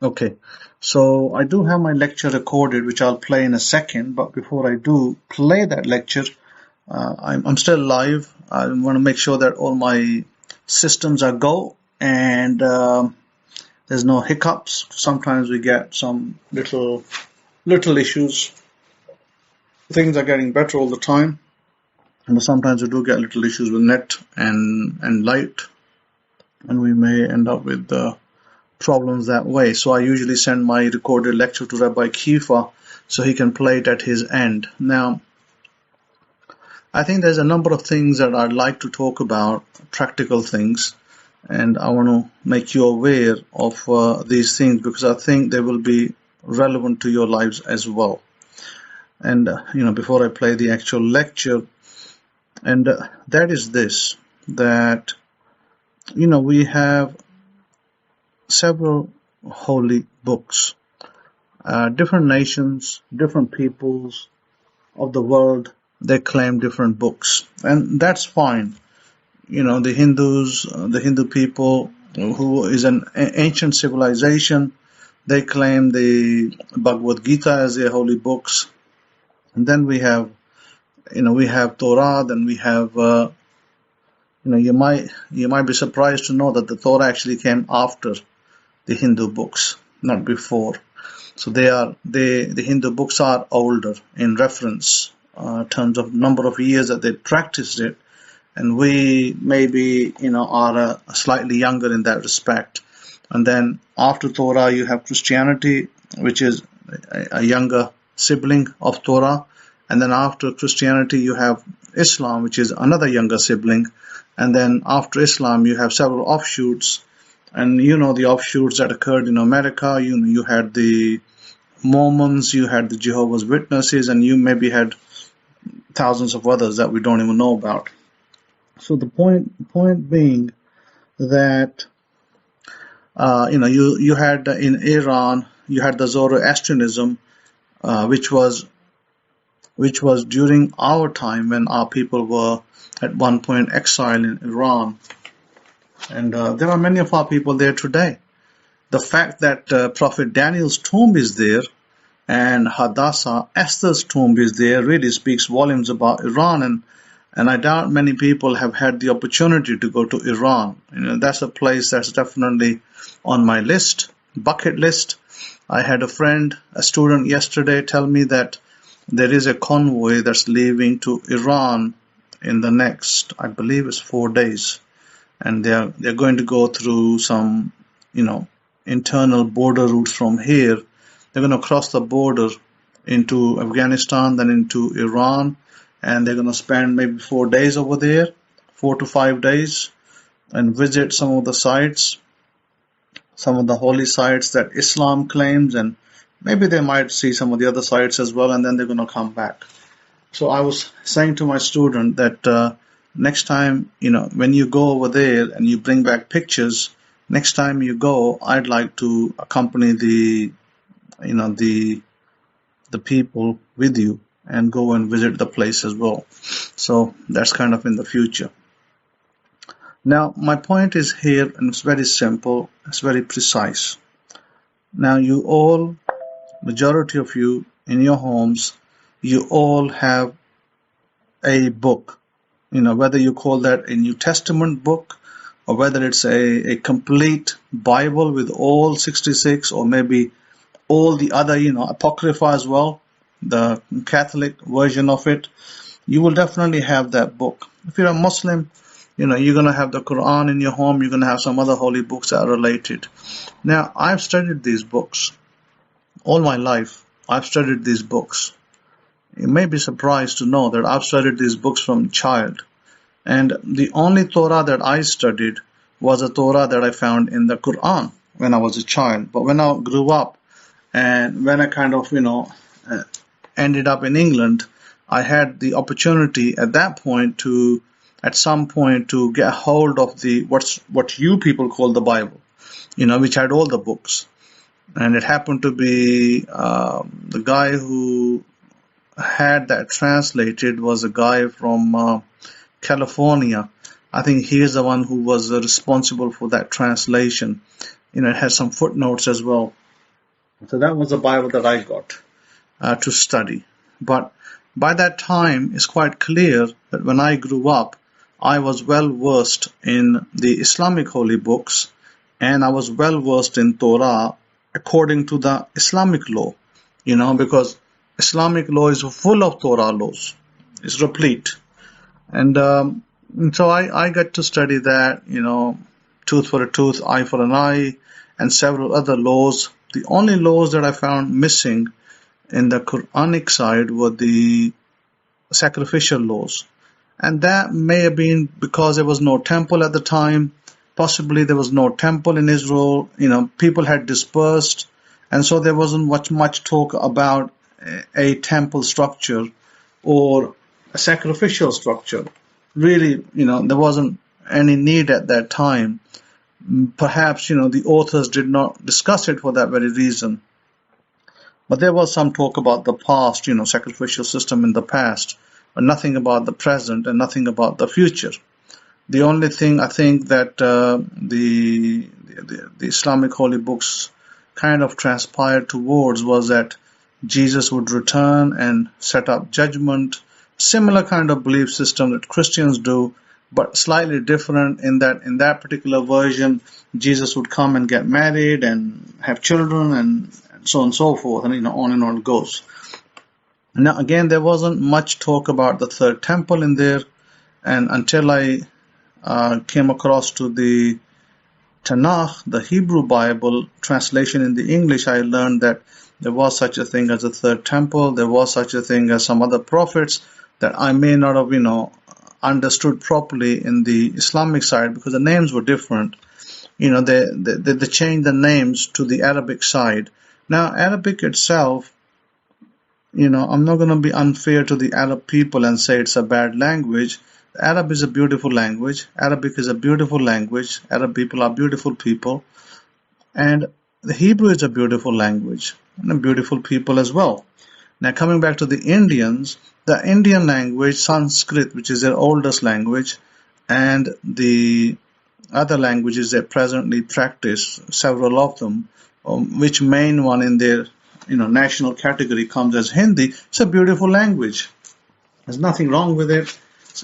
Okay, so I do have my lecture recorded, which I'll play in a second. But before I do play that lecture, I'm still live. I want to make sure that all my systems are go and there's no hiccups. Sometimes we get some little issues. Things are getting better all the time, but sometimes we do get little issues with net and light, and we may end up with problems that way. So I usually send my recorded lecture to Rabbi Kefa so he can play it at his end. Now, I think there's a number of things that I'd like to talk about, practical things, and I want to make you aware of these things because I think they will be relevant to your lives as well. And, before I play the actual lecture, and that is this, that, we have several holy books. Different nations, different peoples of the world, they claim different books, and that's fine. The Hindus, the Hindu people, who is an ancient civilization, they claim the Bhagavad Gita as their holy books. And then we have, we have Torah. Then we have, you might be surprised to know that the Torah actually came after the Hindu books, not before. So the Hindu books are older in reference terms of number of years that they practiced it, and we maybe are slightly younger in that respect. And then after Torah you have Christianity, which is a younger sibling of Torah, and then after Christianity you have Islam, which is another younger sibling, and then after Islam you have several offshoots. And the offshoots that occurred in America, you had the Mormons, you had the Jehovah's Witnesses, and you maybe had thousands of others that we don't even know about. So the point being that you had in Iran, you had the Zoroastrianism, which was during our time when our people were at one point exiled in Iran, and there are many of our people there today. The fact that Prophet Daniel's tomb is there and Hadassah, Esther's tomb is there, really speaks volumes about Iran, and I doubt many people have had the opportunity to go to Iran. That's a place that's definitely on my bucket list. I had a friend, a student yesterday, tell me that there is a convoy that's leaving to Iran in the next, I believe it's 4 days, and they're going to go through some, internal border routes from here. They're going to cross the border into Afghanistan, then into Iran, and they're going to spend maybe 4 days over there, 4 to 5 days, and visit some of the sites, some of the holy sites that Islam claims, and maybe they might see some of the other sites as well, and then they're going to come back. So I was saying to my student that next time, when you go over there and you bring back pictures, next time you go, I'd like to accompany the people with you and go and visit the place as well. So that's kind of in the future. Now, my point is here, and it's very simple, it's very precise. Now, you all, majority of you in your homes, you all have a book, whether you call that a New Testament book or whether it's a complete Bible with all 66 or maybe all the other, Apocrypha as well, the Catholic version of it, you will definitely have that book. If you're a Muslim, you're going to have the Quran in your home, you're going to have some other holy books that are related. Now, I've studied these books all my life. I've studied these books. You may be surprised to know that I've studied these books from child. And the only Torah that I studied was a Torah that I found in the Quran when I was a child. But when I grew up and when I kind of, ended up in England, I had the opportunity at some point to get hold of what you people call the Bible, which had all the books. And it happened to be the guy who had that translated was a guy from California. I think he is the one who was responsible for that translation. It has some footnotes as well. So that was the Bible that I got to study. But by that time, it's quite clear that when I grew up, I was well versed in the Islamic holy books, and I was well versed in Torah according to the Islamic law, because Islamic law is full of Torah laws. It's replete. And so I got to study that, tooth for a tooth, eye for an eye, and several other laws. The only laws that I found missing in the Quranic side were the sacrificial laws. And that may have been because there was no temple at the time. Possibly there was no temple in Israel. People had dispersed. And so there wasn't much talk about a temple structure or a sacrificial structure. Really, there wasn't any need at that time. Perhaps, the authors did not discuss it for that very reason. But there was some talk about the past, sacrificial system in the past, but nothing about the present and nothing about the future. The only thing I think that the Islamic holy books kind of transpired towards was that Jesus would return and set up judgment, similar kind of belief system that Christians do, but slightly different in that particular version, Jesus would come and get married and have children and so on and so forth, and on and on it goes. Now again, there wasn't much talk about the third temple in there, and until I came across to the Tanakh, the Hebrew Bible translation in the English, I learned that there was such a thing as a third temple. There was such a thing as some other prophets that I may not have, understood properly in the Islamic side because the names were different. They changed the names to the Arabic side. Now, Arabic itself, I'm not going to be unfair to the Arab people and say it's a bad language. Arab is a beautiful language. Arabic is a beautiful language. Arab people are beautiful people. And the Hebrew is a beautiful language and a beautiful people as well. Now, coming back to the Indians, the Indian language, Sanskrit, which is their oldest language, and the other languages they presently practice, several of them, which main one in their national category comes as Hindi. It's a beautiful language. There's nothing wrong with it.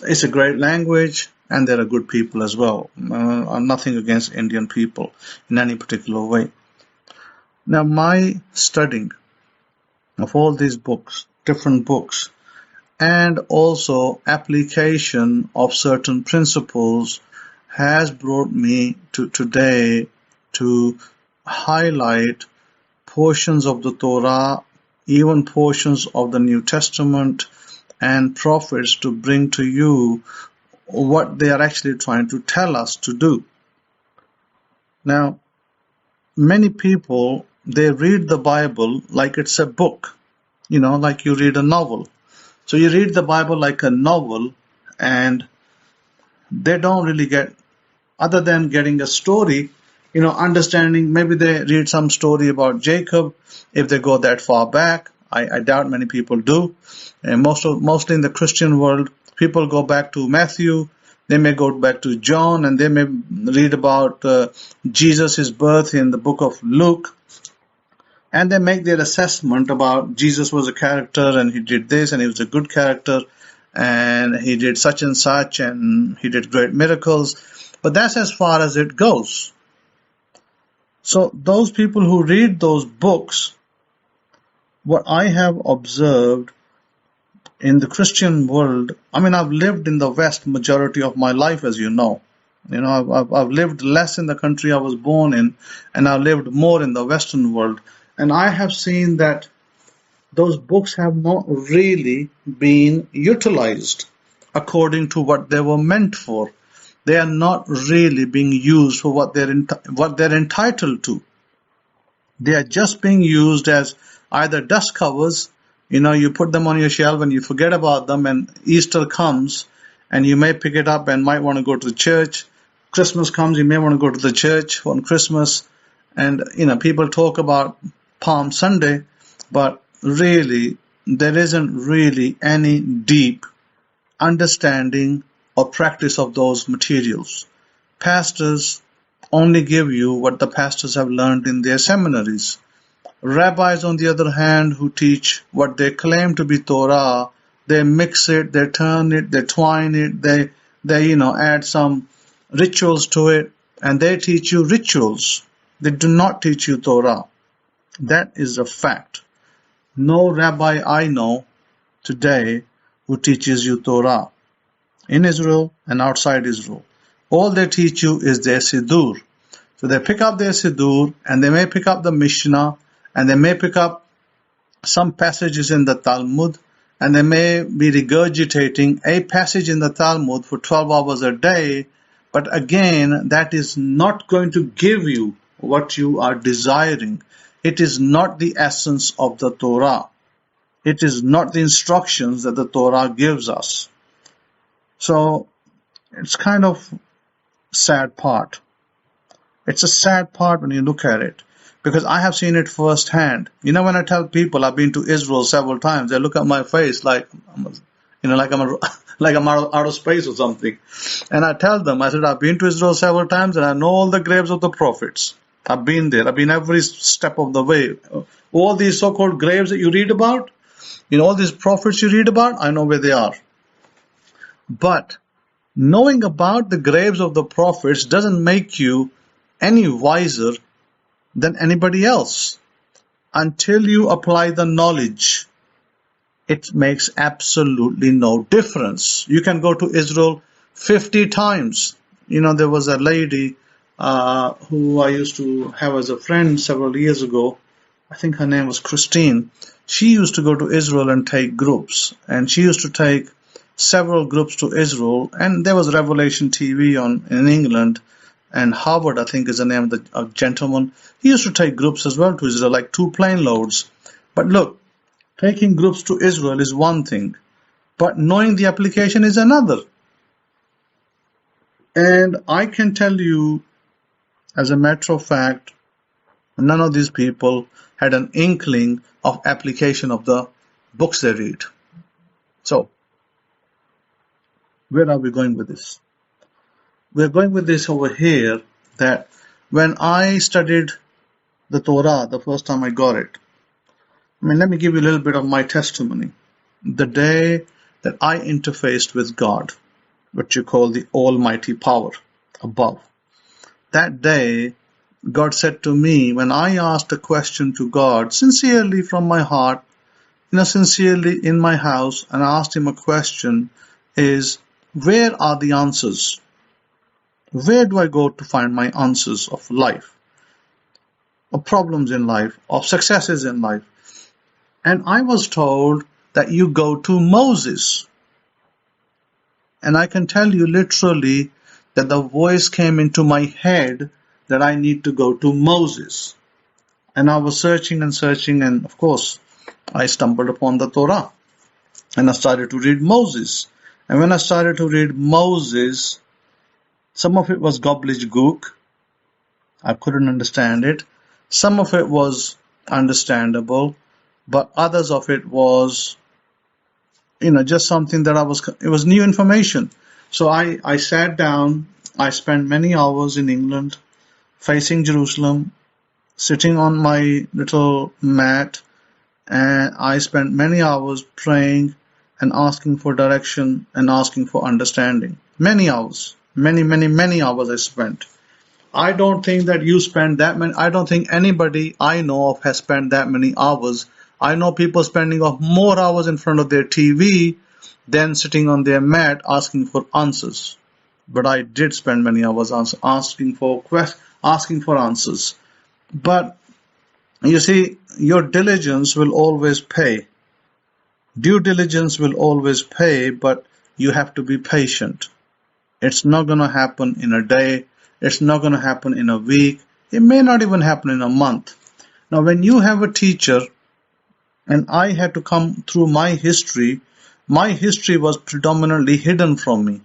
It's a great language, and they're a good people as well. Nothing against Indian people in any particular way. Now, my studying of all these books, different books, and also application of certain principles has brought me to today to highlight portions of the Torah, even portions of the New Testament and prophets to bring to you what they are actually trying to tell us to do. Now, many people, they read the Bible like it's a book, like you read a novel. So you read the Bible like a novel, and they don't really get, other than getting a story, understanding. Maybe they read some story about Jacob, if they go that far back. I doubt many people do. And mostly in the Christian world, people go back to Matthew, they may go back to John, and they may read about Jesus' birth in the book of Luke. And they make their assessment about Jesus was a character, and he did this, and he was a good character, and he did such and such, and he did great miracles. But that's as far as it goes. So those people who read those books, what I have observed in the Christian world, I've lived in the West majority of my life, as you know. I've lived less in the country I was born in, and I've lived more in the Western world. And I have seen that those books have not really been utilized according to what they were meant for. They are not really being used for what they're entitled to. They are just being used as either dust covers. You put them on your shelf and you forget about them, and Easter comes and you may pick it up and might want to go to the church. Christmas comes, you may want to go to the church on Christmas. And, people talk about Palm Sunday, but really, there isn't really any deep understanding or practice of those materials. Pastors only give you what the pastors have learned in their seminaries. Rabbis, on the other hand, who teach what they claim to be Torah, they mix it, they turn it, they twine it, they add some rituals to it, and they teach you rituals. They do not teach you Torah. That is a fact. No rabbi I know today who teaches you Torah in Israel and outside Israel. All they teach you is their Siddur. So they pick up their Siddur, and they may pick up the Mishnah, and they may pick up some passages in the Talmud, and they may be regurgitating a passage in the Talmud for 12 hours a day, but again, that is not going to give you what you are desiring. It is not the essence of the Torah. It is not the instructions that the Torah gives us. So it's kind of sad part. It's a sad part when you look at it, because I have seen it firsthand. When I tell people I've been to Israel several times, they look at my face like I'm out of space or something. And I tell them, I said, I've been to Israel several times and I know all the graves of the prophets. I've been there. I've been every step of the way. All these so-called graves that you read about, all these prophets you read about, I know where they are. But knowing about the graves of the prophets doesn't make you any wiser than anybody else. Until you apply the knowledge, it makes absolutely no difference. You can go to Israel 50 times. There was a lady who I used to have as a friend several years ago. I think her name was Christine. She used to go to Israel and take groups. And she used to take several groups to Israel. And there was Revelation TV in England. And Harvard, I think, is the name of the gentleman. He used to take groups as well to Israel, like 2 plane loads. But look, taking groups to Israel is one thing, but knowing the application is another. And I can tell you, as a matter of fact, none of these people had an inkling of application of the books they read. So, where are we going with this? We're going with this over here, that when I studied the Torah the first time I got it, let me give you a little bit of my testimony. The day that I interfaced with God, what you call the Almighty Power above, that day God said to me, when I asked a question to God, sincerely from my heart, sincerely in my house, and I asked him a question, is, where are the answers? Where do I go to find my answers of life, of problems in life, of successes in life? And I was told that you go to Moses. And I can tell you literally that the voice came into my head that I need to go to Moses. And I was searching, and of course, I stumbled upon the Torah. And I started to read Moses. And when I started to read Moses, some of it was gobbledygook. I couldn't understand it. Some of it was understandable, but others of it was, just something that it was new information. So I sat down. I spent many hours in England, facing Jerusalem, sitting on my little mat, and I spent many hours praying and asking for direction and asking for understanding. Many hours. Many hours I spent. I don't think that you spend that many. I don't think anybody I know of has spent that many hours. I know people spending more hours in front of their TV than sitting on their mat asking for answers. But I did spend many hours asking for answers. But you see, your diligence will always pay. Due diligence will always pay, but you have to be patient. It's not going to happen in a day. It's not going to happen in a week. It may not even happen in a month. Now, when you have a teacher, and I had to come through my history was predominantly hidden from me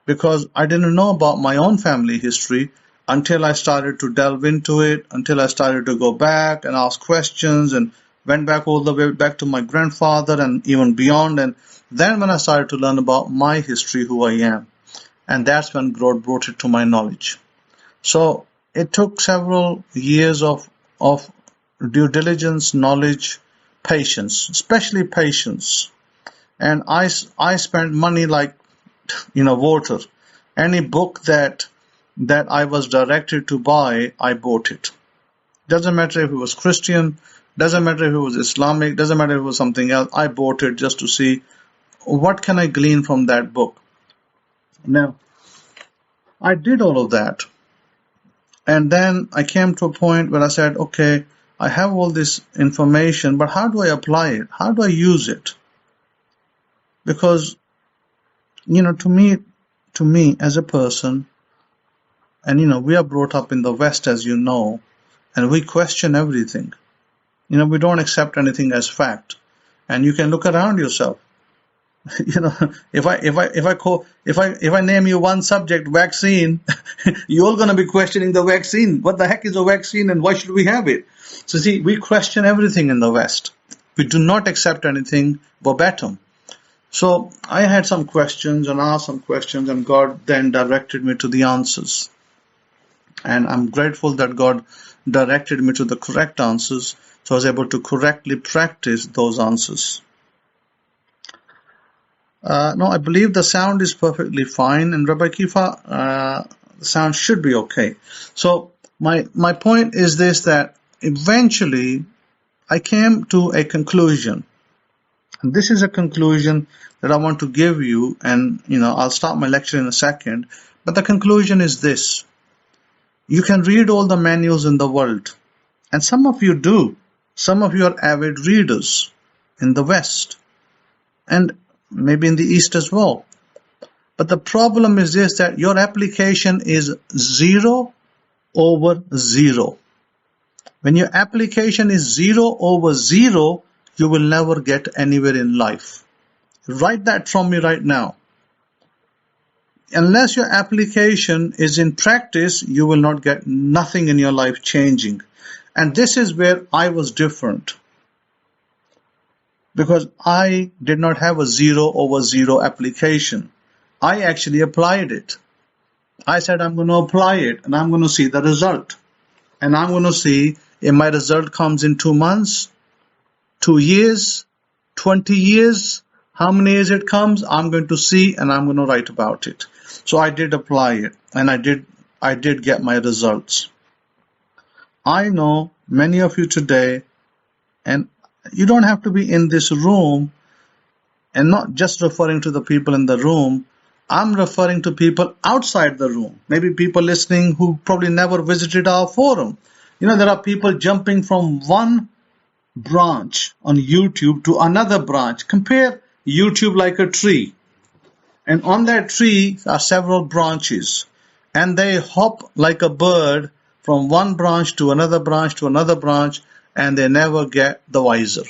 because I didn't know about my own family history until I started to delve into it, until I started to go back and ask questions and went back all the way back to my grandfather and even beyond. And then when I started to learn about my history, who I am. And that's when God brought it to my knowledge. So it took several years of due diligence, knowledge, patience, especially patience. And I spent money like, water. Any book that I was directed to buy, I bought it. Doesn't matter if it was Christian, doesn't matter if it was Islamic, doesn't matter if it was something else. I bought it just to see what can I glean from that book. Now, I did all of that. And then I came to a point where I said, okay, I have all this information, but how do I apply it? How do I use it? Because, to me as a person, and we are brought up in the West, as you know, and we question everything. We don't accept anything as fact. And you can look around yourself. If I name you one subject, vaccine, you're all going to be questioning the vaccine. What the heck is a vaccine and why should we have it? So see, we question everything in the West. We do not accept anything verbatim. So I had some questions and asked some questions, and God then directed me to the answers. And I'm grateful that God directed me to the correct answers, so I was able to correctly practice those answers. No, I believe the sound is perfectly fine, and Rabbi Kefa, the sound should be okay. So my point is this, that eventually I came to a conclusion. And this is a conclusion that I want to give you, and I'll start my lecture in a second. But the conclusion is this. You can read all the manuals in the world, and some of you do. Some of you are avid readers in the West, and maybe in the East as well. But the problem is this, that your application is 0 over 0. When your application is 0 over 0, you will never get anywhere in life. Write that from me right now. Unless your application is in practice, you will not get nothing in your life changing. And this is where I was different. Because I did not have a 0 over 0 application. I actually applied it. I said I'm going to apply it and I'm going to see the result. And I'm going to see if my result comes in 2 months, 2 years, 20 years, how many years it comes, I'm going to see and I'm going to write about it. So I did apply it, and I did get my results. I know many of you today, and you don't have to be in this room, and not just referring to the people in the room. I'm referring to people outside the room. Maybe people listening who probably never visited our forum. There are people jumping from one branch on YouTube to another branch. Compare YouTube like a tree. And on that tree are several branches. And they hop like a bird from one branch to another branch to another branch, and they never get the wiser.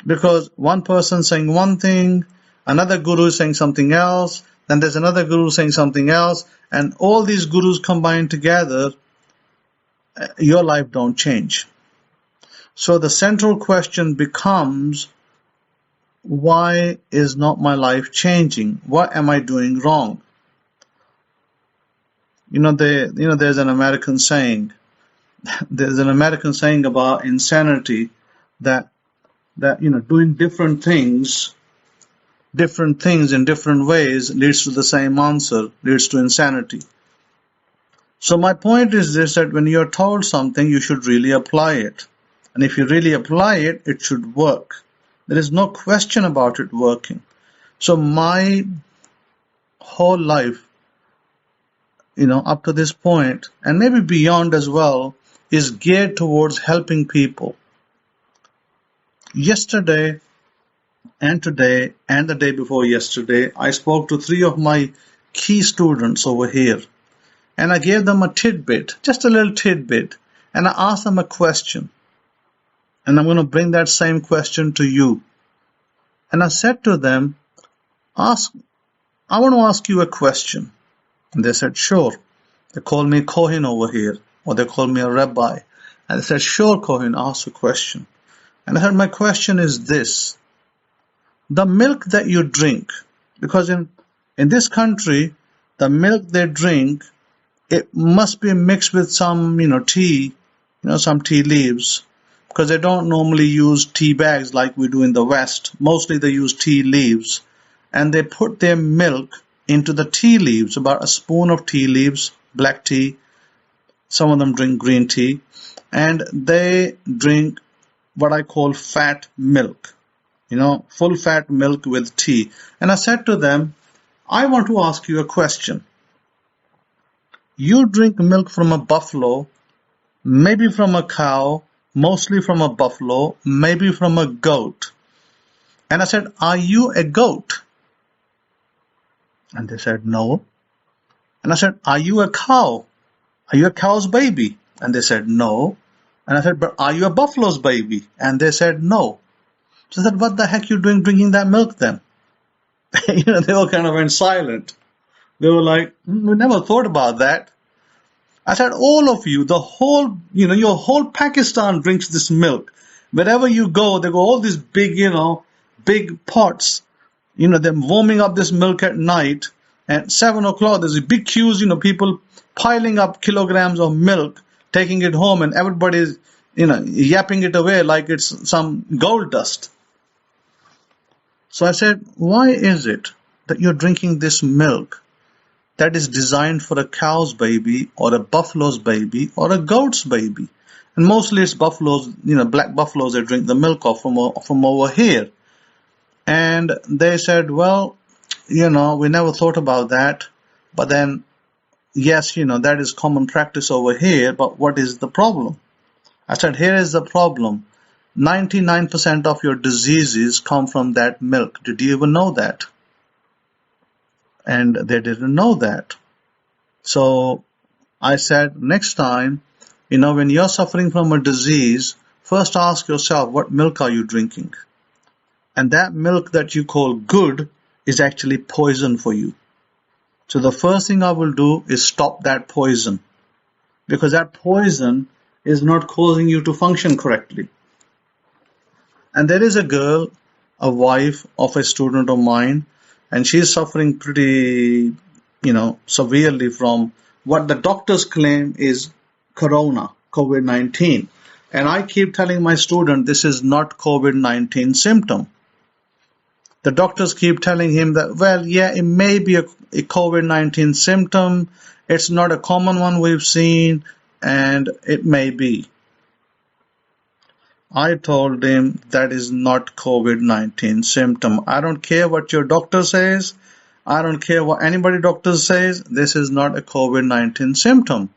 Because one person saying one thing, another guru is saying something else, then there's another guru saying something else, and all these gurus combined together, your life don't change. So the central question becomes, why is not my life changing? What am I doing wrong? There's an American saying. There's an American saying about insanity, that doing different things in different ways leads to the same answer, leads to insanity. So my point is this, that when you're told something, you should really apply it. And if you really apply it, it should work. There is no question about it working. So my whole life, up to this point, and maybe beyond as well, is geared towards helping people. Yesterday and today and the day before yesterday, I spoke to 3 of my key students over here. And I gave them a tidbit, just a little tidbit. And I asked them a question. And I'm going to bring that same question to you. And I said to them, I want to ask you a question. And they said, sure. They called me Kohen over here, or they called me a rabbi. And they said, sure, Kohen, ask a question. And I said, my question is this. The milk that you drink, because in this country, the milk they drink, it must be mixed with some, tea, some tea leaves. because they don't normally use tea bags like we do in the West. Mostly they use tea leaves, and they put their milk into the tea leaves, about a spoon of tea leaves, black tea. Some of them drink green tea, and they drink what I call fat milk, full fat milk with tea. And I said to them, I want to ask you a question. You drink milk from a buffalo, maybe from a cow, mostly from a buffalo, maybe from a goat. And I said, are you a goat? And they said, no. And I said, are you a cow? Are you a cow's baby? And they said, no. And I said, but are you a buffalo's baby? And they said, no. So I said, what the heck are you doing drinking that milk then? They all kind of went silent. They were like, we never thought about that. I said, all of you, the whole, your whole Pakistan drinks this milk. Wherever you go, they go all these big, big pots. They're warming up this milk at night. At 7 o'clock, there's a big queues, people piling up kilograms of milk, taking it home, and everybody's, yapping it away like it's some gold dust. So I said, why is it that you're drinking this milk that is designed for a cow's baby or a buffalo's baby or a goat's baby? And mostly it's buffaloes, black buffaloes that drink the milk of from over here. And they said, well, we never thought about that. But then, yes, that is common practice over here. But what is the problem? I said, here is the problem. 99% of your diseases come from that milk. Did you even know that? And they didn't know that. So I said, next time, when you're suffering from a disease, first ask yourself, what milk are you drinking? And that milk that you call good is actually poison for you. So the first thing I will do is stop that poison, because that poison is not causing you to function correctly. And there is a girl, a wife of a student of mine, and she's suffering pretty, severely from what the doctors claim is COVID-19. And I keep telling my student, this is not COVID-19 symptom. The doctors keep telling him that, well, yeah, it may be a COVID-19 symptom. It's not a common one we've seen, and it may be. I told him that is not COVID-19 symptom. I don't care what your doctor says. I don't care what anybody doctor says. This is not a COVID-19 symptom.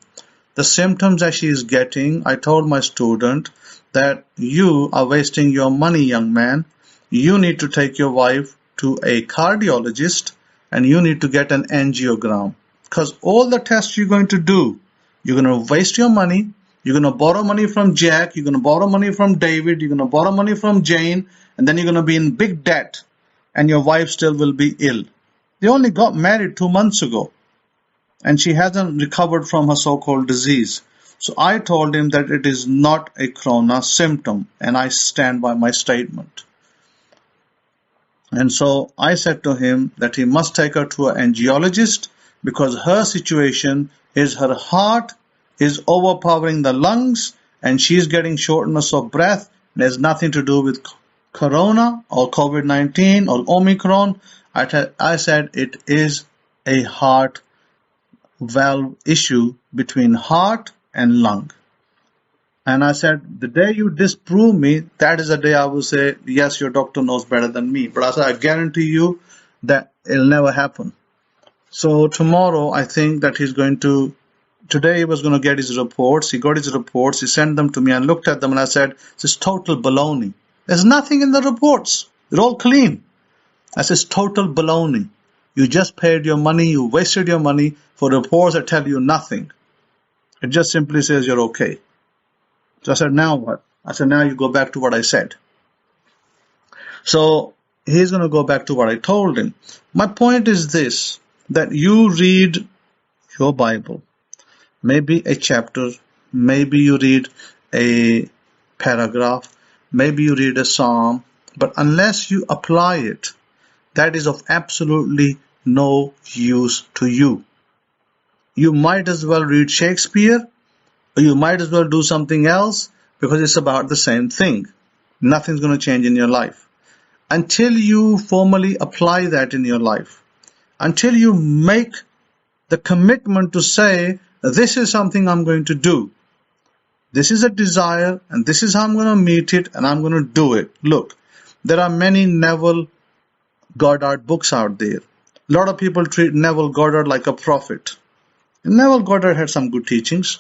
The symptoms that she is getting, I told my student that you are wasting your money, young man. You need to take your wife to a cardiologist and you need to get an angiogram. Because all the tests you're going to do, you're going to waste your money. You're going to borrow money from Jack, you're going to borrow money from David, you're going to borrow money from Jane, and then you're going to be in big debt, and your wife still will be ill. They only got married 2 months ago, and she hasn't recovered from her so-called disease. So I told him that it is not a corona symptom, and I stand by my statement. And so I said to him that he must take her to an angiologist, because her situation is her heart is overpowering the lungs and she's getting shortness of breath. It has nothing to do with corona or COVID-19 or Omicron. I said it is a heart valve issue between heart and lung. And I said, the day you disprove me, that is the day I will say, yes, your doctor knows better than me. But I said, I guarantee you that it'll never happen. So tomorrow, I think that today he was going to get his reports. He got his reports. He sent them to me and looked at them and I said, this is total baloney. There's nothing in the reports. They're all clean. I said, it's total baloney. You just paid your money. You wasted your money for reports that tell you nothing. It just simply says you're okay. So I said, now what? I said, now you go back to what I said. So he's going to go back to what I told him. My point is this, that you read your Bible, maybe a chapter, maybe you read a paragraph, maybe you read a psalm, but unless you apply it, that is of absolutely no use to you. You might as well read Shakespeare, or you might as well do something else, because it's about the same thing. Nothing's going to change in your life. Until you formally apply that in your life, until you make the commitment to say, this is something I'm going to do. This is a desire, and this is how I'm going to meet it, and I'm going to do it. Look, there are many Neville Goddard books out there. A lot of people treat Neville Goddard like a prophet. Neville Goddard had some good teachings.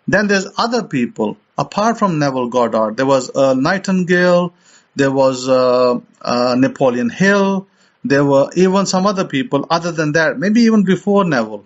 Then there's other people, apart from Neville Goddard. There was Nightingale, there was Napoleon Hill, there were even some other people other than that, maybe even before Neville.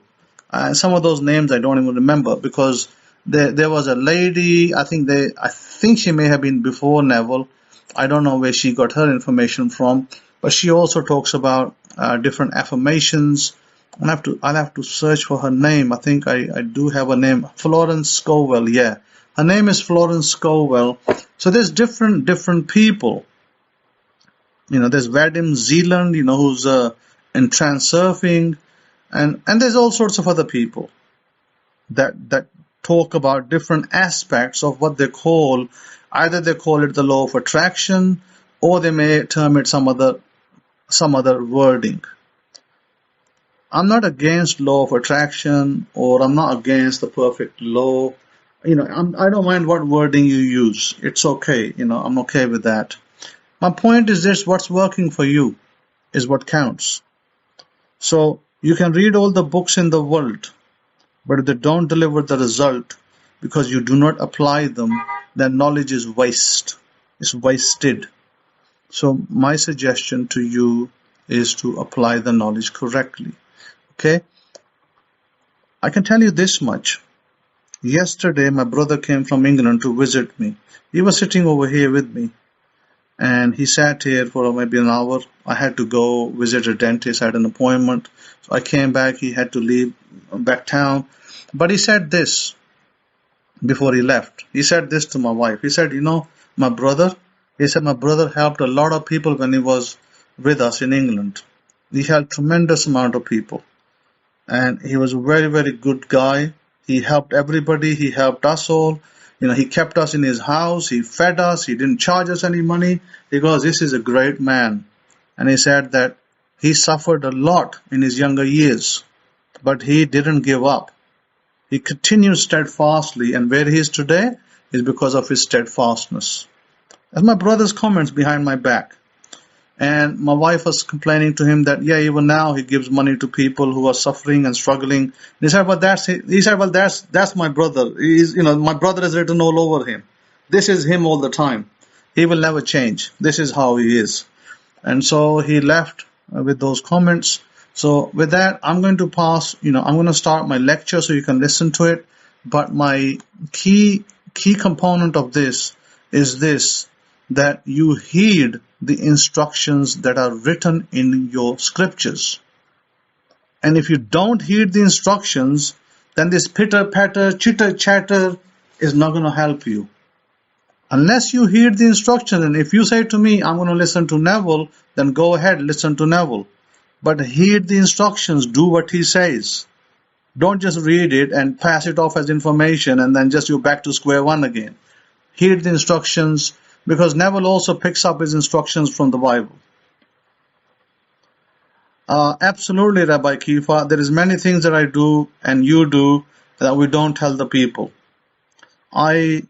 Some of those names I don't even remember, because there was a lady, I think she may have been before Neville. I don't know where she got her information from, but she also talks about different affirmations. I'll have to search for her name. I think I do have a name. Florence Scovell, yeah. Her name is Florence Scovell. So there's different people. There's Vadim Zeeland, who's in transurfing, and there's all sorts of other people that talk about different aspects of what they call, either they call it the law of attraction, or they may term it some other wording. I'm not against law of attraction, or I'm not against the perfect law. I don't mind what wording you use. It's okay. I'm okay with that. My point is this: what's working for you is what counts. So you can read all the books in the world, but if they don't deliver the result because you do not apply them, then knowledge is waste. It's wasted. So my suggestion to you is to apply the knowledge correctly. Okay? I can tell you this much. Yesterday, my brother came from England to visit me. He was sitting over here with me, and he sat here for maybe an hour. I had to go visit a dentist. I had an appointment. So I came back. He had to leave back town. But he said this before he left. He said this to my wife. He said, my brother helped a lot of people when he was with us in England. He helped tremendous amount of people. And he was a very, very good guy. He helped everybody. He helped us all. He kept us in his house. He fed us. He didn't charge us any money. He goes, this is a great man. And he said that he suffered a lot in his younger years, but he didn't give up. He continued steadfastly, and where he is today is because of his steadfastness. That's my brother's comments behind my back. And my wife was complaining to him that, even now he gives money to people who are suffering and struggling. And he said, that's my brother. My brother is written all over him. This is him all the time. He will never change. This is how he is. And so he left with those comments. So with that, I'm going to pass, I'm going to start my lecture so you can listen to it. But my key component of this is this, that you heed the instructions that are written in your scriptures. And if you don't heed the instructions, then this pitter-patter, chitter-chatter is not going to help you. Unless you heed the instructions, and if you say to me, I'm going to listen to Neville, then go ahead, listen to Neville. But heed the instructions, do what he says. Don't just read it and pass it off as information and then just you're back to square one again. Heed the instructions, because Neville also picks up his instructions from the Bible. Absolutely, Rabbi Kefa. There is many things that I do and you do that we don't tell the people. I,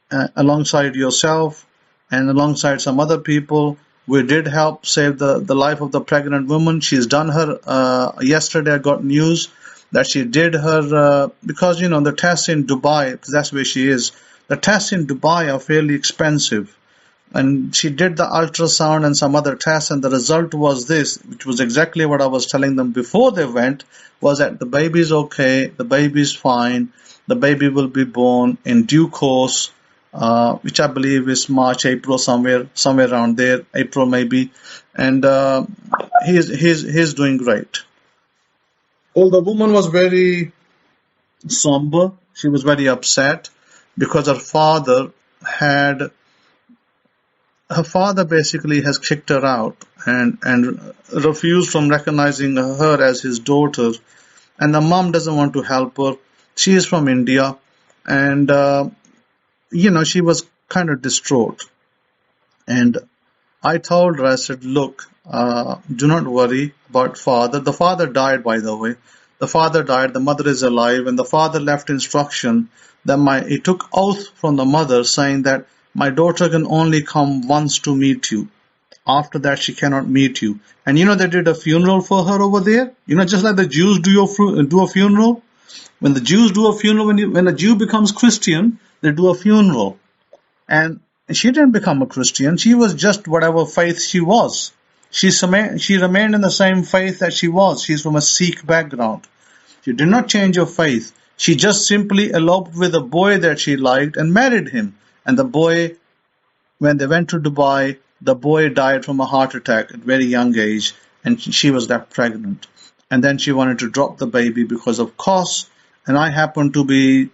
alongside yourself and alongside some other people, we did help save the life of the pregnant woman. She's done her, yesterday I got news that she did her, because, the tests in Dubai, because that's where she is, the tests in Dubai are fairly expensive. And she did the ultrasound and some other tests, and the result was this, which was exactly what I was telling them before they went, was that the baby's okay, the baby's fine, the baby will be born in due course, which I believe is March, April, somewhere around there, April maybe, and he's doing great. Well, the woman was very somber. She was very upset because her father basically has kicked her out and refused from recognizing her as his daughter, and the mom doesn't want to help her. She is from India, and she was kind of distraught. And I told her, I said, look, do not worry about father. The father died, by the way. The father died, the mother is alive, and the father left instruction that he took oath from the mother saying that my daughter can only come once to meet you. After that, she cannot meet you. And they did a funeral for her over there. Just like the Jews do a funeral. When the Jews do a funeral, when a Jew becomes Christian, they do a funeral. And she didn't become a Christian. She was just whatever faith she was. She remained in the same faith that she was. She's from a Sikh background. She did not change her faith. She just simply eloped with a boy that she liked and married him. And the boy, when they went to Dubai, the boy died from a heart attack at a very young age, and she was left pregnant. And then she wanted to drop the baby because of costs. And I happened to be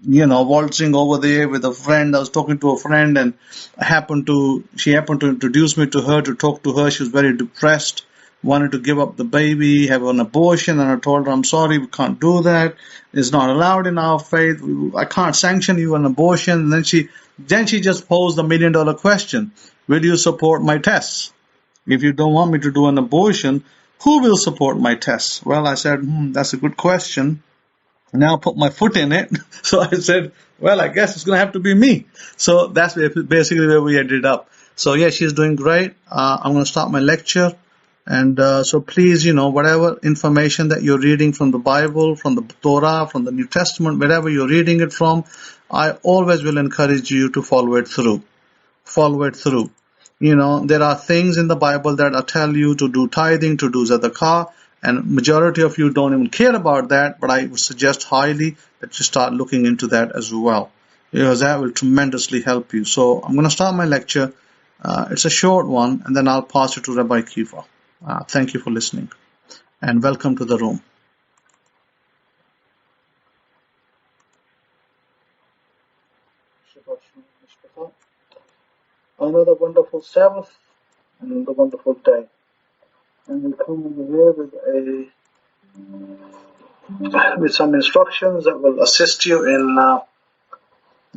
waltzing over there with a friend. I was talking to a friend, and she happened to introduce me to her, to talk to her. She was very depressed, wanted to give up the baby, have an abortion, and I told her, I'm sorry, we can't do that. It's not allowed in our faith. I can't sanction you an abortion. And then she just posed the $1 million question. Will you support my tests? If you don't want me to do an abortion, who will support my tests? Well, I said, that's a good question. Now put my foot in it. So I said, well, I guess it's going to have to be me. So that's basically where we ended up. So yeah, she's doing great. I'm going to start my lecture. And so please, whatever information that you're reading from the Bible, from the Torah, from the New Testament, wherever you're reading it from, I always will encourage you to follow it through. Follow it through. There are things in the Bible that tell you to do tithing, to do zadaqah, and majority of you don't even care about that, but I would suggest highly that you start looking into that as well, because that will tremendously help you. So I'm going to start my lecture. It's a short one, and then I'll pass it to Rabbi Kefa. Thank you for listening, and welcome to the room. Another wonderful Sabbath and another wonderful day. And we'll come over here with some instructions that will assist you in not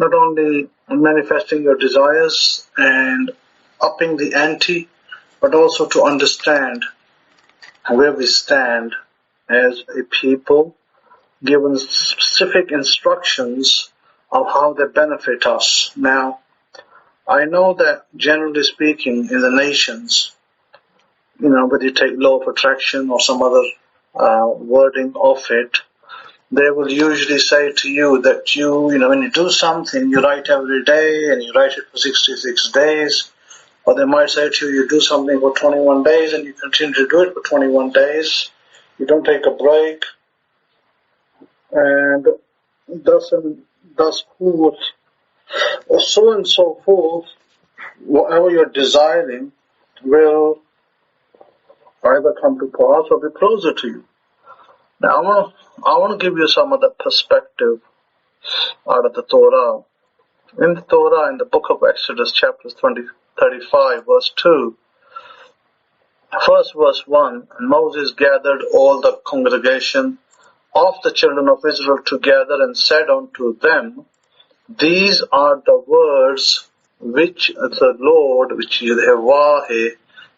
only manifesting your desires and upping the ante, but also to understand where we stand as a people, given specific instructions of how they benefit us. Now, I know that generally speaking in the nations, whether you take law of attraction or some other wording of it, they will usually say to you that when you do something, you write every day and you write it for 66 days. Or they might say to you, you do something for 21 days and you continue to do it for 21 days. You don't take a break. And thus forth, or so and so forth, whatever you're desiring will either come to pass or be closer to you. Now, I want to give you some of the perspective out of the Torah. In the Torah, in the book of Exodus, chapters 35, verse 2, first verse 1, and Moses gathered all the congregation of the children of Israel together and said unto them, these are the words which the Lord, which Yahweh,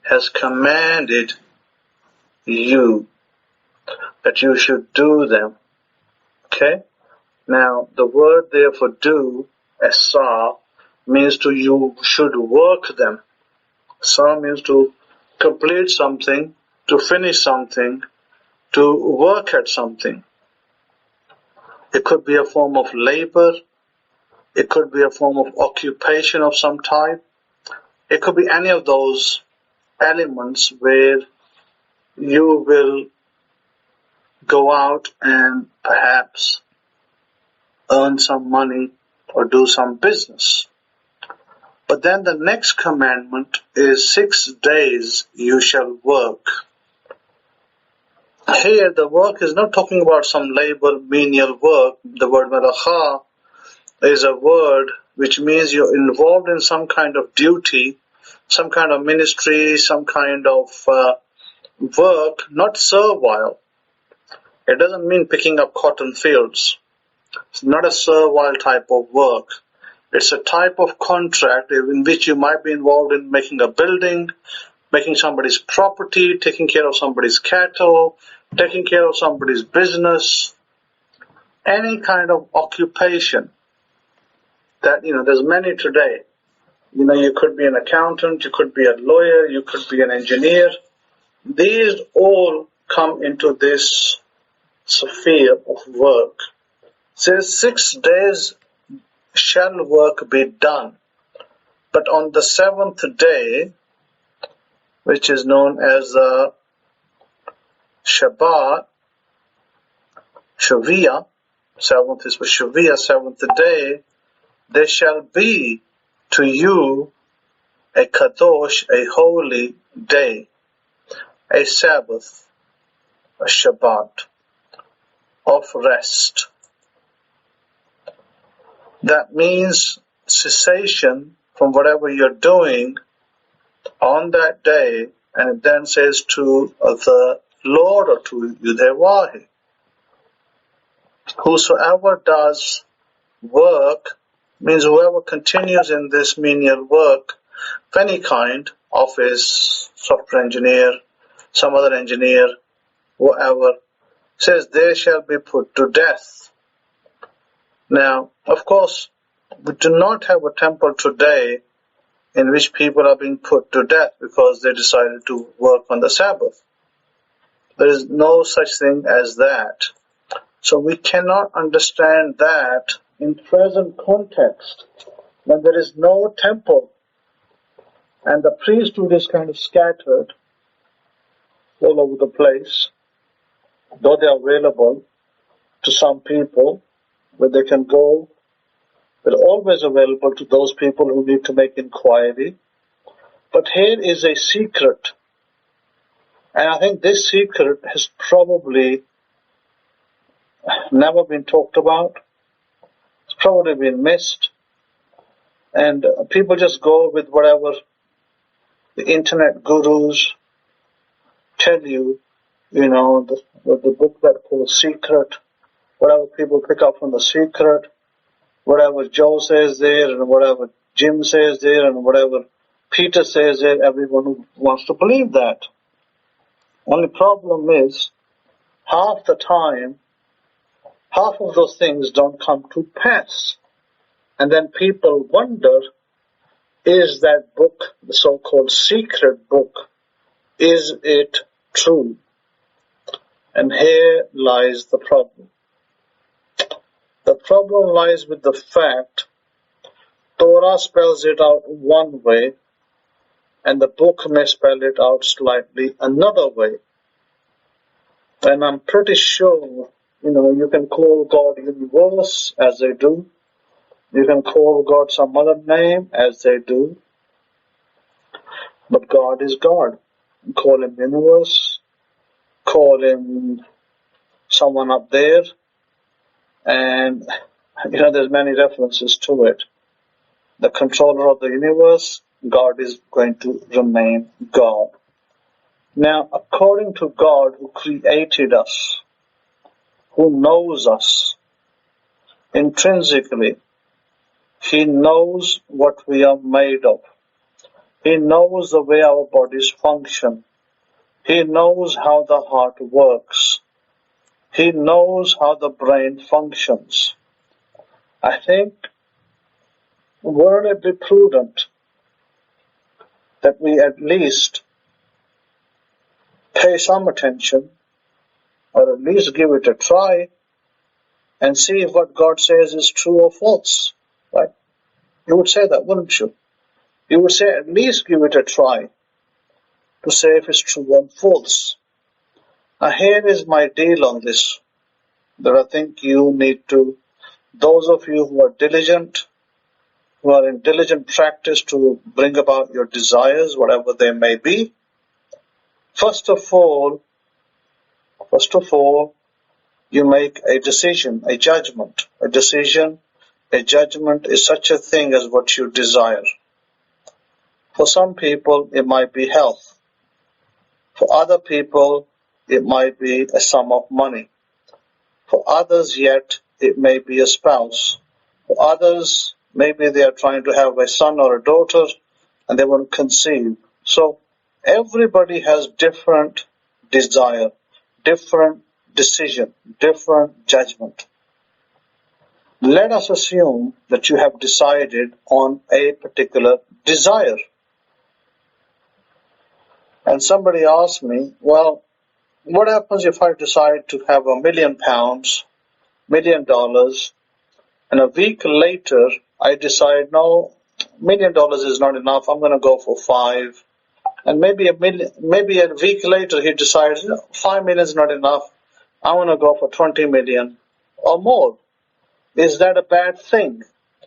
has commanded you, that you should do them. Okay? Now, the word there for do, esah, means you should work them. Esah means to complete something, to finish something, to work at something. It could be a form of labor. It could be a form of occupation of some type. It could be any of those elements where you will go out and perhaps earn some money or do some business. But then the next commandment is 6 days you shall work. Here the work is not talking about some labor, menial work. The word melacha is a word which means you're involved in some kind of duty, some kind of ministry, some kind of work, not servile. It doesn't mean picking up cotton fields. It's not a servile type of work. It's a type of contract in which you might be involved in making a building, making somebody's property, taking care of somebody's cattle, taking care of somebody's business, any kind of occupation that, there's many today. You could be an accountant, you could be a lawyer, you could be an engineer. These all come into this sphere of work. It says 6 days shall work be done, but on the seventh day, which is known as Shabbat, Shavia, seventh is for Shavia, seventh day, there shall be to you a kadosh, a holy day, a Sabbath, a Shabbat of rest. That means cessation from whatever you're doing on that day, and it then says to the Lord or to Yudevahi, whosoever does work, means whoever continues in this menial work of any kind, office, software engineer, some other engineer, whatever, says they shall be put to death. Now, of course, we do not have a temple today in which people are being put to death because they decided to work on the Sabbath. There is no such thing as that. So we cannot understand that in present context, when there is no temple and the priesthood is kind of scattered all over the place, though they are available to some people where they can go, they're always available to those people who need to make inquiry. But here is a secret, and I think this secret has probably never been talked about. It's probably been missed, and people just go with whatever the internet gurus tell you, the book that called Secret, whatever people pick up from the Secret, whatever Joe says there, and whatever Jim says there, and whatever Peter says there, everyone wants to believe that. Only problem is, half the time, half of those things don't come to pass. And then people wonder, is that book, the so-called secret book, is it true? And here lies the problem. The problem lies with the fact Torah spells it out one way and the book may spell it out slightly another way. And I'm pretty sure, you can call God universe as they do. You can call God some other name as they do. But God is God. Call him universe, call him someone up there, and there's many references to it. The controller of the universe, God is going to remain God. Now, according to God who created us, who knows us intrinsically, he knows what we are made of. He knows the way our bodies function. He knows how the heart works. He knows how the brain functions. I think, wouldn't it be prudent that we at least pay some attention, or at least give it a try, and see if what God says is true or false, right? You would say that, wouldn't you? You would say at least give it a try to say if it's true or false. Now here is my deal on this, that I think you need to, those of you who are diligent, who are in diligent practice to bring about your desires, whatever they may be, first of all, you make a decision, a judgment. A judgment is such a thing as what you desire. For some people, it might be health. For other people, it might be a sum of money. For others yet, it may be a spouse. For others, Maybe they are trying to have a son or a daughter and they want to conceive. So everybody has different desire, different decision, different judgment. Let us assume that you have decided on a particular desire. And somebody asked me, well, what happens if I decide to have £1 million, $1 million, and a week later I decide, no, $1 million is not enough, I'm going to go for 5. And maybe a week later he decides, 5 million is not enough, I want to go for 20 million or more. Is that a bad thing?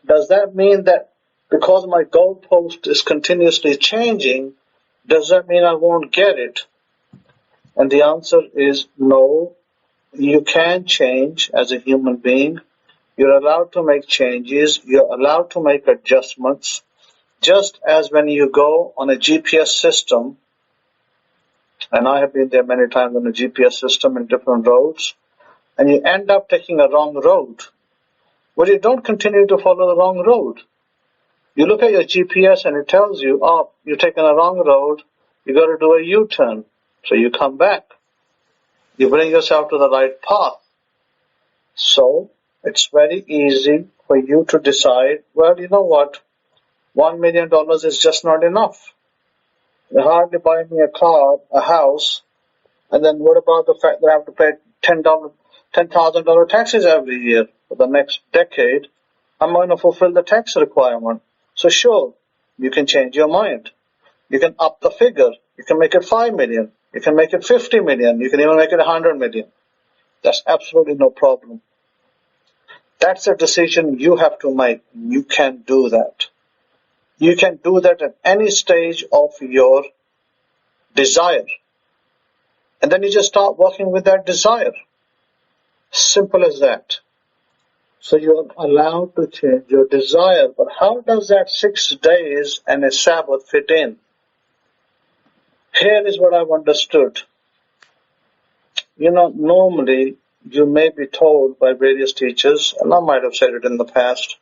Does that mean that because my goalpost is continuously changing, does that mean I won't get it? And the answer is no. You can change as a human being. You're allowed to make changes. You're allowed to make adjustments. Just as when you go on a GPS system, and I have been there many times on a GPS system in different roads, and you end up taking a wrong road. But you don't continue to follow the wrong road. You look at your GPS and it tells you, oh, you're taking a wrong road, you got to do a U-turn. So you come back. You bring yourself to the right path. So it's very easy for you to decide, well, you know what, $1 million is just not enough. You hardly buy me a car, a house, and then what about the fact that I have to pay $10,000 taxes every year for the next decade? I'm going to fulfill the tax requirement. So sure, you can change your mind. You can up the figure. You can make it 5 million. You can make it 50 million. You can even make it 100 million. That's absolutely no problem. That's a decision you have to make. You can do that. You can do that at any stage of your desire. And then you just start working with that desire. Simple as that. So you're allowed to change your desire. But how does that 6 days and a Sabbath fit in? Here is what I've understood. Normally you may be told by various teachers, and I might have said it in the past,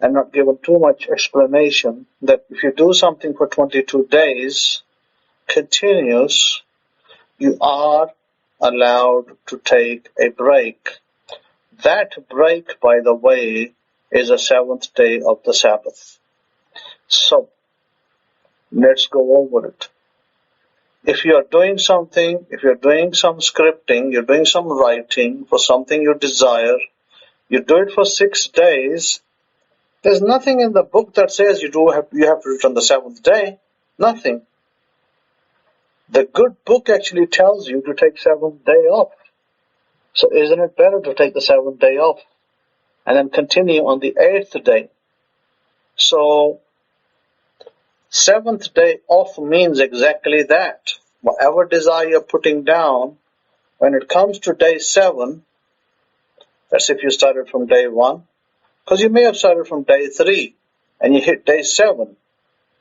and not given too much explanation, that if you do something for 22 days, continuous, you are allowed to take a break. That break, by the way, is the 7th day of the Sabbath. So, let's go over it. If you are doing something, if you're doing some scripting, you're doing some writing for something you desire, you do it for 6 days, there's nothing in the book that says you have to do it on the 7th day. Nothing. The good book actually tells you to take 7th day off. So isn't it better to take the 7th day off and then continue on the 8th day? So 7th day off means exactly that. Whatever desire you're putting down, when it comes to day 7, that's if you started from day 1, because you may have started from day 3 and you hit day 7.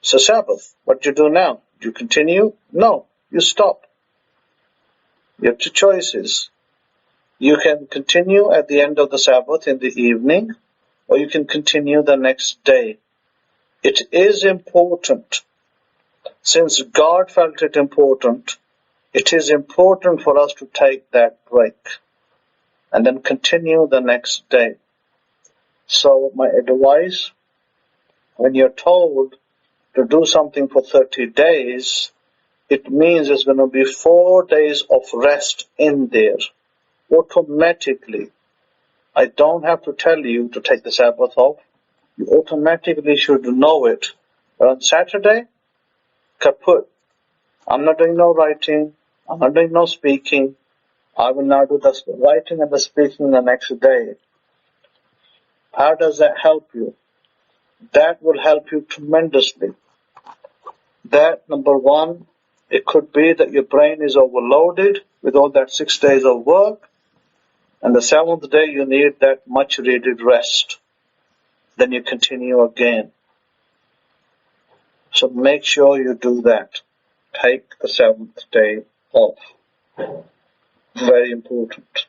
So Sabbath, what do you do now? Do you continue? No, you stop. You have 2 choices. You can continue at the end of the Sabbath in the evening, or you can continue the next day. It is important. Since God felt it important, it is important for us to take that break and then continue the next day. So my advice, when you're told to do something for 30 days, it means there's going to be 4 days of rest in there. Automatically. I don't have to tell you to take the Sabbath off. You automatically should know it. But on Saturday, kaput. I'm not doing no writing. I'm not doing no speaking. I will now do the writing and the speaking the next day. How does that help you? That will help you tremendously. That, number 1, it could be that your brain is overloaded with all that 6 days of work, and the 7th day you need that much needed rest. Then you continue again. So make sure you do that. Take the 7th day off. Very important.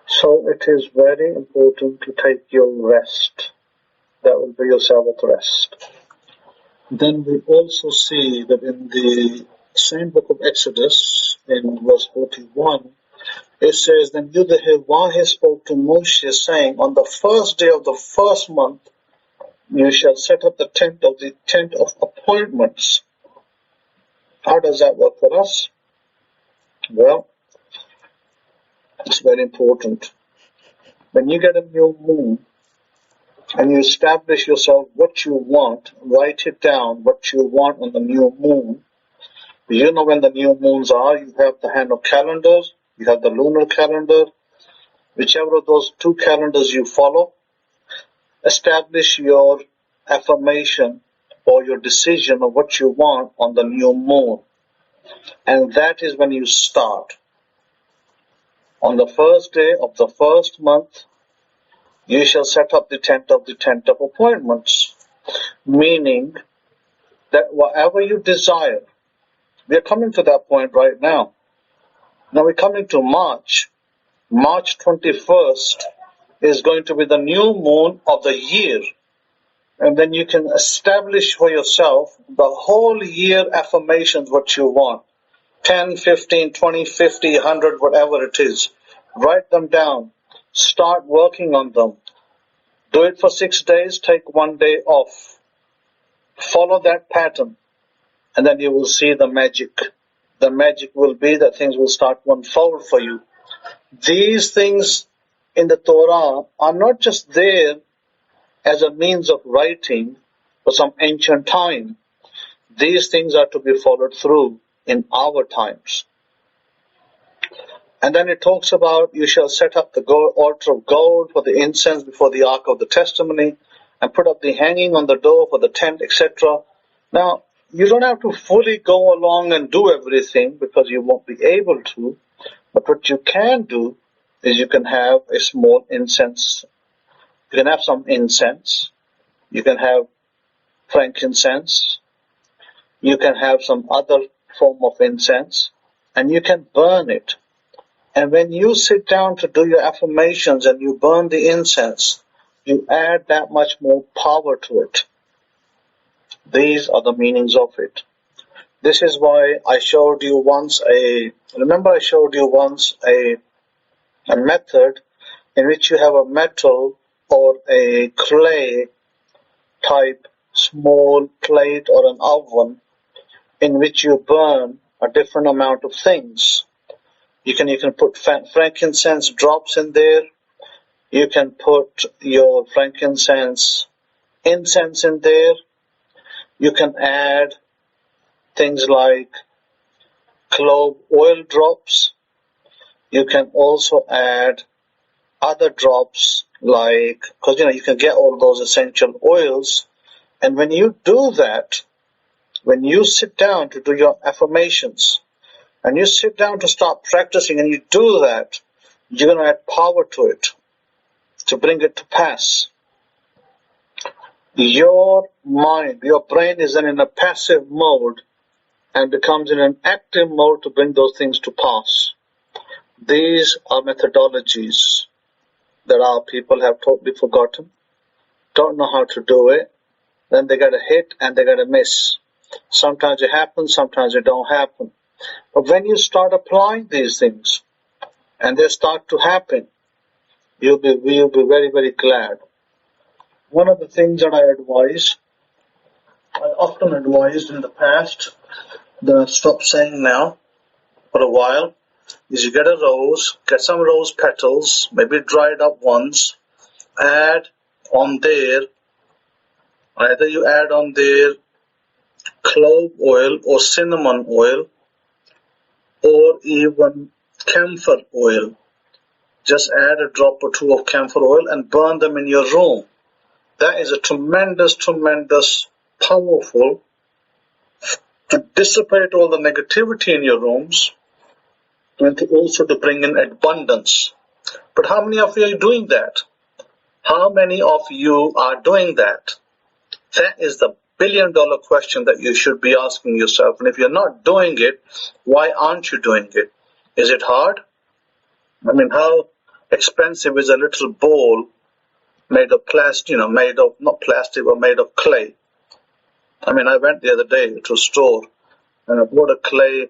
So it is very important to take your rest. That will be your Sabbath rest. Then we also see that in the same book of Exodus, in verse 41, it says, Then Yudhevah spoke to Moshe, saying, On the first day of the first month, you shall set up the tent of appointments. How does that work for us? Well, it's very important. When you get a new moon and you establish yourself what you want, write it down, what you want on the new moon. You know when the new moons are. You have the hand of calendars, you have the lunar calendar. Whichever of those two calendars you follow, establish your affirmation or your decision of what you want on the new moon. And that is when you start. On the first day of the first month, you shall set up the tent of appointments. Meaning that whatever you desire, we are coming to that point right now. Now we're coming to March. March 21st is going to be the new moon of the year. And then you can establish for yourself the whole year affirmations what you want. 10, 15, 20, 50, 100, whatever it is. Write them down. Start working on them. Do it for 6 days. Take 1 day off. Follow that pattern. And then you will see the magic. The magic will be that things will start to unfold for you. These things in the Torah are not just there as a means of writing for some ancient time. These things are to be followed through in our times. And then it talks about you shall set up the altar of gold for the incense before the ark of the testimony and put up the hanging on the door for the tent, etc. Now, you don't have to fully go along and do everything because you won't be able to. But what you can do is you can have a small incense. You can have some incense. You can have frankincense. You can have some other form of incense. And you can burn it. And when you sit down to do your affirmations and you burn the incense, you add that much more power to it. These are the meanings of it. This is why I showed you once a method in which you have a metal or a clay type small plate or an oven in which you burn a different amount of things. You can put frankincense drops in there. You can put your frankincense incense in there. You can add things like clove oil drops. You can also add other drops like, because you can get all those essential oils. And when you do that, when you sit down to do your affirmations, and you sit down to start practicing and you do that, you're going to add power to it to bring it to pass. Your mind, your brain is then in a passive mode and becomes in an active mode to bring those things to pass. These are methodologies that our people have totally forgotten, don't know how to do it. Then they get a hit and they get a miss. Sometimes it happens, sometimes it don't happen. But when you start applying these things and they start to happen, you'll be very, very glad. One of the things that I often advised in the past, that I stopped saying now for a while, is you get a rose, get some rose petals, maybe dried up ones, add on there, either you add on there clove oil or cinnamon oil, or even camphor oil. Just add a drop or two of camphor oil and burn them in your room. That is a tremendous, powerful to dissipate all the negativity in your rooms and also to bring in abundance. But how many of you are doing that? How many of you are doing that? That is the billion-dollar question that you should be asking yourself. And if you're not doing it, why aren't you doing it? Is it hard? I mean, how expensive is a little bowl made of plastic, made of, not plastic, but made of clay. I went the other day to a store and I bought a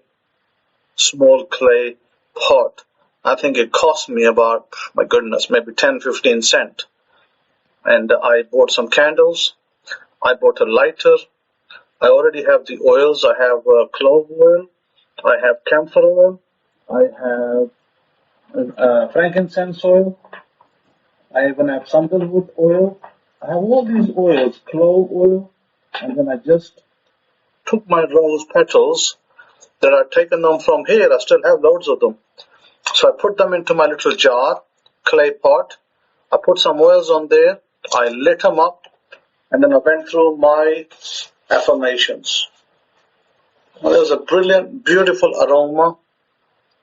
small clay pot. I think it cost me about, my goodness, maybe 10-15 cents. And I bought some candles. I bought a lighter. I already have the oils. I have clove oil. I have camphor oil. I have frankincense oil. I even have sandalwood oil. I have all these oils, clove oil, and then I just took my rose petals that I've taken them from here. I still have loads of them. So I put them into my little jar, clay pot. I put some oils on there. I lit them up, and then I went through my affirmations. Well, there's a brilliant, beautiful aroma.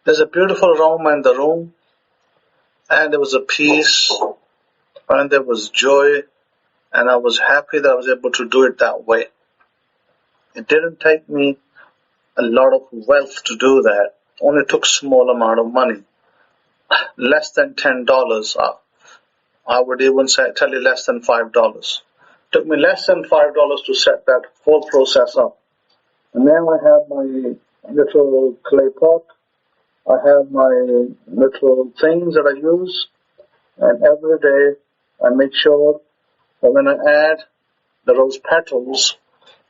There's a beautiful aroma in the room, and there was a peace, and there was joy, and I was happy that I was able to do it that way. It didn't take me a lot of wealth to do that. Only took small amount of money, less than $10. I would even tell you less than $5. Took me less than $5 to set that whole process up. And now I have my little clay pot. I have my little things that I use, and every day I make sure that when I add the rose petals,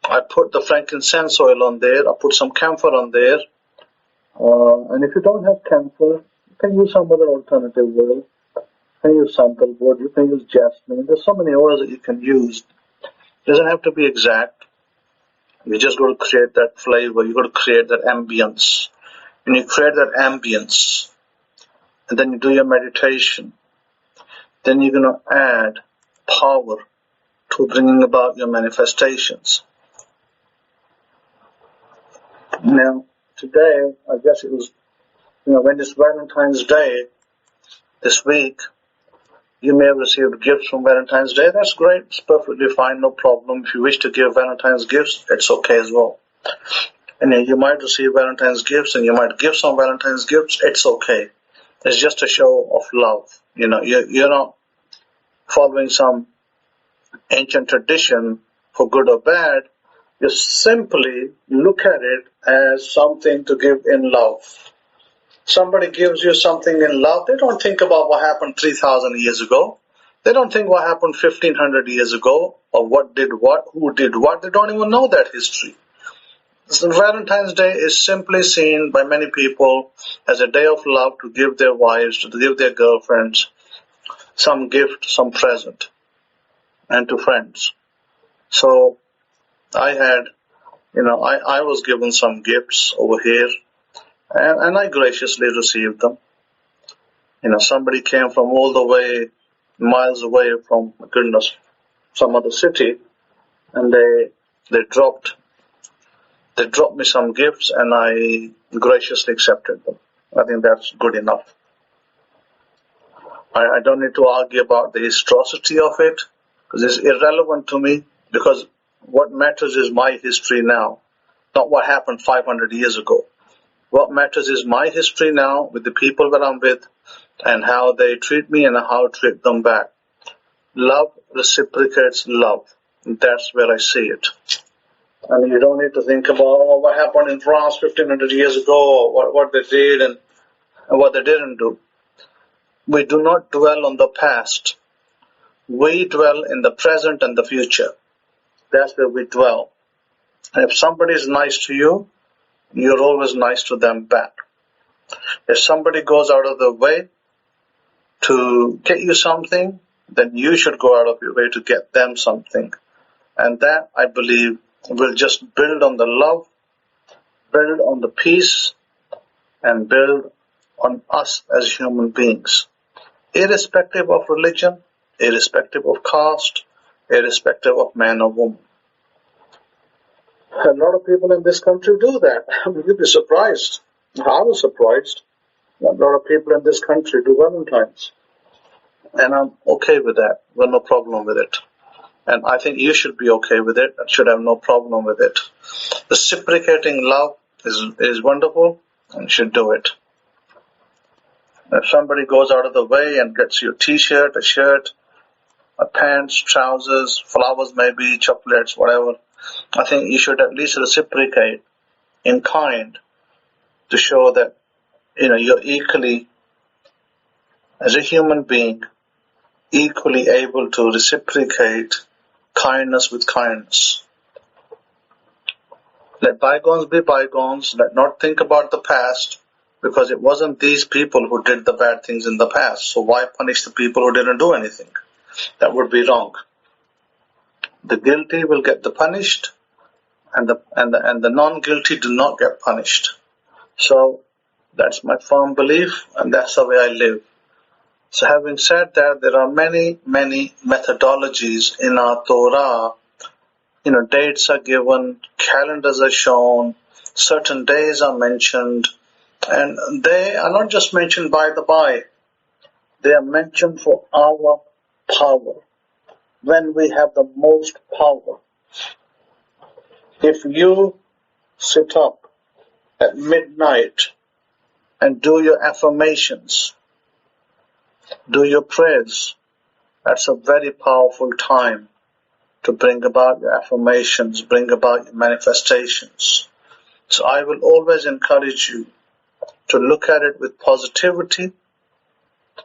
I put the frankincense oil on there. I put some camphor on there. And if you don't have camphor, you can use some other alternative oil. You can use sandalwood. You can use jasmine. There's so many oils that you can use. It doesn't have to be exact. You just got to create that flavor. You got to create that ambience. And you create that ambience, and then you do your meditation. Then you're going to add power to bringing about your manifestations. Now, today, I guess it was, when it's Valentine's Day this week, you may have received gifts from Valentine's Day. That's great. It's perfectly fine. No problem. If you wish to give Valentine's gifts, it's okay as well. And you might receive Valentine's gifts, and you might give some Valentine's gifts. It's okay. It's just a show of love. You're not following some ancient tradition for good or bad. You simply look at it as something to give in love. Somebody gives you something in love, they don't think about what happened 3,000 years ago. They don't think what happened 1,500 years ago, or what did what, who did what. They don't even know that history. So Valentine's Day is simply seen by many people as a day of love to give their wives, to give their girlfriends some gift, some present, and to friends. So I had, I was given some gifts over here, and I graciously received them. Somebody came from all the way, miles away from, goodness, some other city, and they dropped me some gifts, and I graciously accepted them. I think that's good enough. I don't need to argue about the historicity of it, because it's irrelevant to me, because what matters is my history now, not what happened 500 years ago. What matters is my history now with the people that I'm with, and how they treat me and how I treat them back. Love reciprocates love. That's where I see it. And you don't need to think about what happened in France 1,500 years ago, or what they did and what they didn't do. We do not dwell on the past. We dwell in the present and the future. That's where we dwell. And if somebody is nice to you, you're always nice to them back. If somebody goes out of the way to get you something, then you should go out of your way to get them something. And that, I believe, will just build on the love, build on the peace, and build on us as human beings. Irrespective of religion, irrespective of caste, irrespective of man or woman. A lot of people in this country do that. You'd be surprised. I was surprised. A lot of people in this country do Valentine's. And I'm okay with that. Well, no problem with it. And I think you should be okay with it. I should have no problem with it. Reciprocating love is wonderful, and you should do it. If somebody goes out of the way and gets you a t-shirt, a shirt, pants, trousers, flowers maybe, chocolates, whatever. I think you should at least reciprocate in kind to show that you're equally, as a human being, equally able to reciprocate kindness with kindness. Let bygones be bygones. Let not think about the past, because it wasn't these people who did the bad things in the past. So why punish the people who didn't do anything? That would be wrong. The guilty will get the punished, and the non-guilty do not get punished. So that's my firm belief, and that's the way I live. So having said that, there are many methodologies in our Torah. Dates are given, calendars are shown, certain days are mentioned, and they are not just mentioned by the by. They are mentioned for our power, when we have the most power. If you sit up at midnight and do your affirmations, do your prayers, that's a very powerful time to bring about your affirmations, bring about your manifestations. So I will always encourage you to look at it with positivity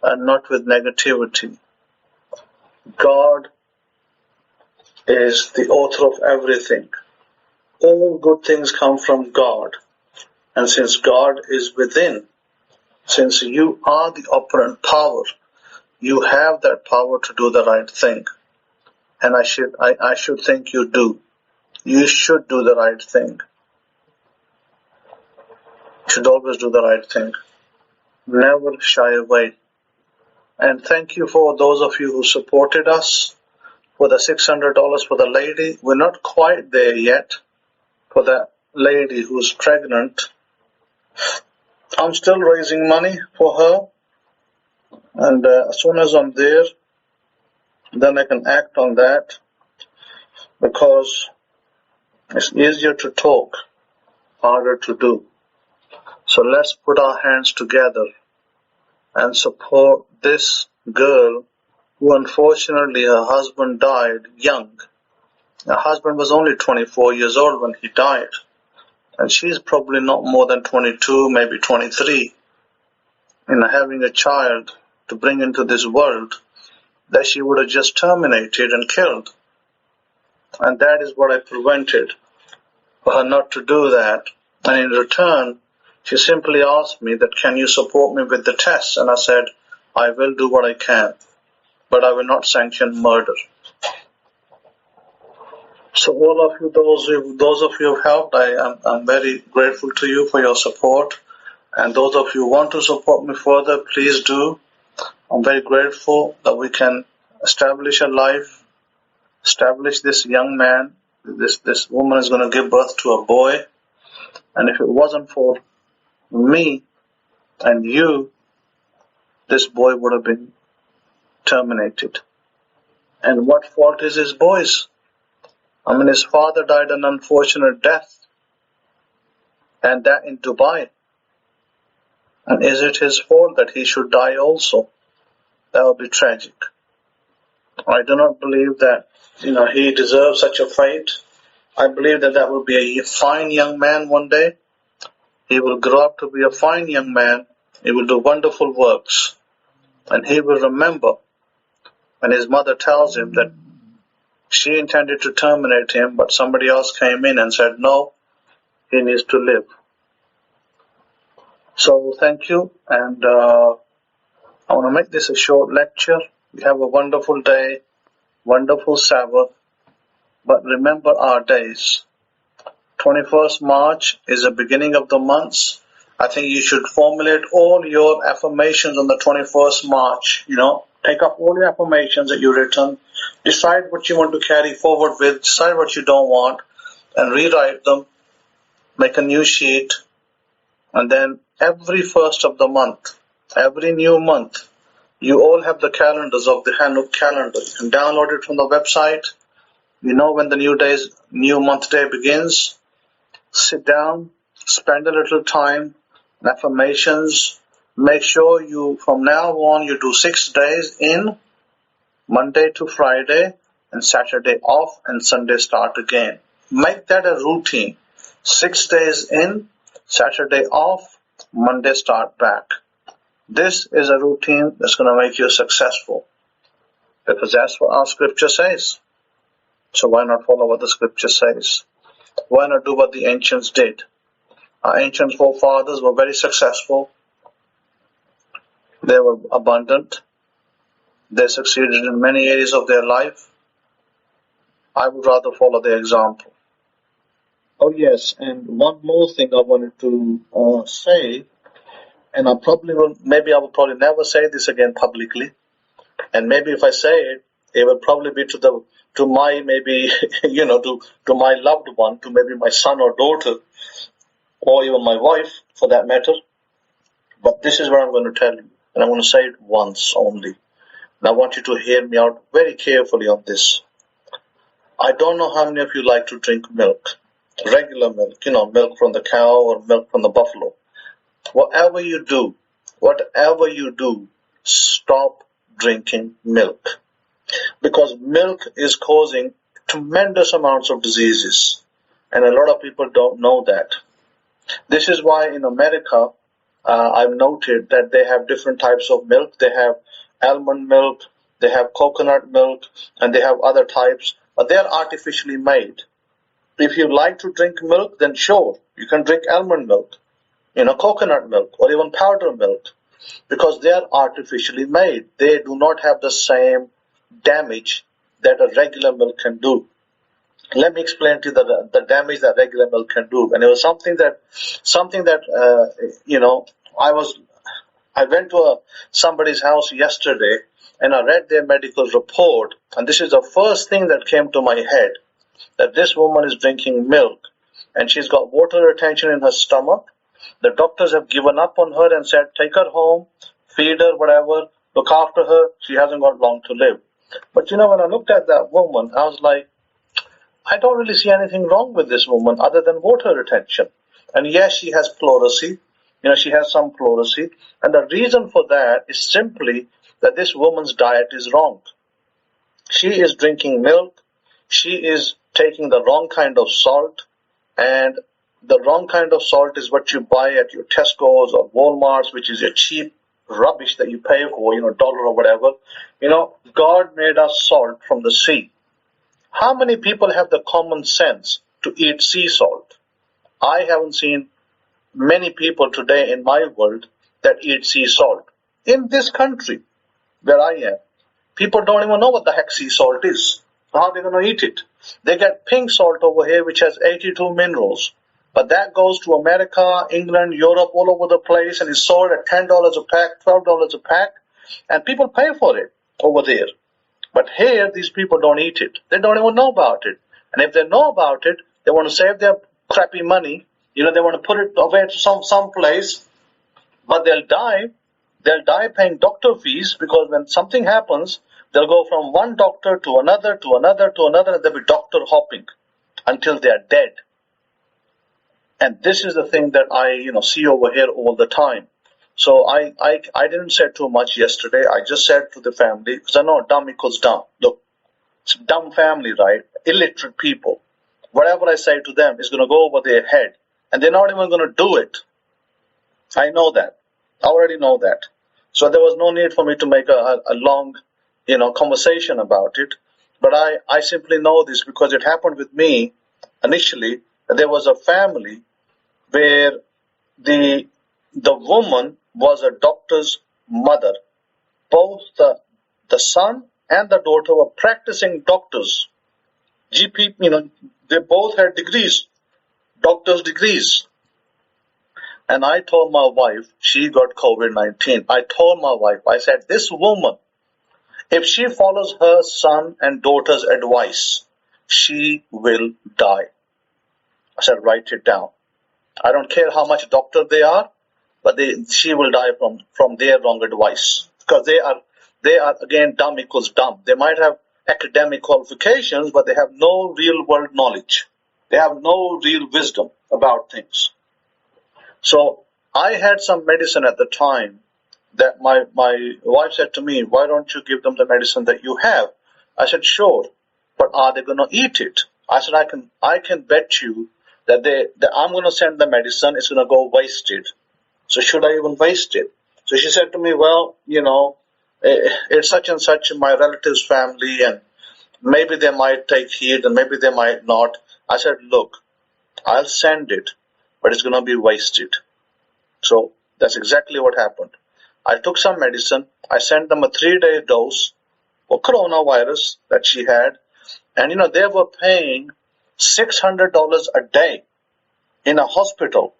and not with negativity. God is the author of everything. All good things come from God. And since God is within, since you are the operant power, you have that power to do the right thing. And I should think you do. You should do the right thing. You should always do the right thing. Never shy away. And thank you for those of you who supported us for the $600 for the lady. We're not quite there yet for that lady who's pregnant. I'm still raising money for her. And as soon as I'm there, then I can act on that, because it's easier to talk, harder to do. So let's put our hands together and support this girl who unfortunately her husband died young. Her husband was only 24 years old when he died, and she's probably not more than 22, maybe 23. Having a child to bring into this world that she would have just terminated and killed. And that is what I prevented, for her not to do that. And in return, she simply asked me that, can you support me with the tests? And I said, I will do what I can, but I will not sanction murder. So all of you, those of you who have helped, I'm very grateful to you for your support. And those of you who want to support me further, please do. I'm very grateful that we can establish a life, establish this young man. This woman is going to give birth to a boy. And if it wasn't for me and you, this boy would have been terminated. And what fault is his boy's? His father died an unfortunate death, and that in Dubai. And is it his fault that he should die also? That would be tragic. I do not believe that he deserves such a fate. I believe that will be a fine young man one day. He will grow up to be a fine young man. He will do wonderful works. And he will remember when his mother tells him that she intended to terminate him, but somebody else came in and said, no, he needs to live. So thank you. And I want to make this a short lecture. We have a wonderful day, wonderful Sabbath. But remember our days. 21st March is the beginning of the months. I think you should formulate all your affirmations on the 21st March. Take up all your affirmations that you've written. Decide what you want to carry forward with. Decide what you don't want. And rewrite them. Make a new sheet. And then every first of the month, every new month, you all have the calendars of the Hanuk calendar. You can download it from the website. When the new month day begins. Sit down, spend a little time, affirmations. Make sure from now on, you do 6 days in Monday to Friday, and Saturday off, and Sunday start again. Make that a routine. 6 days in, Saturday off, Monday start back. This is a routine that's going to make you successful, because that's what our scripture says. So why not follow what the scripture says? Why not do what the ancients did? Our ancient forefathers were very successful. They were abundant. They succeeded in many areas of their life. I would rather follow their example. Oh yes, and one more thing I wanted to say, and maybe I will probably never say this again publicly, and maybe if I say it, it will probably be to my maybe to my loved one, to maybe my son or daughter, or even my wife for that matter. But this is what I'm going to tell you, and I'm going to say it once only. And I want you to hear me out very carefully on this. I don't know how many of you like to drink milk, regular milk, milk from the cow or milk from the buffalo. Whatever you do, stop drinking milk. Because milk is causing tremendous amounts of diseases. And a lot of people don't know that. This is why in America, I've noted that they have different types of milk. They have almond milk, they have coconut milk, and they have other types, but they are artificially made. If you like to drink milk, then sure, you can drink almond milk, coconut milk, or even powder milk, because they are artificially made. They do not have the same damage that a regular milk can do. Let me explain to you the damage that regular milk can do. And it was something that I went to somebody's house yesterday, and I read their medical report, and this is the first thing that came to my head, that this woman is drinking milk, and she's got water retention in her stomach. The doctors have given up on her and said, take her home, feed her, whatever, look after her, she hasn't got long to live. But when I looked at that woman, I was like, I don't really see anything wrong with this woman other than water retention. And yes, she has pleurisy. She has some pleurisy. And the reason for that is simply that this woman's diet is wrong. She is drinking milk. She is taking the wrong kind of salt. And the wrong kind of salt is what you buy at your Tesco's or Walmart's, which is your cheap rubbish that you pay for, $1 or whatever. God made us salt from the sea. How many people have the common sense to eat sea salt? I haven't seen many people today in my world that eat sea salt. In this country where I am, people don't even know what the heck sea salt is. How are they going to eat it? They get pink salt over here, which has 82 minerals. But that goes to America, England, Europe, all over the place, and is sold at $10 a pack, $12 a pack, and people pay for it over there. But here, these people don't eat it. They don't even know about it. And if they know about it, they want to save their crappy money. They want to put it away to some place. But they'll die. They'll die paying doctor fees, because when something happens, they'll go from one doctor to another, to another, to another, and they'll be doctor hopping until they are dead. And this is the thing that I see over here all the time. So I didn't say too much yesterday. I just said to the family, because I know dumb equals dumb. Look, it's a dumb family, right? Illiterate people. Whatever I say to them is going to go over their head. And they're not even going to do it. I know that. I already know that. So there was no need for me to make a long, conversation about it. But I simply know this because it happened with me initially. There was a family where the woman was a doctor's mother. Both the son and the daughter were practicing doctors. GP, they both had degrees, doctor's degrees. And I told my wife, she got COVID-19. I told my wife, I said, this woman, if she follows her son and daughter's advice, she will die. I said, write it down. I don't care how much doctor they are, but she will die from their wrong advice. Because they are again, dumb equals dumb. They might have academic qualifications, but they have no real world knowledge. They have no real wisdom about things. So I had some medicine at the time that my wife said to me, why don't you give them the medicine that you have? I said, sure, but are they going to eat it? I said, I can bet you that I'm going to send the medicine, it's going to go wasted. So should I even waste it? So she said to me, well, it's such and such in my relative's family, and maybe they might take heed and maybe they might not. I said, look, I'll send it, but it's going to be wasted. So that's exactly what happened. I took some medicine. I sent them a 3-day dose for coronavirus that she had. And, they were paying $600 a day in a hospital.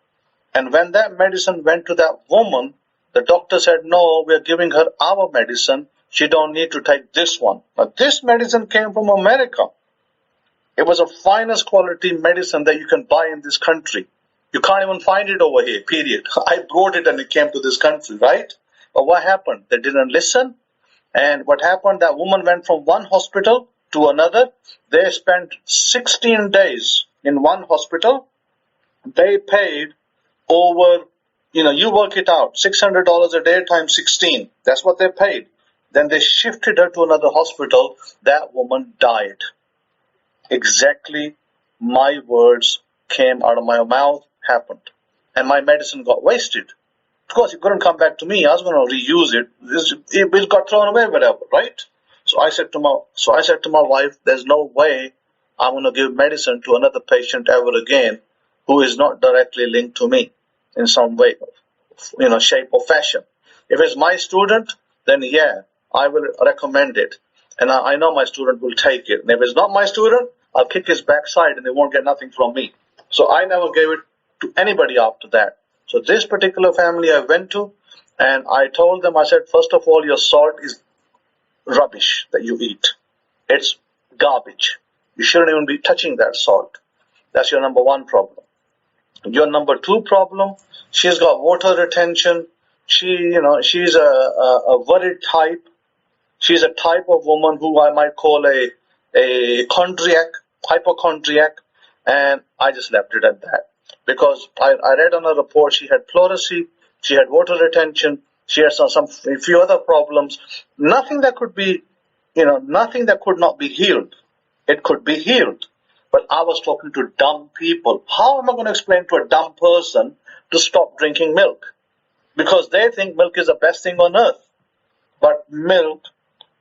And when that medicine went to that woman, the doctor said, no, we're giving her our medicine. She don't need to take this one. Now, this medicine came from America. It was the finest quality medicine that you can buy in this country. You can't even find it over here, period. I brought it and it came to this country, right? But what happened? They didn't listen. And what happened? That woman went from one hospital to another. They spent 16 days in one hospital. They paid over, you work it out, $600 a day times 16. That's what they paid. Then they shifted her to another hospital. That woman died. Exactly my words came out of my mouth, happened. And my medicine got wasted. Of course, it couldn't come back to me. I was going to reuse it. It got thrown away, whatever, right? So I said to my wife, there's no way I'm going to give medicine to another patient ever again who is not directly linked to me in some way, shape or fashion. If it's my student, then yeah, I will recommend it. And I know my student will take it. And if it's not my student, I'll kick his backside and they won't get nothing from me. So I never gave it to anybody after that. So this particular family I went to, and I told them, I said, first of all, your salt is rubbish that you eat. It's garbage. You shouldn't even be touching that salt. That's your number one problem. Your number two problem, she's got water retention. She's a worried type. She's a type of woman who I might call a hypochondriac, and I just left it at that. Because I read on her report she had pleurisy, she had water retention, she had a few other problems. Nothing that could not be healed. It could be healed. But I was talking to dumb people. How am I going to explain to a dumb person to stop drinking milk? Because they think milk is the best thing on earth. But milk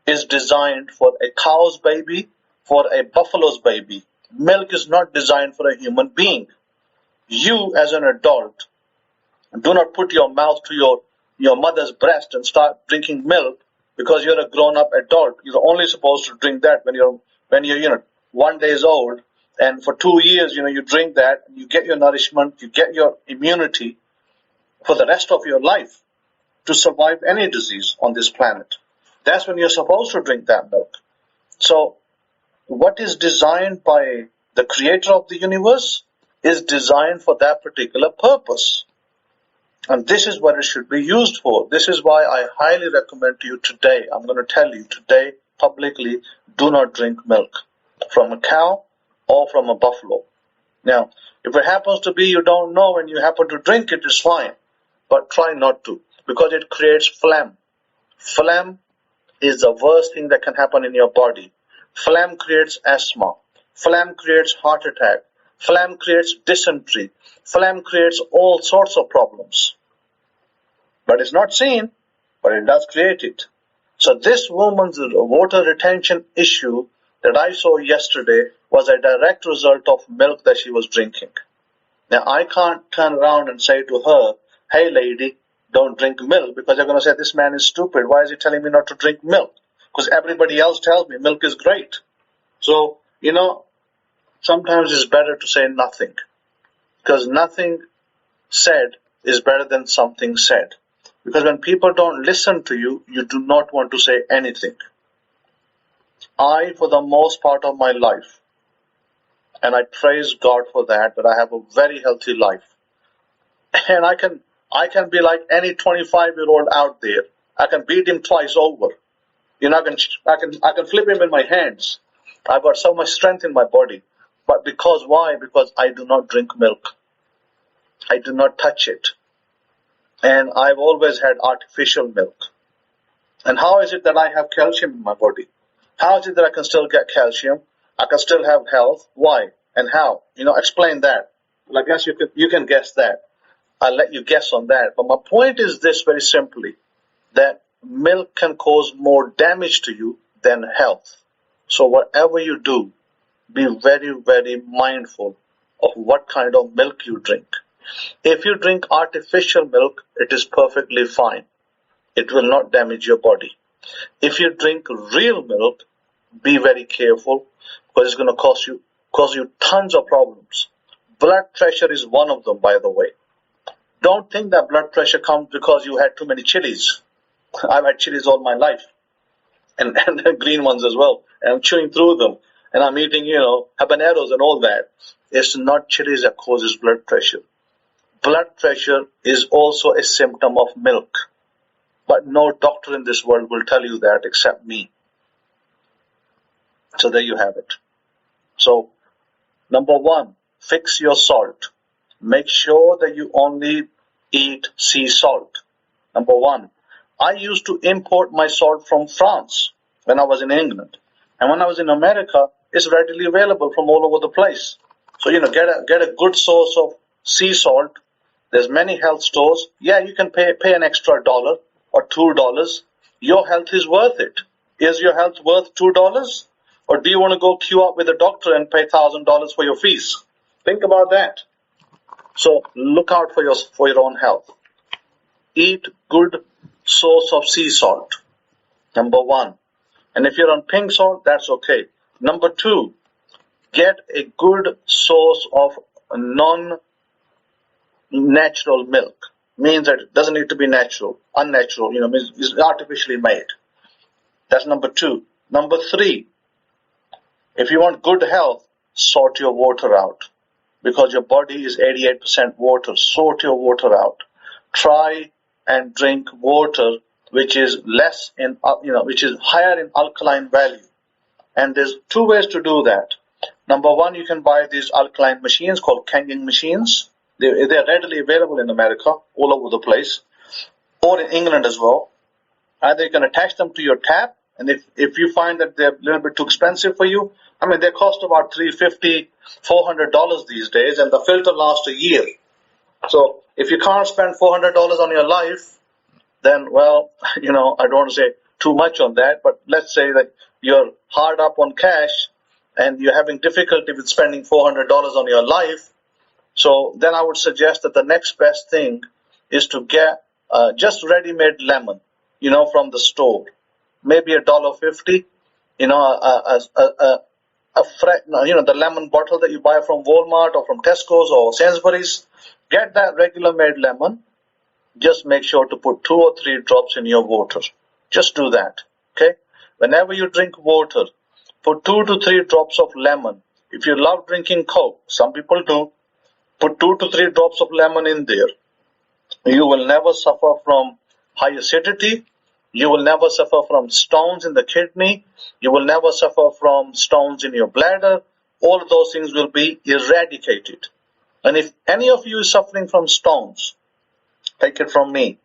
is designed for a cow's baby, for a buffalo's baby. Milk is not designed for a human being. You, as an adult, do not put your mouth to your mother's breast and start drinking milk because you're a grown-up adult. You're only supposed to drink that when you're 1 day old, and for 2 years, you drink that, you get your nourishment, you get your immunity for the rest of your life to survive any disease on this planet. That's when you're supposed to drink that milk. So, what is designed by the creator of the universe is designed for that particular purpose. And this is what it should be used for. This is why I highly recommend to you today, I'm going to tell you today publicly, do not drink milk from a cow or from a buffalo. Now, if it happens to be you don't know and you happen to drink it, it's fine. But try not to, because it creates phlegm. Phlegm is the worst thing that can happen in your body. Phlegm creates asthma. Phlegm creates heart attack. Phlegm creates dysentery. Phlegm creates all sorts of problems. But it's not seen, but it does create it. So this woman's water retention issue that I saw yesterday was a direct result of milk that she was drinking. Now, I can't turn around and say to her, hey lady, don't drink milk, because they're going to say, this man is stupid. Why is he telling me not to drink milk? Because everybody else tells me milk is great. So, sometimes it's better to say nothing, because nothing said is better than something said. Because when people don't listen to you, you do not want to say anything. I, for the most part of my life, and I praise God for that I have a very healthy life. And I can be like any 25-year-old out there. I can beat him twice over. I can flip him in my hands. I've got so much strength in my body. But why? Because I do not drink milk. I do not touch it. and I've always had artificial milk. And how is it that I have calcium in my body? How is it that I can still get calcium? I can still have health? Why and how? Explain that. Well, I guess you can guess that. I'll let you guess on that. But my point is this very simply, that milk can cause more damage to you than health. So whatever you do, be very, very mindful of what kind of milk you drink. If you drink artificial milk, it is perfectly fine. It will not damage your body. If you drink real milk, be very careful, because it's going to cause you tons of problems. Blood pressure is one of them, by the way. Don't think that blood pressure comes because you had too many chilies. I've had chilies all my life, and green ones as well. And I'm chewing through them, and I'm eating, habaneros and all that. It's not chilies that causes blood pressure. Blood pressure is also a symptom of milk. But no doctor in this world will tell you that except me. So there you have it. So, number one, fix your salt. Make sure that you only eat sea salt. Number one. I used to import my salt from France when I was in England. And when I was in America, it's readily available from all over the place. So, get a good source of sea salt. There's many health stores. Yeah, you can pay an extra $1 or $2. Your health is worth it. Is your health worth $2? Or do you want to go queue up with a doctor and pay $1,000 for your fees? Think about that. So look out for your own health. Eat good source of sea salt. Number one. And if you're on pink salt, that's okay. Number two, get a good source of non-natural milk. Means that it doesn't need to be natural. Unnatural, means it's artificially made. That's number two. Number three, if you want good health, sort your water out. Because your body is 88% water. Sort your water out. Try and drink water which is which is higher in alkaline value. And there's two ways to do that. Number one, you can buy these alkaline machines called Kangen machines. They're readily available in America, all over the place, or in England as well. Either you can attach them to your tap, and if you find that they're a little bit too expensive for you, they cost about $350, $400 these days, and the filter lasts a year. So if you can't spend $400 on your life, then, well, I don't want to say too much on that, but let's say that you're hard up on cash and you're having difficulty with spending $400 on your life. So then I would suggest that the next best thing is to get just ready-made lemon, from the store. Maybe $1.50, the lemon bottle that you buy from Walmart or from Tesco's or Sainsbury's. Get that regular made lemon. Just make sure to put 2 or 3 drops in your water. Just do that. Okay? Whenever you drink water, put 2 to 3 drops of lemon. If you love drinking Coke, some people do, put 2 to 3 drops of lemon in there. You will never suffer from high acidity. You will never suffer from stones in the kidney. You will never suffer from stones in your bladder. All of those things will be eradicated. And if any of you is suffering from stones, take it from me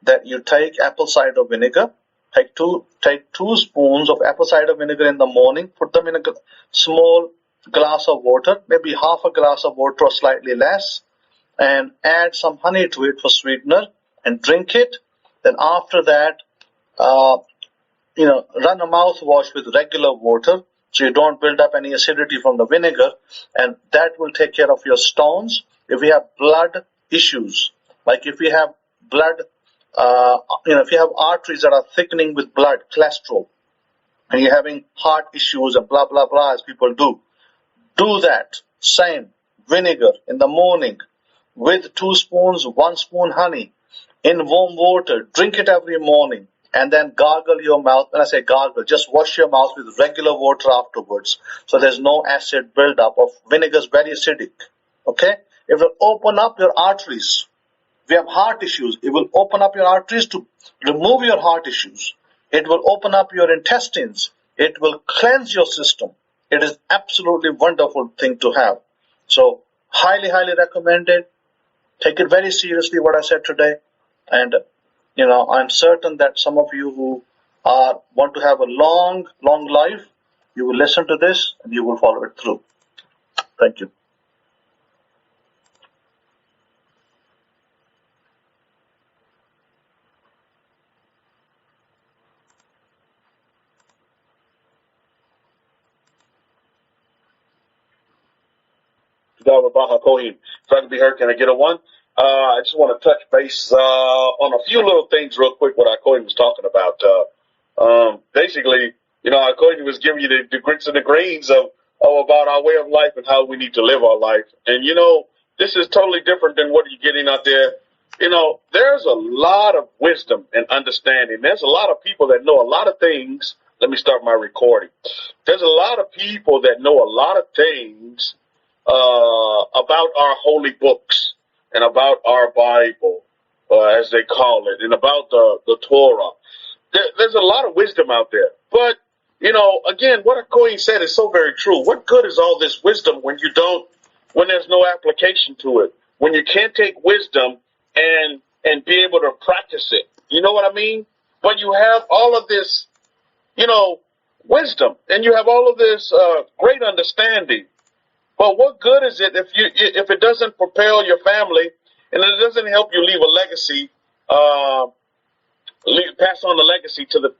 that you take apple cider vinegar. Take two spoons of apple cider vinegar in the morning. Put them in a small glass of water, maybe half a glass of water or slightly less, and add some honey to it for sweetener and drink it. Then after that, run a mouthwash with regular water so you don't build up any acidity from the vinegar, and that will take care of your stones. If you have blood issues, like if you have blood, if you have arteries that are thickening with blood, cholesterol, and you're having heart issues and blah, blah, blah, as people do that. Same vinegar in the morning with 2 spoons, 1 spoon honey in warm water. Drink it every morning and then gargle your mouth. When I say gargle, just wash your mouth with regular water afterwards so there's no acid buildup. Of vinegar is very acidic. Okay? It will open up your arteries. If you have heart issues, it will open up your arteries to remove your heart issues. It will open up your intestines. It will cleanse your system. It is absolutely wonderful thing to have. So highly, highly recommended. Take it very seriously what I said today. And I'm certain that some of you who want to have a long life, you will listen to this and you will follow it through. Thank you. If I can be heard, can I get a one? I just want to touch base on a few little things real quick, what Kohen was talking about. Basically, Kohen was giving you the grits and the grains of about our way of life and how we need to live our life. And, this is totally different than what you're getting out there. There's a lot of wisdom and understanding. There's a lot of people that know a lot of things. Let me start my recording. There's a lot of people that know a lot of things about our holy books and about our Bible, as they call it, and about the Torah. There's a lot of wisdom out there. But, again, what Kohen said is so very true. What good is all this wisdom when there's no application to it? When you can't take wisdom and be able to practice it. You know what I mean? But you have all of this, wisdom, and you have all of this great understanding. But what good is it if it doesn't propel your family and it doesn't help you leave a legacy, pass on the legacy to the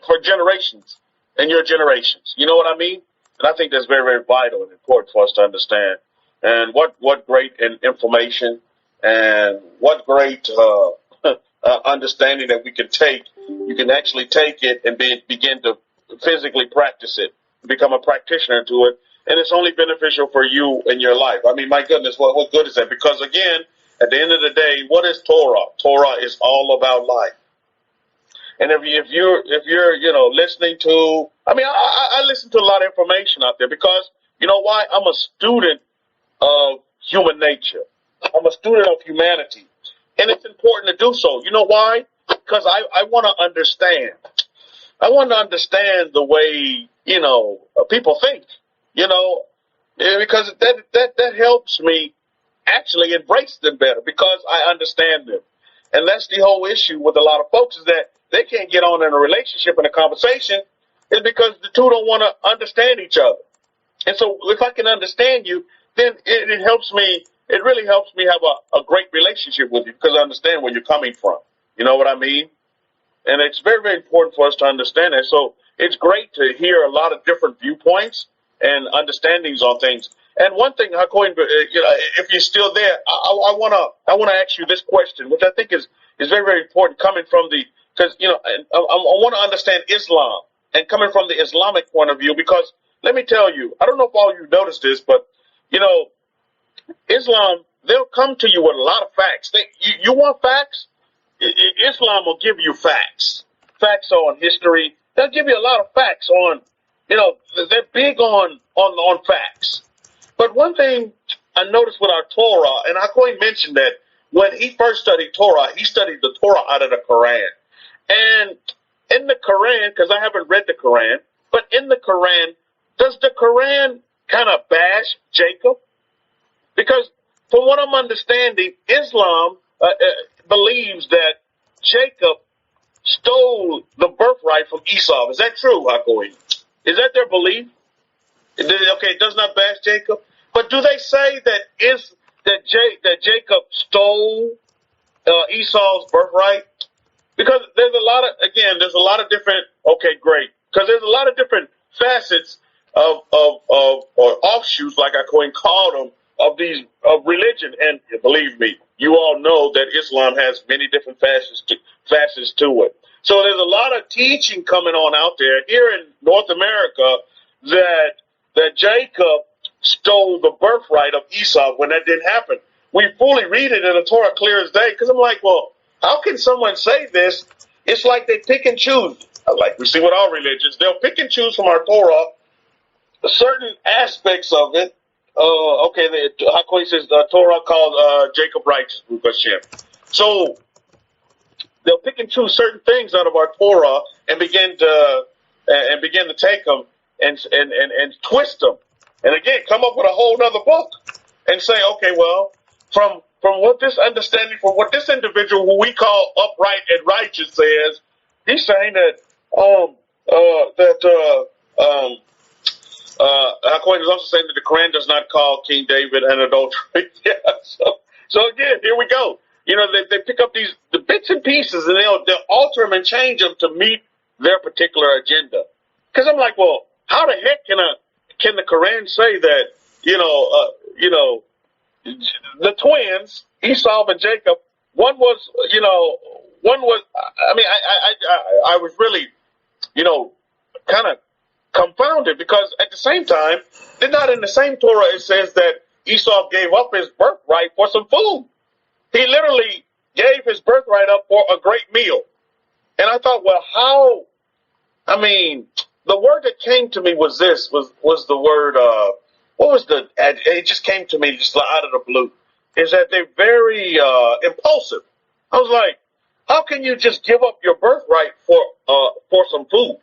for generations and your generations. You know what I mean? And I think that's very, very vital and important for us to understand. And what great information and what great understanding that we can take. You can actually take it and begin to physically practice it. Become a practitioner to it, and it's only beneficial for you in your life. I mean, my goodness, what good is that? Because again, at the end of the day, what is Torah? Torah is all about life. And if you're listening to, I listen to a lot of information out there because you know why? I'm a student of human nature. I'm a student of humanity, and it's important to do so. You know why? Because I want to understand. I want to understand the way people think, because that helps me actually embrace them better because I understand them. And that's the whole issue with a lot of folks is that they can't get on in a relationship and a conversation is because the two don't want to understand each other. And so if I can understand you, then it helps me. It really helps me have a great relationship with you because I understand where you're coming from. You know what I mean? And it's very, very important for us to understand that. So it's great to hear a lot of different viewpoints and understandings on things. And one thing, Hakoin, if you're still there, I want to ask you this question, which I think is very, very important, coming from because I want to understand Islam and coming from the Islamic point of view. Because let me tell you, I don't know if all you noticed this, but Islam, they'll come to you with a lot of facts. You want facts? Islam will give you facts on history. They'll give you a lot of facts on, they're big on facts. But one thing I noticed with our Torah, and Hakoin mentioned that when he first studied Torah, he studied the Torah out of the Quran. And in the Quran, because I haven't read the Quran, but in the Quran, does the Quran kind of bash Jacob? Because from what I'm understanding, Islam believes that Jacob stole the birthright from Esau. Is that true, Hakoin? Is that their belief? Okay, it does not bash Jacob. But do they say that Jacob stole Esau's birthright? Because there's a lot of different. Okay, great. Because there's a lot of different facets of or offshoots, like Hakoin called them, of religion. And believe me, you all know that Islam has many different facets to it. So there's a lot of teaching coming on out there here in North America that Jacob stole the birthright of Esau when that didn't happen. We fully read it in the Torah clear as day because I'm like, well, how can someone say this? It's like they pick and choose. Like we see with our religions, they'll pick and choose from our Torah certain aspects of it. Hakoin says the Torah called Jacob righteous, Baruch Hashem. So they'll pick and choose certain things out of our Torah and begin to take them and twist them, and again come up with a whole other book and say, okay, well, from from what this understanding, from what this individual who we call upright and righteous says, he's saying that Al-Qaeda is also saying that the Quran does not call King David an adulterer. Yeah, so again, here we go. You know, they pick up the bits and pieces, and they'll alter them and change them to meet their particular agenda. Because I'm like, well, how the heck can the Quran say that the twins, Esau and Jacob, one was. I mean, I was really, kind of confounded, because at the same time, they're not in the same Torah. It says that Esau gave up his birthright for some food. He literally gave his birthright up for a great meal. And I thought, well, how? I mean, the word that came to me was the word. It just came to me just out of the blue. Is that they're very impulsive. I was like, how can you just give up your birthright for some food?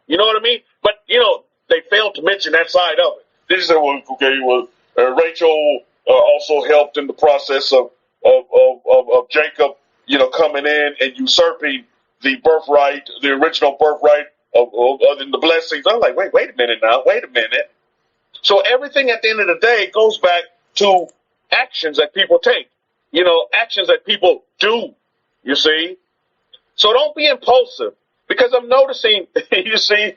You know what I mean? But, they failed to mention that side of it. They just said, well, okay, Rachel also helped in the process of Jacob, coming in and usurping the birthright, the original birthright of the blessings. I'm like, wait a minute now. Wait a minute. So everything at the end of the day goes back to actions that people take, actions that people do, you see. So don't be impulsive, because I'm noticing, you see,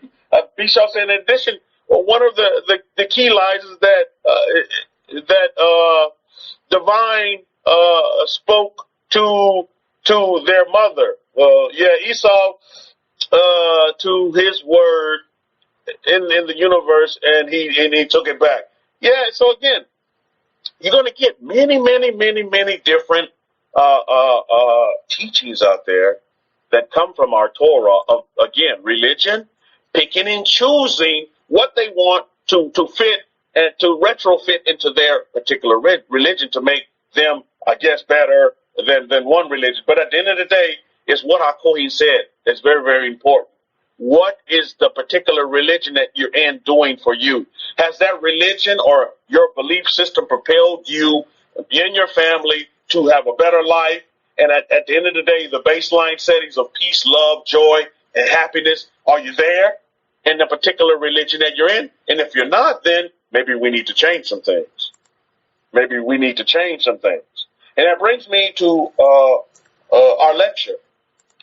Bishop said, in addition, one of the key lies is that Divine spoke to their mother. Esau to his word in the universe, and he took it back. Yeah, so again, you're going to get many different teachings out there that come from our Torah of, again, religion, picking and choosing what they want to fit and to retrofit into their particular religion to make them, I guess, better than one religion. But at the end of the day, it's what our Kohen said. It's very, very important. What is the particular religion that you're in doing for you? Has that religion or your belief system propelled you and your family to have a better life? And at the end of the day, the baseline settings of peace, love, joy, and happiness, are you there in the particular religion that you're in? And if you're not, then maybe we need to change some things. And that brings me to our lecture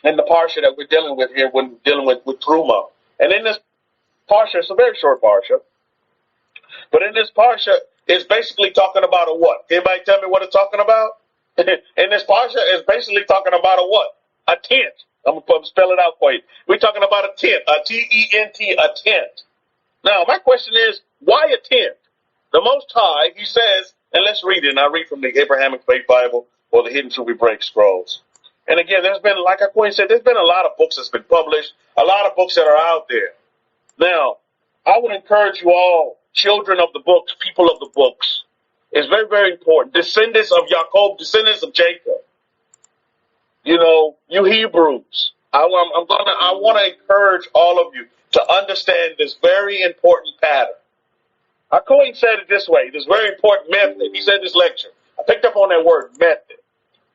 and the parsha that we're dealing with here when dealing with Truma. And in this parsha, it's a very short parsha, but in this parsha, it's basically talking about a what? Anybody tell me what it's talking about? In this parsha, it's basically talking about a what? A tent. I'm going to spell it out for you. We're talking about a tent, a T-E-N-T, a tent. Now, my question is, why a tent? The Most High, he says, and let's read it, and I read from the Abrahamic-Faith Bible or the Hidden Truth We Break scrolls. And again, there's been, like I said, there's been a lot of books that's been published, a lot of books that are out there. Now, I would encourage you all, children of the books, people of the books, it's very, very important. Descendants of Jacob, descendants of Jacob. You Hebrews. I want to encourage all of you to understand this very important pattern. Our Kohen said it this way, this very important method. He said this lecture. I picked up on that word, method.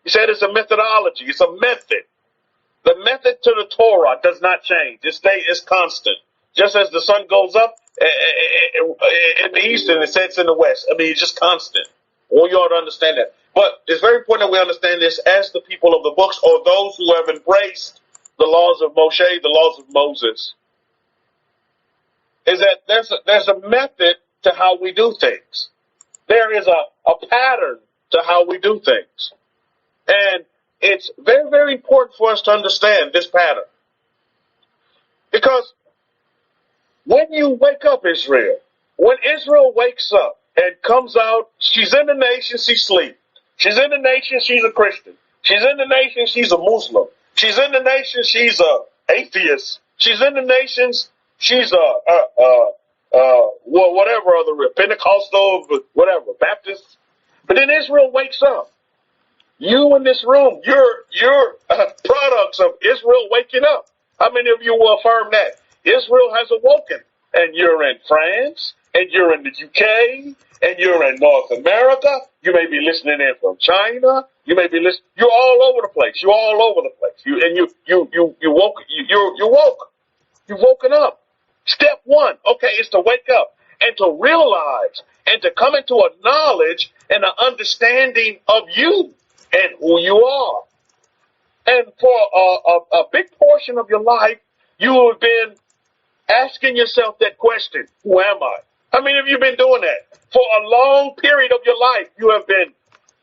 He said it's a methodology. It's a method. The method to the Torah does not change. It's constant. Just as the sun goes up in the east and it sets in the west. I mean, it's just constant. I want you all to understand that. But it's very important that we understand this as the people of the books, or those who have embraced the laws of Moshe, the laws of Moses, is that there's a method to how we do things. There is a pattern to how we do things. And it's very, very important for us to understand this pattern. Because when you wake up, Israel, when Israel wakes up and comes out, she's in the nation, she sleeps. She's in the nation, she's a Christian. She's in the nation, she's a Muslim. She's in the nation, she's a atheist. She's in the nations, she's whatever other, Pentecostal, whatever, Baptist. But then Israel wakes up. You in this room, you're products of Israel waking up. How many of you will affirm that? Israel has awoken. And you're in France, and you're in the UK, and you're in North America. You may be listening in from China. You may be listening. You're all over the place. You're all over the place. You woke. You're woke. You've woken up. Step one, okay, is to wake up and to realize and to come into a knowledge and an understanding of you and who you are. And for a big portion of your life, you have been asking yourself that question, who am I? How many of you have been doing that? For a long period of your life, you have been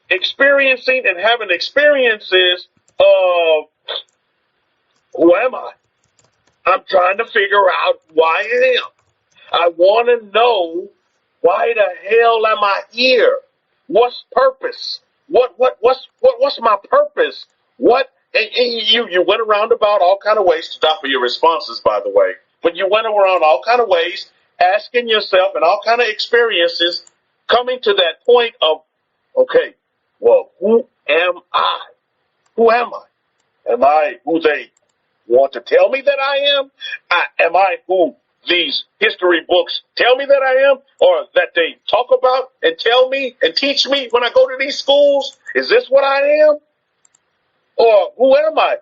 experiencing and having experiences of, who am I? I'm trying to figure out why I am. I want to know, why the hell am I here? What's purpose? What's my purpose? And you went around about all kind of ways to stop for your responses, by the way. But you went around all kind of ways, asking yourself and all kind of experiences, coming to that point of, okay, well, who am I? Who am I? Am I who they want to tell me that I am? Am I who these history books tell me that I am, or that they talk about and tell me and teach me when I go to these schools? Is this what I am? Or who am I?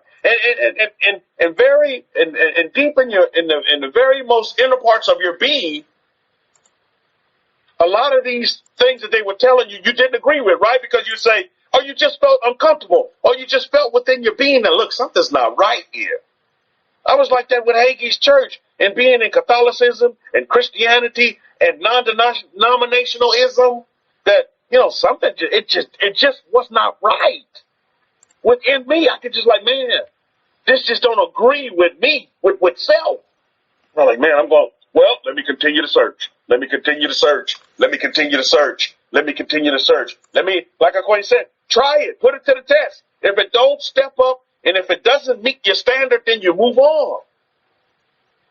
And very deep in the very most inner parts of your being, a lot of these things that they were telling you, you didn't agree with, right? Because you say, or you just felt uncomfortable, or you just felt within your being that, look, something's not right here. I was like that with Hagee's church and being in Catholicism and Christianity and non-denominationalism, that, something, it just was not right. Within me, I could just like, man, this just don't agree with me, with self. I'm like, man, let me continue to search. Let me continue to search. Let me continue to search. Let me continue to search. Like I said, try it. Put it to the test. If it don't step up, and if it doesn't meet your standard, then you move on.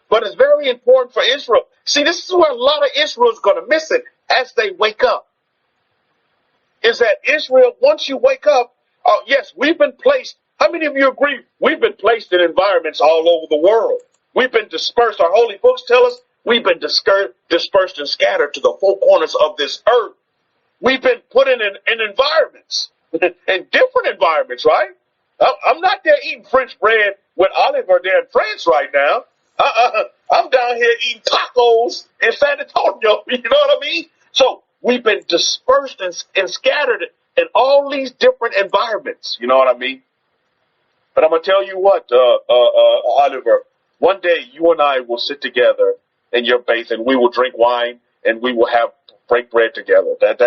But it's very important for Israel. See, this is where a lot of Israel is going to miss it as they wake up. Is that Israel, once you wake up, yes, we've been placed. How many of you agree? We've been placed in environments all over the world. We've been dispersed. Our holy books tell us we've been dispersed and scattered to the four corners of this earth. We've been put in environments, in different environments, right? I'm not there eating French bread with Oliver there in France right now. I'm down here eating tacos in San Antonio. You know what I mean? So we've been dispersed and scattered in all these different environments. You know what I mean? But I'm going to tell you what, Oliver, one day you and I will sit together in your faith and we will drink wine and we will break bread together. That,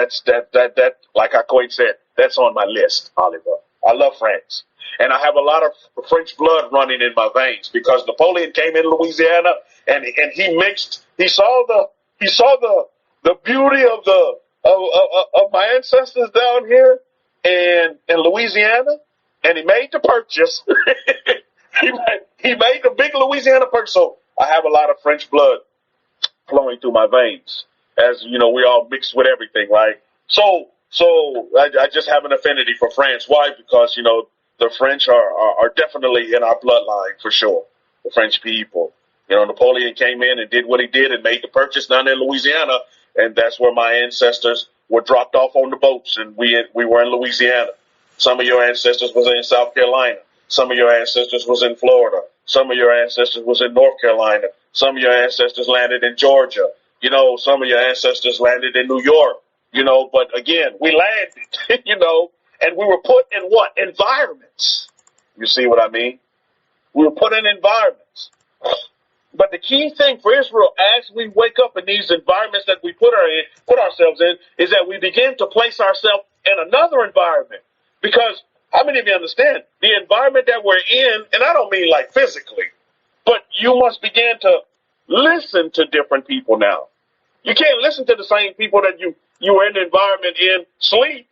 like Akoy said, that's on my list, Oliver. I love France. And I have a lot of French blood running in my veins because Napoleon came in Louisiana and he saw the beauty of my ancestors down here in Louisiana, and he made the purchase. he made the big Louisiana purchase. So I have a lot of French blood flowing through my veins. As you know, we all mixed with everything, right? So I just have an affinity for France. Why? Because, the French are definitely in our bloodline for sure. The French people. Napoleon came in and did what he did and made the purchase down in Louisiana, and that's where my ancestors were dropped off on the boats, and we were in Louisiana. Some of your ancestors was in South Carolina. Some of your ancestors was in Florida. Some of your ancestors was in North Carolina. Some of your ancestors landed in Georgia. Some of your ancestors landed in New York. But again, we landed, and we were put in what? Environments. You see what I mean? We were put in environments. But the key thing for Israel, as we wake up in these environments that we put ourselves in, is that we begin to place ourselves in another environment. Because how many of you understand the environment that we're in, and I don't mean like physically, but you must begin to listen to different people now. You can't listen to the same people that you were in the environment in sleep,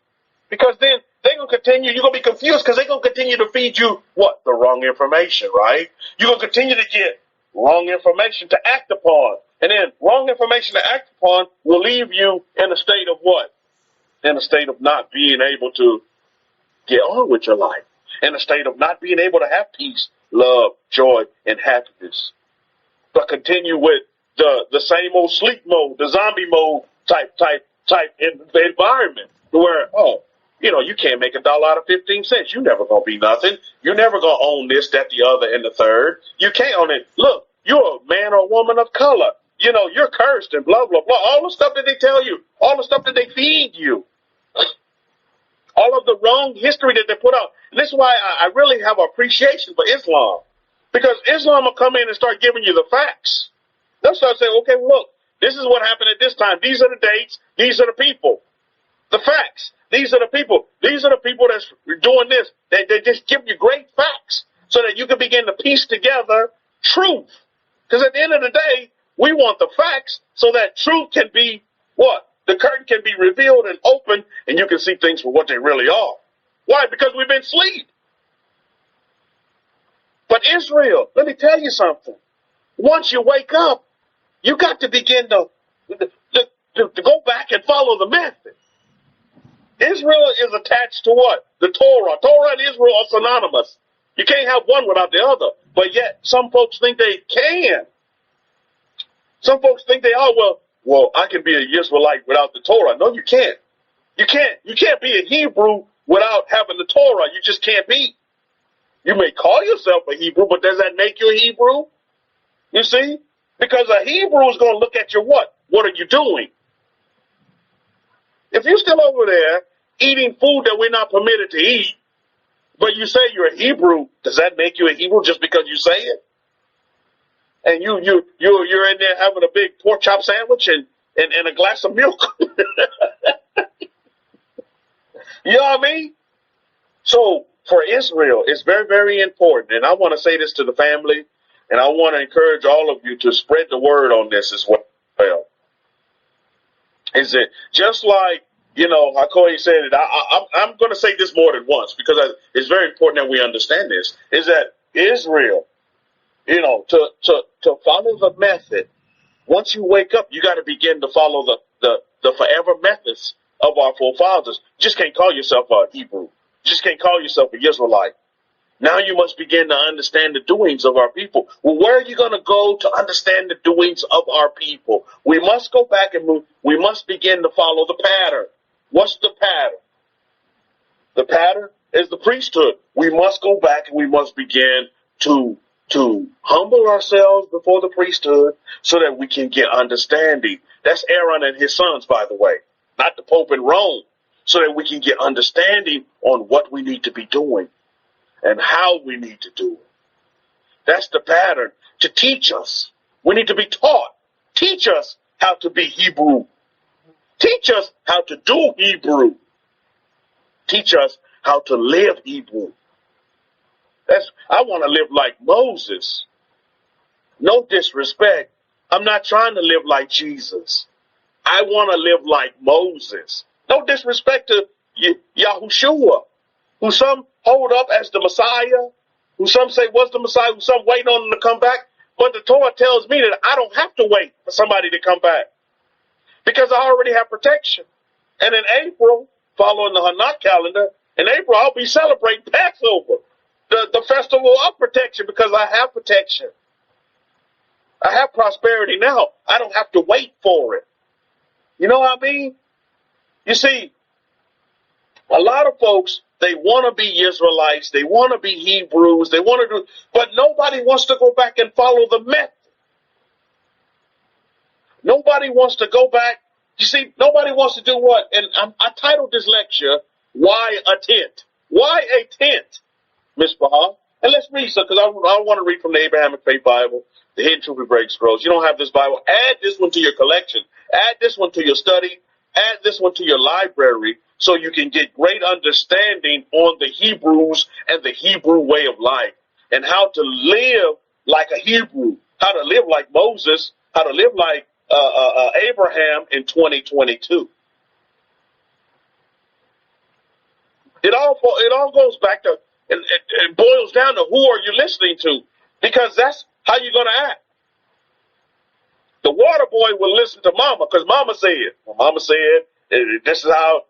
because then they're going to continue. You're going to be confused because they're going to continue to feed you what? The wrong information, right? You're going to continue to get wrong information to act upon. And then wrong information to act upon will leave you in a state of what? In a state of not being able to get on with your life. In a state of not being able to have peace, love, joy, and happiness. But continue with the same old sleep mode, the zombie mode type type environment where, oh, you can't make $1 out of 15 cents. You never gonna be nothing. You're never gonna own this, that, the other, and the third. You can't own it. Look, you're a man or woman of color. You're cursed and blah, blah, blah. All the stuff that they tell you, all the stuff that they feed you, all of the wrong history that they put out. And this is why I really have appreciation for Islam. Because Islam will come in and start giving you the facts. They'll start saying, okay, look, this is what happened at this time. These are the dates. These are the people. The facts. These are the people. These are the people that's doing this. They just give you great facts so that you can begin to piece together truth. Because at the end of the day, we want the facts so that truth can be what? The curtain can be revealed and opened, and you can see things for what they really are. Why? Because we've been asleep. But Israel, let me tell you something. Once you wake up, you got to begin to go back and follow the method. Israel is attached to what? The Torah. Torah and Israel are synonymous. You can't have one without the other. But yet, some folks think they can. Some folks think they are. Well, I can be an Israelite without the Torah. No, you can't. You can't be a Hebrew without having the Torah. You just can't be. You may call yourself a Hebrew, but does that make you a Hebrew? You see? Because a Hebrew is going to look at you what? What are you doing? If you're still over there eating food that we're not permitted to eat, but you say you're a Hebrew, does that make you a Hebrew just because you say it? And you're in there having a big pork chop sandwich and a glass of milk. You know what I mean? So for Israel, it's very, very important. And I want to say this to the family, and I want to encourage all of you to spread the word on this as well. Is it just like, Hakoy said it, I'm going to say this more than once because it's very important that we understand this, is that Israel, to follow the method, once you wake up, you got to begin to follow the forever methods of our forefathers. You just can't call yourself a Hebrew. You just can't call yourself an Israelite. Now you must begin to understand the doings of our people. Well, where are you going to go to understand the doings of our people? We must go back and we must begin to follow the pattern. What's the pattern? The pattern is the priesthood. We must go back and we must begin to humble ourselves before the priesthood so that we can get understanding. That's Aaron and his sons, by the way, not the Pope in Rome, so that we can get understanding on what we need to be doing and how we need to do it. That's the pattern to teach us. We need to be taught. Teach us how to be Hebrew. Teach us how to do Hebrew. Teach us how to live Hebrew. I want to live like Moses. No disrespect. I'm not trying to live like Jesus. I want to live like Moses. No disrespect to Yahushua, who some hold up as the Messiah, who some say was the Messiah, who some waiting on him to come back. But the Torah tells me that I don't have to wait for somebody to come back because I already have protection. And in April, following the Hanukkah calendar, in April I'll be celebrating Passover, the festival of protection, because I have protection. I have prosperity now. I don't have to wait for it. You know what I mean? You see, a lot of folks, they want to be Israelites, they want to be Hebrews, they want to do, but nobody wants to go back and follow the method. Nobody wants to go back. You see, nobody wants to do what? And I titled this lecture, Why a Tent? Why a tent, Miss Baha? And let's read some, because I want to read from the Abrahamic-Faith Bible, the Hidden Truth and Break Scrolls. You don't have this Bible, add this one to your collection. Add this one to your study. Add this one to your library so you can get great understanding on the Hebrews and the Hebrew way of life and how to live like a Hebrew, how to live like Moses, how to live like Abraham in 2022. It all goes back to, it boils down to who are you listening to, because that's how you're going to act. The water boy will listen to mama because mama said. Well, mama said this is how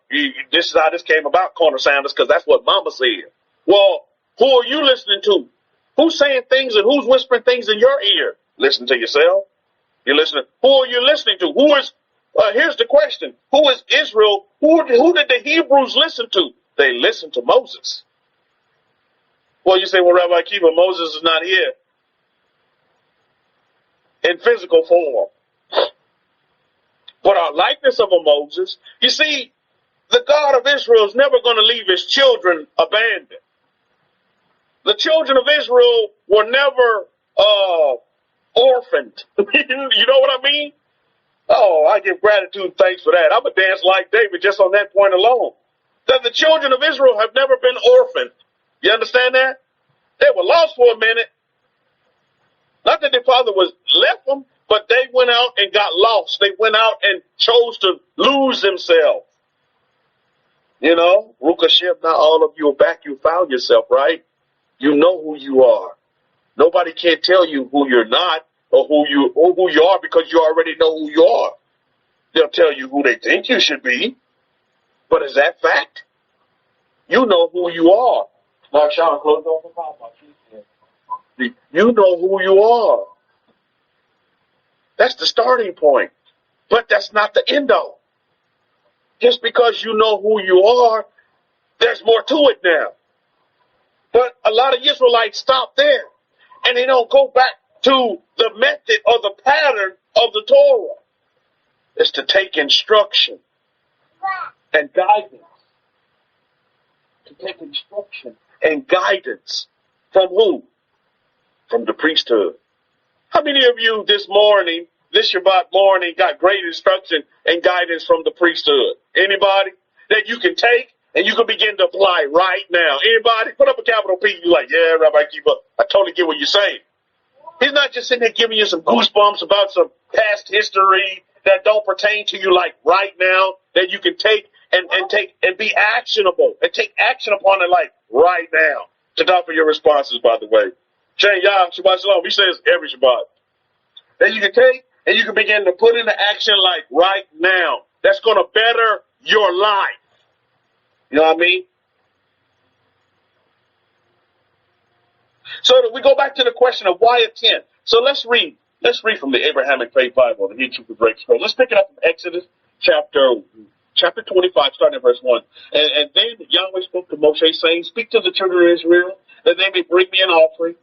this came about, Corner Sanders, because that's what mama said. Well, who are you listening to? Who's saying things and who's whispering things in your ear? Listen to yourself. You're listening. Who are you listening to? Who is Here's the question. Who is Israel? Who did the Hebrews listen to? They listened to Moses. Well, you say, well, Rabbi Kefa, Moses is not here in physical form. But our likeness of a Moses, you see, the God of Israel is never going to leave his children abandoned. The children of Israel were never orphaned. You know what I mean? Oh, I give gratitude and thanks for that. I'm going to dance like David just on that point alone. That the children of Israel have never been orphaned. You understand that? They were lost for a minute. Not that their father was left them, but they went out and got lost. They went out and chose to lose themselves. You know, Ruach Hashem, not all of you are back. You found yourself, right? You know who you are. Nobody can tell you who you're not or who you are because you already know who you are. They'll tell you who they think you should be. But is that fact? You know who you are. Mark Shaw, close off the Bible. You know who you are. That's the starting point. But that's not the end all. Just because you know who you are, there's more to it now. But a lot of Israelites stop there. And they don't go back to the method or the pattern of the Torah. It's to take instruction and guidance. To take instruction and guidance from who? From the priesthood. How many of you this morning, this Shabbat morning, got great instruction and guidance from the priesthood? Anybody? That you can take and you can begin to apply right now. Anybody? Put up a capital P. You're like, yeah, Rabbi Kefa, I totally get what you're saying. He's not just sitting there giving you some goosebumps about some past history that don't pertain to you like right now, that you can take and be actionable and take action upon it like right now. To God for your responses, by the way. Shane Yah, Shabbat Shalom. He says every Shabbat. That you can take and you can begin to put into action like right now. That's going to better your life. You know what I mean? So we go back to the question of why a 10. So let's read from the Abrahamic-Faith Bible, the Hebrew Great Scroll. Let's pick it up from Exodus chapter 25, starting at verse 1. And then Yahweh spoke to Moshe, saying, speak to the children of Israel, that they may bring me an offering.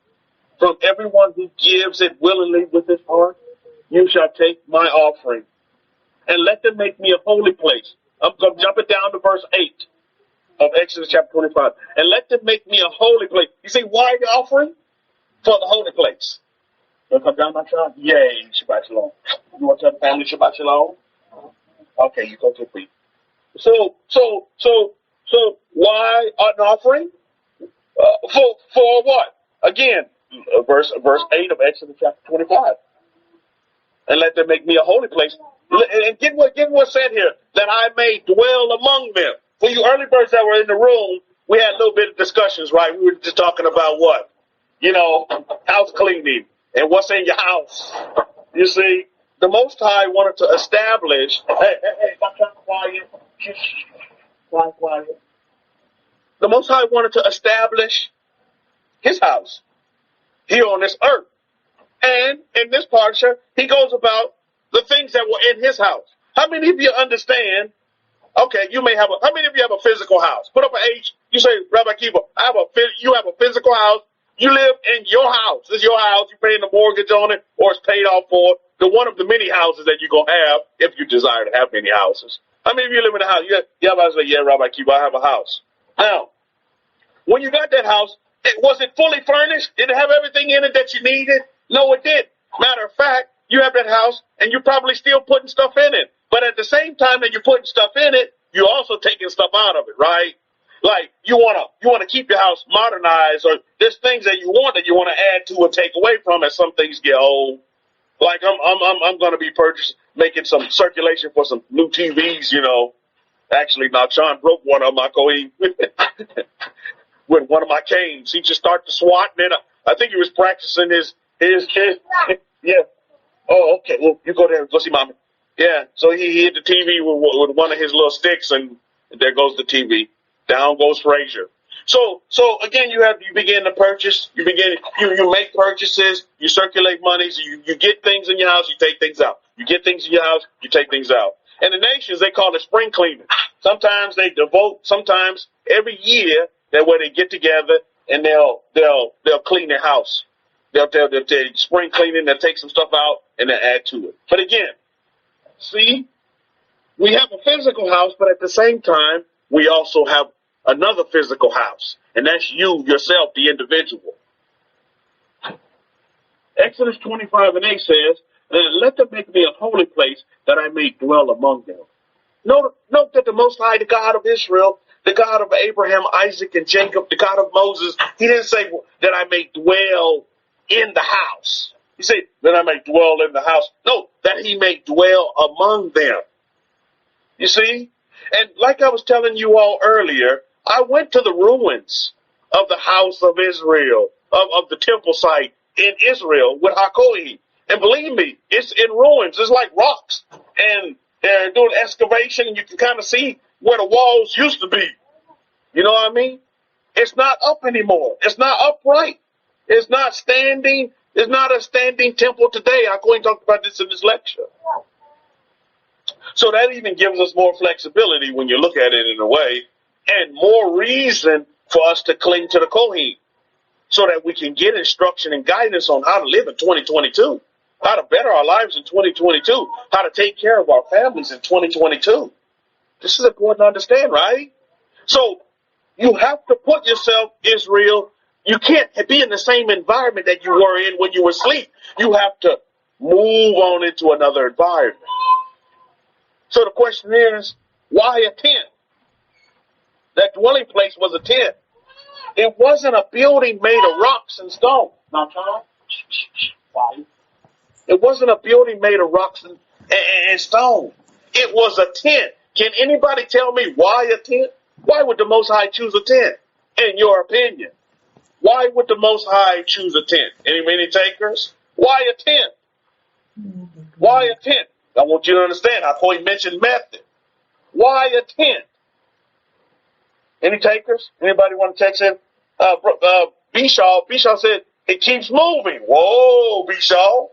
From everyone who gives it willingly with his heart, you shall take my offering. And let them make me a holy place. I'm going to jump it down to verse 8 of Exodus chapter 25. And let them make me a holy place. You see, why the offering? For the holy place. You want to come down, my child? Yay, Shabbat Shalom. You want to tell the family Shabbat Shalom? Okay, you go to the feet. So why an offering? For what? Again, verse 8 of Exodus chapter 25. And let them make me a holy place. And get what's said here, that I may dwell among them. For you early birds that were in the room, we had a little bit of discussions, right? We were just talking about what? You know, house cleaning and what's in your house. You see, the Most High wanted to establish, hey, stop trying to quiet. Quiet. The Most High wanted to establish his house here on this earth. And in this parsha, he goes about the things that were in his house. How many of you understand? Okay, how many of you have a physical house? Put up an H. You say, Rabbi Kefa, you have a physical house. You live in your house. This is your house. You're paying the mortgage on it, or it's paid off for. The one of the many houses that you're going to have if you desire to have many houses. How many of you live in a house? I say, yeah, Rabbi Kefa, I have a house. Now, when you got that house, was it fully furnished? Did it have everything in it that you needed? No, it didn't. Matter of fact, you have that house, and you're probably still putting stuff in it. But at the same time that you're putting stuff in it, you're also taking stuff out of it, right? Like you wanna keep your house modernized, or there's things that you want to add to or take away from as some things get old. Like I'm gonna be making some circulation for some new TVs, you know. Actually, now Sean broke one of my Kohen with one of my canes. He just started to swat, and then I think he was practicing his yeah. Oh, okay. Well, you go there and go see mommy. Yeah. So he hit the TV with one of his little sticks, and there goes the TV. Down goes Frazier. So again, you begin to purchase. You make purchases. You circulate money. So you get things in your house. You take things out. You get things in your house. You take things out. And the nations, they call it spring cleaning. Sometimes they devote, sometimes every year, that way they get together and they'll clean their house. They'll spring cleaning, they'll take some stuff out and they'll add to it. But again, see, we have a physical house, but at the same time, we also have another physical house. And that's you, yourself, the individual. Exodus 25:8 says, let them make me a holy place that I may dwell among them. Note that the Most High, the God of Israel, the God of Abraham, Isaac, and Jacob, the God of Moses, he didn't say that I may dwell in the house. He said that I may dwell in the house. No, that he may dwell among them. You see? And like I was telling you all earlier, I went to the ruins of the house of Israel, of the temple site in Israel with HaKohen. And believe me, it's in ruins. It's like rocks. And they're doing excavation, and you can kind of see where the walls used to be. You know what I mean? It's not up anymore. It's not upright. It's not standing. It's not a standing temple today. I'm going to talk about this in this lecture. So that even gives us more flexibility when you look at it in a way, and more reason for us to cling to the Kohen so that we can get instruction and guidance on how to live in 2022, how to better our lives in 2022, how to take care of our families in 2022. This is important to understand, right? So you have to put yourself, Israel, you can't be in the same environment that you were in when you were asleep. You have to move on into another environment. So the question is, why a tent? That dwelling place was a tent. It wasn't a building made of rocks and stone. Now, Charles, why? It wasn't a building made of rocks and stone. It was a tent. Can anybody tell me why a tent? Why would the Most High choose a tent, in your opinion? Why would the Most High choose a tent? Any takers? Why a tent? Why a tent? I want you to understand. I thought he mentioned method. Why a tent? Any takers? Anybody want to text in? Bishaw said, it keeps moving. Whoa, Bishaw.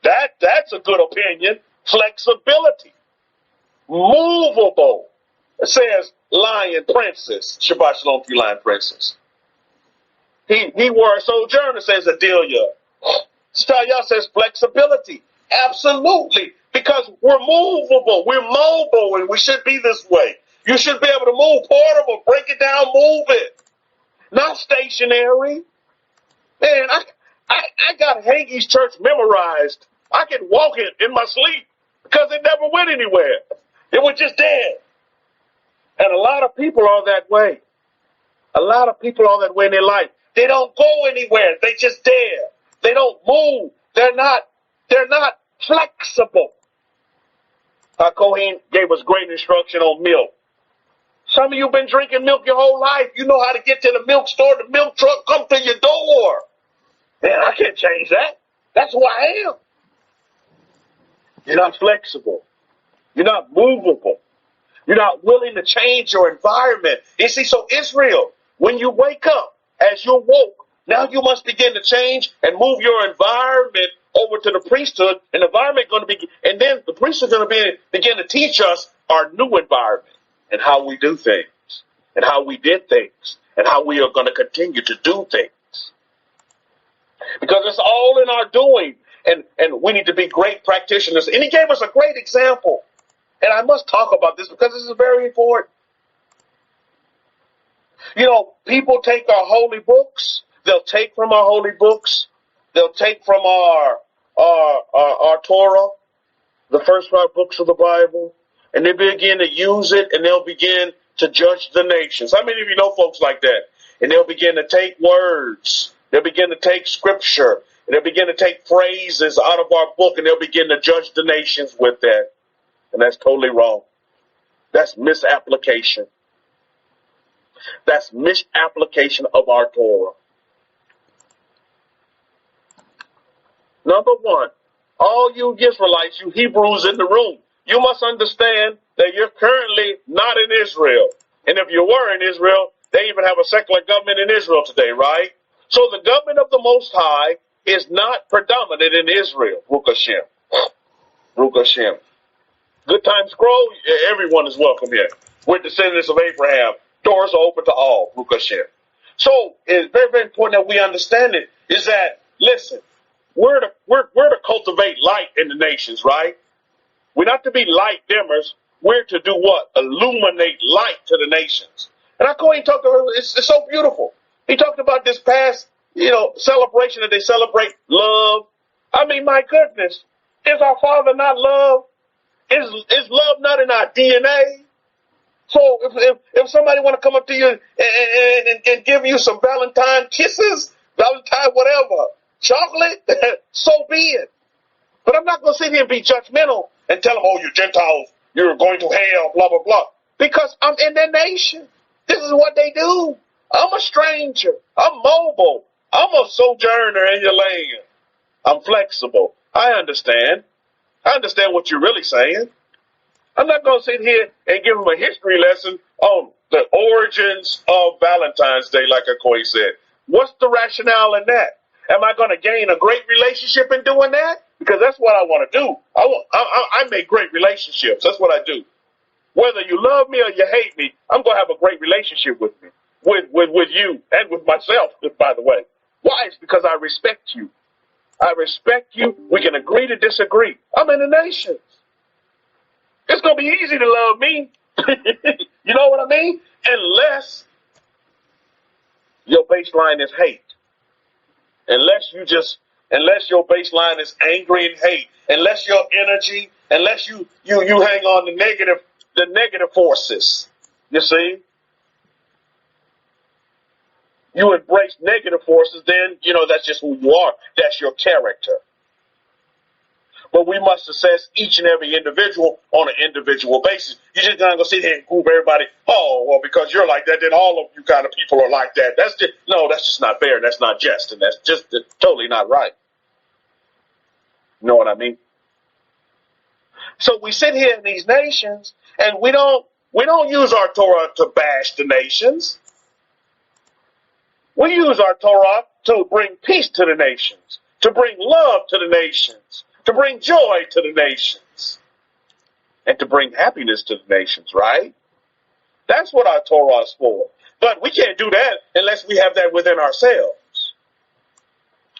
That's a good opinion. Flexibility. Movable. It says lion princess. Shabbat shalom to you, lion princess. He wore a sojourner, says Adelia. Staya says flexibility. Absolutely. Because we're movable. We're mobile, and we should be this way. You should be able to move portable, break it down, move it. Not stationary. Man, I got Hagee's church memorized. I can walk it in my sleep because it never went anywhere. It was just dead. And a lot of people are that way. A lot of people are that way in their life. They don't go anywhere. They just there. They don't move. They're not flexible. Kohen gave us great instruction on milk. Some of you have been drinking milk your whole life. You know how to get to the milk store. The milk truck come to your door. Man, I can't change that. That's who I am. You're not flexible. You're not movable. You're not willing to change your environment. You see, so Israel, when you wake up, as you're woke, now you must begin to change and move your environment over to the priesthood. And the environment going to be, and then the priesthood going to begin to teach us our new environment and how we do things and how we did things and how we are going to continue to do things. Because it's all in our doing, and we need to be great practitioners. And he gave us a great example. And I must talk about this because this is very important. You know, people take our holy books. They'll take from our holy books. They'll take from our Torah, the first 5 books of the Bible, and they begin to use it, and they'll begin to judge the nations. How many of you know folks like that? And they'll begin to take words. They'll begin to take scripture. And they'll begin to take phrases out of our book, and they'll begin to judge the nations with that. And that's totally wrong. That's misapplication. That's misapplication of our Torah. Number one, all you Israelites, you Hebrews in the room, you must understand that you're currently not in Israel. And if you were in Israel, they even have a secular government in Israel today, right? So the government of the Most High is not predominant in Israel. Baruch Hashem. Baruch Hashem. Good time scroll, everyone is welcome here. We're descendants of Abraham. Doors are open to all. Baruch Hashem. So it's very, very important that we understand it, is that, listen, we're to cultivate light in the nations, right? We're not to be light dimmers. We're to do what? Illuminate light to the nations. And I go and talk to her. It's so beautiful. He talked about this past, celebration that they celebrate love. I mean, my goodness, is our Father not love? Is love not in our DNA? So if somebody want to come up to you and give you some Valentine kisses, Valentine whatever, chocolate, so be it. But I'm not going to sit here and be judgmental and tell them, oh, you Gentiles, you're going to hell, blah, blah, blah. Because I'm in their nation. This is what they do. I'm a stranger. I'm mobile. I'm a sojourner in your land. I'm flexible. I understand. I understand what you're really saying. I'm not going to sit here and give them a history lesson on the origins of Valentine's Day, like Akoi said. What's the rationale in that? Am I going to gain a great relationship in doing that? Because that's what I want to do. I make great relationships. That's what I do. Whether you love me or you hate me, I'm going to have a great relationship with me, with you and with myself, by the way. Why? It's because I respect you. I respect you. We can agree to disagree. I'm in the nations. It's going to be easy to love me. You know what I mean? Unless your baseline is hate. Unless your baseline is angry and hate. Unless your energy, unless you hang on the negative forces. You see? You embrace negative forces, then, that's just who you are. That's your character. But we must assess each and every individual on an individual basis. You're just not going to sit here and group everybody. Oh, well, because you're like that, then all of you kind of people are like that. That's just not fair. That's not just, and that's just totally not right. You know what I mean? So we sit here in these nations, and we don't use our Torah to bash the nations. We use our Torah to bring peace to the nations, to bring love to the nations, to bring joy to the nations, and to bring happiness to the nations, right? That's what our Torah is for. But we can't do that unless we have that within ourselves.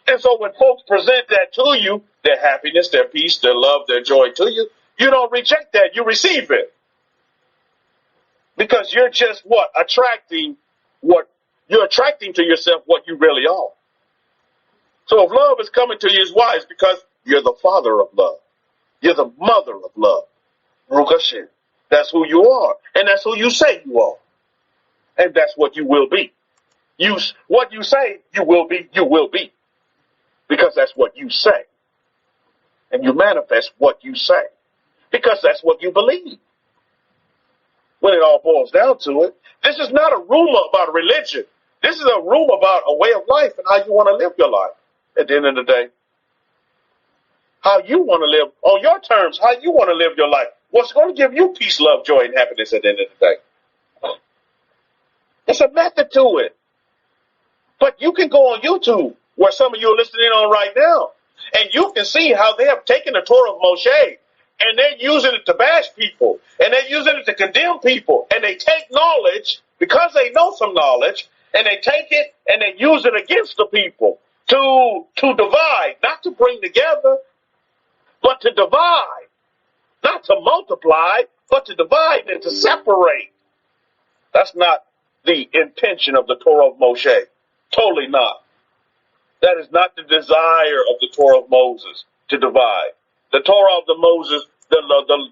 And so when folks present that to you, their happiness, their peace, their love, their joy to you, you don't reject that, you receive it. Because you're just you're attracting to yourself what you really are. So if love is coming to you, it's why? It's because you're the father of love. You're the mother of love. Baruch Hashem. That's who you are. And that's who you say you are. And that's what you will be. What you say you will be. Because that's what you say. And you manifest what you say. Because that's what you believe. When it all boils down to it, this is not a rumor about a religion. This is a rumor about a way of life and how you want to live your life at the end of the day. How you want to live on your terms, how you want to live your life. What's going to give you peace, love, joy, and happiness at the end of the day. It's a method to it. But you can go on YouTube, where some of you are listening on right now, and you can see how they have taken the Torah of Moshe, and they're using it to bash people, and they're using it to condemn people, and they take knowledge, because they know some knowledge, and they take it and they use it against the people to divide, not to bring together, but to divide, not to multiply, but to divide and to separate. That's not the intention of the Torah of Moshe. Totally not. That is not the desire of the Torah of Moses, to divide. The Torah of Moses, the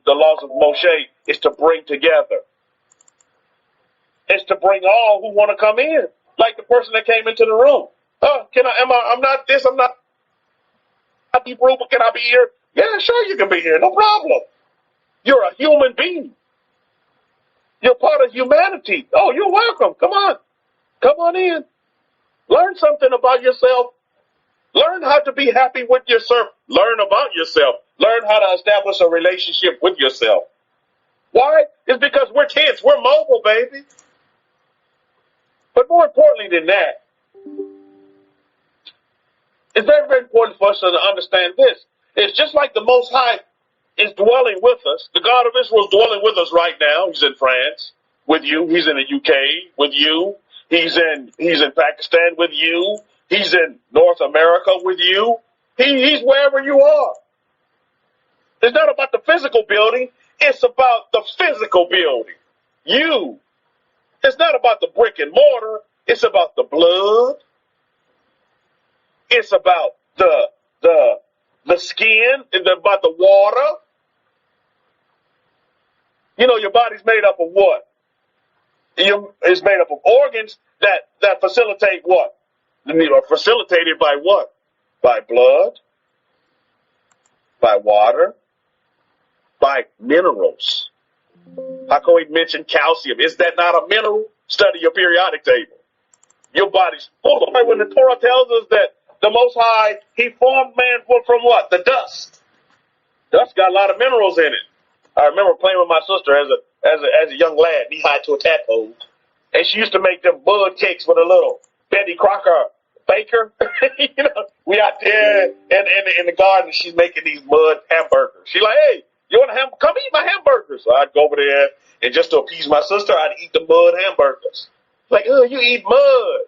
laws of Moshe, is to bring together. It's to bring all who want to come in. Like the person that came into the room. I'm not this, I'm not Hebrew, but can I be here? Yeah, sure you can be here, no problem. You're a human being. You're part of humanity. Oh, you're welcome. Come on. Come on in. Learn something about yourself. Learn how to be happy with yourself. Learn about yourself. Learn how to establish a relationship with yourself. Why? It's because we're kids. We're mobile, baby. But more importantly than that, it's very, very important for us to understand this. It's just like the Most High is dwelling with us. The God of Israel is dwelling with us right now. He's in France with you. He's in the UK with you. He's in Pakistan with you. He's in North America with you. He's wherever you are. It's not about the physical building. It's about the physical building. You. It's not about the brick and mortar. It's about the blood. It's about the skin. It's about the water. You know, your body's made up of what? It's made up of organs that facilitate what? Are facilitated by what? By blood, by water, by minerals. How can we mention calcium? Is that not a mineral? Study your periodic table. Your body's full of it. When the Torah tells us that the Most High, He formed man from what? The dust. Dust got a lot of minerals in it. I remember playing with my sister as a young lad, knee-high to a tadpole. And she used to make them bud cakes with a little Betty Crocker baker. You know, we out there in the garden, she's making these mud hamburgers. She's like, hey, you want to come eat my hamburgers? So I'd go over there, and just to appease my sister, I'd eat the mud hamburgers. Like, oh, you eat mud.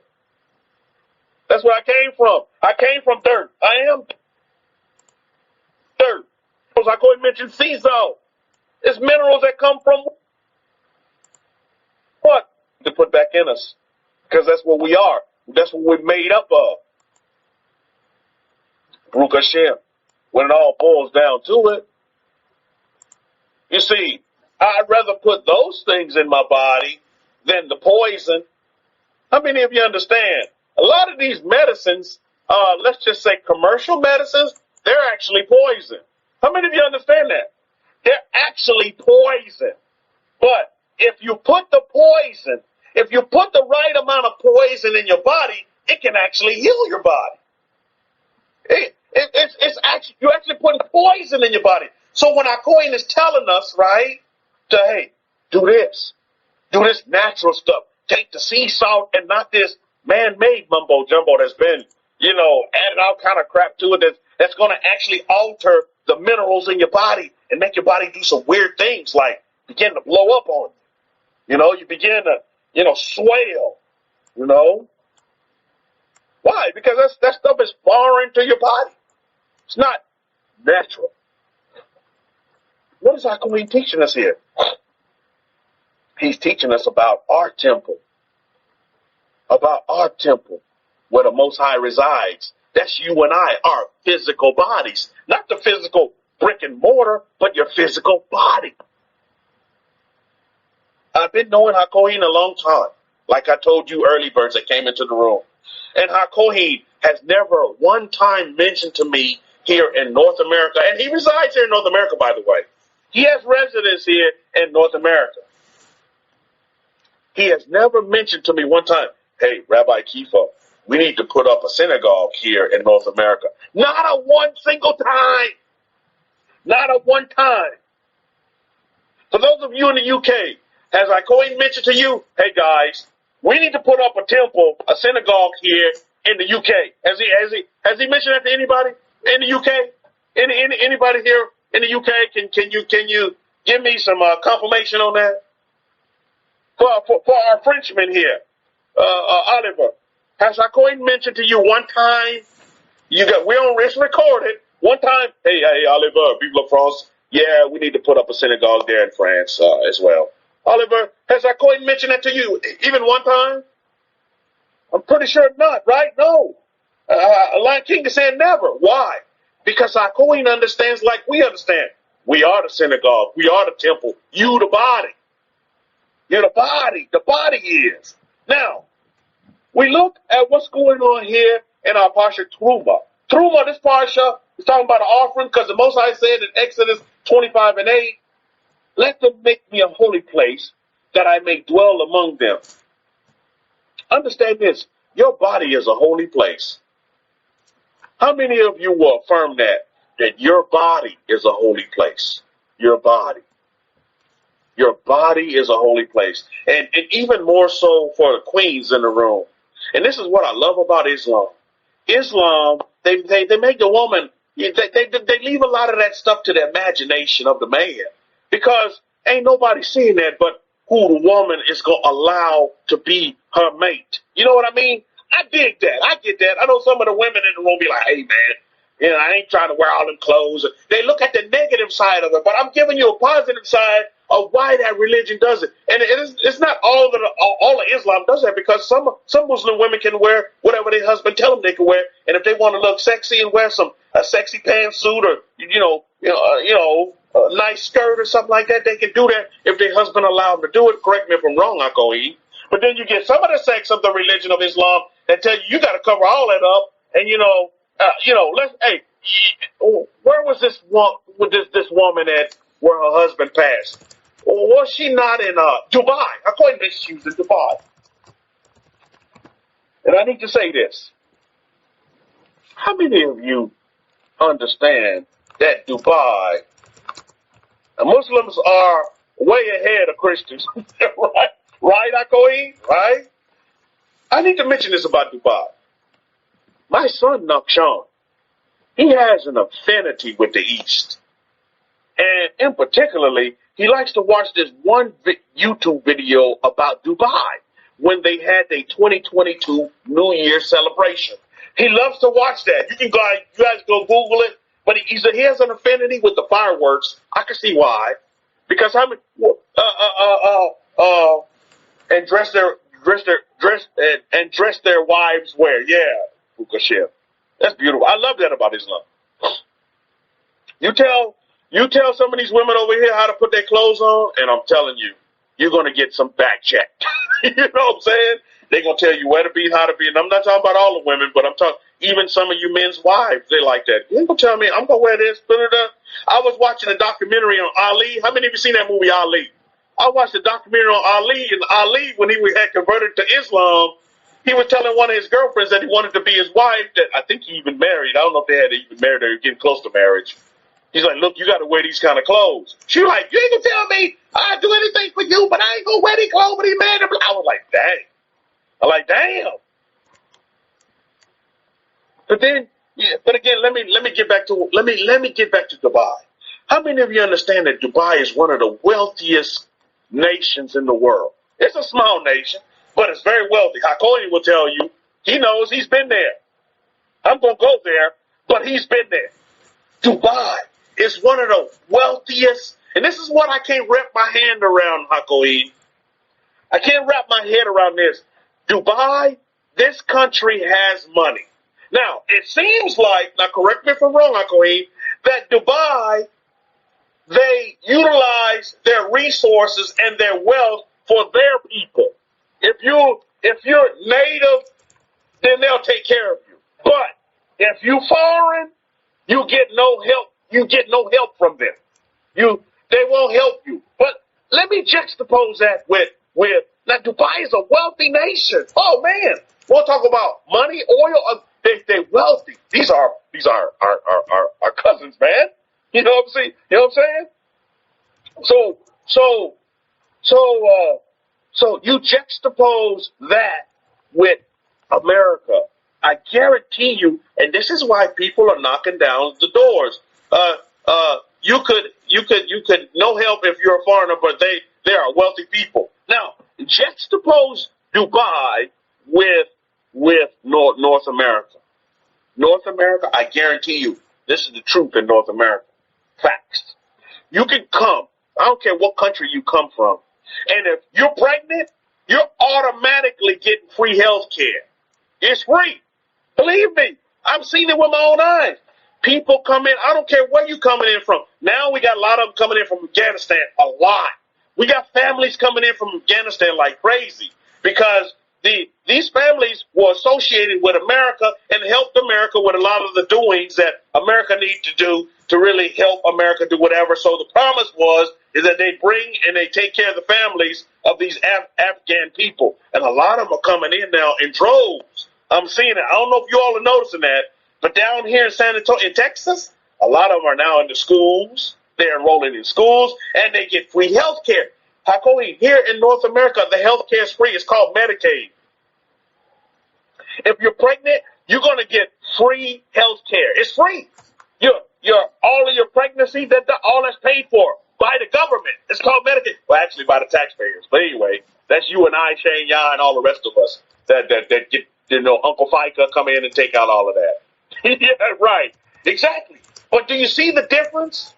That's where I came from. I came from dirt. I am dirt. I go and mention sea salt. It's minerals that come from what? To put back in us. Because that's what we are. That's what we're made up of. Baruch Hashem. When it all boils down to it. You see, I'd rather put those things in my body than the poison. How many of you understand? A lot of these medicines, let's just say commercial medicines, they're actually poison. How many of you understand that? They're actually poison. But if you put the poison, if you put the right amount of poison in your body, it can actually heal your body. You're actually putting poison in your body. So when our Kohen is telling us, right, hey, do this natural stuff. Take the sea salt and not this man-made mumbo jumbo that's been, added all kind of crap to it that's going to actually alter the minerals in your body and make your body do some weird things like begin to blow up on you. You begin to, swell, Why? Because that stuff is foreign to your body. It's not natural. What is our Queen teaching us here? He's teaching us about our temple. About our temple, where the Most High resides. That's you and I, our physical bodies. Not the physical brick and mortar, but your physical body. I've been knowing HaKohen a long time. Like I told you early birds that came into the room. And HaKohen has never one time mentioned to me here in North America, and he resides here in North America, by the way. He has residence here in North America. He has never mentioned to me one time, hey, Rabbi Kefa, we need to put up a synagogue here in North America. Not a one single time. Not a one time. For those of you in the UK, has HaKohen mentioned to you, hey guys, we need to put up a temple, a synagogue here in the UK. Has he mentioned that to anybody in the UK? Anybody here in the UK? Can you give me some confirmation on that? For our Frenchman here, Oliver, has HaKohen mentioned to you one time? It's recorded. One time, hey, Oliver, people of France, yeah, we need to put up a synagogue there in France as well. Oliver, has HaKohen mentioned that to you even one time? I'm pretty sure not, right? No. Lion King is saying never. Why? Because HaKohen understands like we understand. We are the synagogue. We are the temple. You the body. You're the body. The body is. Now, we look at what's going on here in our Parsha Truma. Truma, this Parsha, is talking about an offering because the Most High said in Exodus 25 and 8, let them make me a holy place that I may dwell among them. Understand this. Your body is a holy place. How many of you will affirm that your body is a holy place? Your body. Your body is a holy place. And even more so for the queens in the room. And this is what I love about Islam. Islam, they make the woman, they leave a lot of that stuff to the imagination of the man, because ain't nobody seeing that but who the woman is going to allow to be her mate. You know what I mean? I dig that. I get that. I know some of the women in the room be like, hey, man, I ain't trying to wear all them clothes. They look at the negative side of it, but I'm giving you a positive side of why that religion does it. And it's not all of Islam does that, because some Muslim women can wear whatever their husband tell them they can wear, and if they want to look sexy and wear a sexy pantsuit or a nice skirt or something like that, they can do that if their husband allow them to do it. Correct me if I'm wrong, Uncle E. But then you get some of the sects of the religion of Islam that tell you got to cover all that up, and where was this woman at where her husband passed? Was she not in Dubai? According to this, she was in Dubai. And I need to say this. How many of you understand that Dubai, Muslims are way ahead of Christians? Right? Right, Akoe? Right? I need to mention this about Dubai. My son, Nakshan, he has an affinity with the East. And in particularly, he likes to watch this one YouTube video about Dubai when they had their 2022 New Year celebration. He loves to watch that. You guys go Google it. But he has an affinity with the fireworks. I can see why. Because and dress their wives where? Yeah, Fukashim. That's beautiful. I love that about Islam. You tell some of these women over here how to put their clothes on, and I'm telling you, you're going to get some back check. You know what I'm saying? They're going to tell you where to be, how to be. And I'm not talking about all the women, but I'm talking even some of you men's wives. They like that. You ain't going to tell me I'm going to wear this. I was watching a documentary on Ali. How many of you seen that movie, Ali? I watched a documentary on Ali, and Ali, when he had converted to Islam, he was telling one of his girlfriends that he wanted to be his wife, that I think he even married. I don't know if they had even married or getting close to marriage. He's like, look, you got to wear these kind of clothes. She was like, you ain't going to tell me I'll do anything for you, but I ain't going to wear these clothes with these men. I was like, dang. I'm like, damn. But then, but again, let me get back to Dubai. How many of you understand that Dubai is one of the wealthiest nations in the world? It's a small nation, but it's very wealthy. Hakoini will tell you, he knows, he's been there. I'm going to go there, but he's been there. Dubai is one of the wealthiest, and this is what I can't wrap my hand around, Hakoini. I can't wrap my head around this. Dubai, this country has money. Now, it seems like, now correct me if I'm wrong, Hakoini, that Dubai, they utilize their resources and their wealth for their people. If you're native, then they'll take care of you. But if you foreign, you get no help. You get no help from them. They won't help you. But let me juxtapose that with now Dubai is a wealthy nation. Oh man, we'll talk about money, oil. They're wealthy. These are our cousins, man. You know what I'm saying? You know what I'm saying? So you juxtapose that with America. I guarantee you, and this is why people are knocking down the doors. You could no help if you're a foreigner, but they are wealthy people. Now, juxtapose Dubai with North America. North America, I guarantee you, this is the truth in North America. Facts. You can come. I don't care what country you come from. And if you're pregnant, you're automatically getting free health care. It's free. Believe me. I've seen it with my own eyes. People come in. I don't care where you coming in from. Now we got a lot of them coming in from Afghanistan. A lot. We got families coming in from Afghanistan like crazy because these families were associated with America and helped America with a lot of the doings that America needs to do to really help America do whatever. So the promise is that they bring and they take care of the families of these Afghan people. And a lot of them are coming in now in droves. I'm seeing it. I don't know if you all are noticing that, but down here in San Antonio, in Texas, a lot of them are now in the schools. They're enrolling in schools and they get free health care. Hakoi, here in North America, the health care is free. It's called Medicaid. If you're pregnant, you're going to get free health care. It's free. Your all of your pregnancy, all that's paid for by the government. It's called Medicaid. Well, actually by the taxpayers. But anyway, that's you and I, Shane Yah, and all the rest of us that get, Uncle FICA come in and take out all of that. Yeah, right. Exactly. But do you see the difference?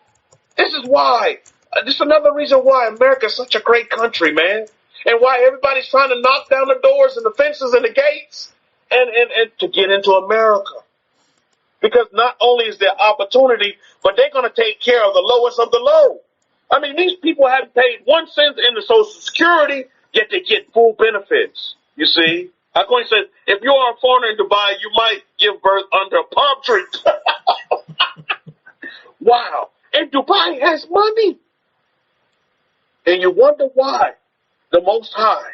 This is why. This is another reason why America is such a great country, man. And why everybody's trying to knock down the doors and the fences and the gates and to get into America. Because not only is there opportunity, but they're going to take care of the lowest of the low. I mean, these people haven't paid 1 cent in the Social Security, yet they get full benefits. You see? According says, if you are a foreigner in Dubai, you might give birth under a palm tree. Wow. And Dubai has money. And you wonder why the Most High,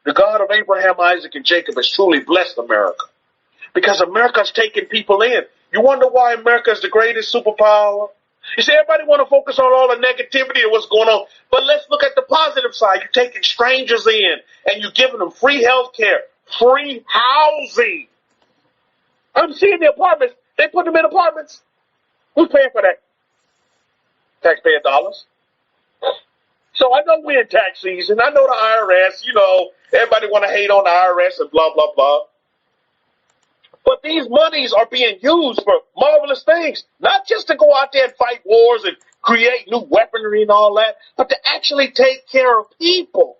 the God of Abraham, Isaac, and Jacob, has truly blessed America. Because America's taking people in. You wonder why America is the greatest superpower? You see, everybody want to focus on all the negativity of what's going on. But let's look at the positive side. You're taking strangers in, and you're giving them free health care, free housing. I'm seeing the apartments. They put them in apartments. Who's paying for that? Taxpayer dollars. So I know we're in tax season. I know the IRS, everybody want to hate on the IRS and blah, blah, blah. But these monies are being used for marvelous things, not just to go out there and fight wars and create new weaponry and all that, but to actually take care of people.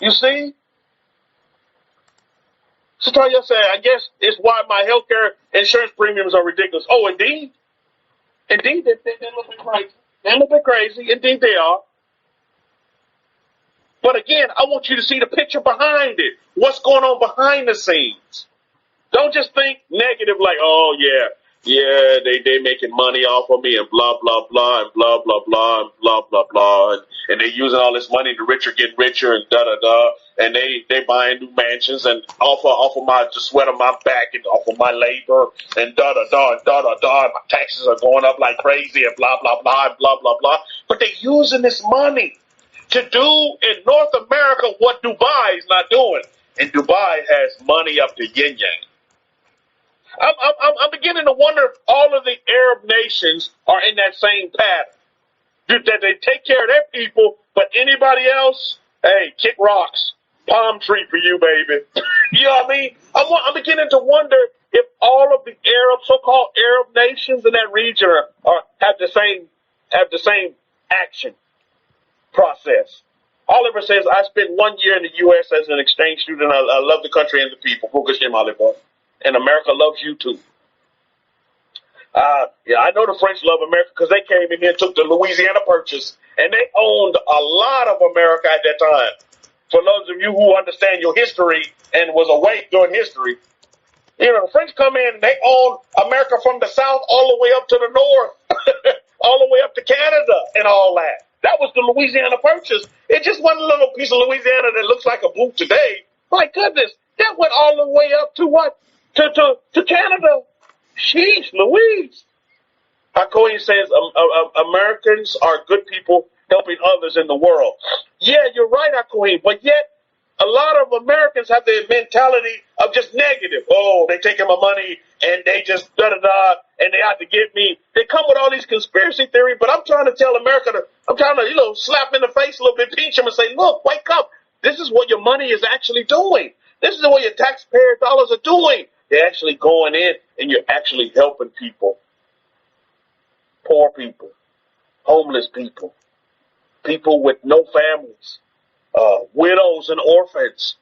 You see? So tell you, I guess it's why my healthcare insurance premiums are ridiculous. Oh, indeed. Indeed, they're a little bit crazy. They're a little bit crazy. Indeed, they are. But again, I want you to see the picture behind it. What's going on behind the scenes? Don't just think negative like, oh, yeah, they making money off of me and blah, blah, blah, and blah, blah, blah, and blah, blah, blah. And they using all this money, the rich are getting richer and da-da-da. And they buying new mansions and off of the sweat of my back and off of my labor and da-da-da and da-da-da. And my taxes are going up like crazy and blah, blah, blah, and blah, blah, blah. But they're using this money to do in North America what Dubai is not doing. And Dubai has money up to yin-yang. I'm beginning to wonder if all of the Arab nations are in that same pattern. That they take care of their people, but anybody else, hey, kick rocks. Palm tree for you, baby. You know what I mean? I'm beginning to wonder if all of the so-called Arab nations in that region have the same action process. Oliver says, I spent 1 year in the U.S. as an exchange student. I love the country and the people. Focus him, Oliver. And America loves you too. Yeah, I know the French love America because they came in here and took the Louisiana Purchase, and they owned a lot of America at that time. For those of you who understand your history and was awake during history, the French come in and they own America from the south all the way up to the north, all the way up to Canada and all that. That was the Louisiana Purchase. It just wasn't a little piece of Louisiana that looks like a boot today. My goodness, that went all the way up to what? To Canada. Sheesh, Louise. Hakohi says Americans are good people helping others in the world. Yeah, you're right, Hakohi. But yet, a lot of Americans have the mentality of just negative. Oh, they taking my money and they just da-da-da and they have to get me. They come with all these conspiracy theories, but I'm trying to tell America, I'm trying to, slap them in the face a little bit, pinch them and say, look, wake up. This is what your money is actually doing. This is what your taxpayer dollars are doing. They're actually going in and you're actually helping people. Poor people, homeless people, people with no families, widows and orphans,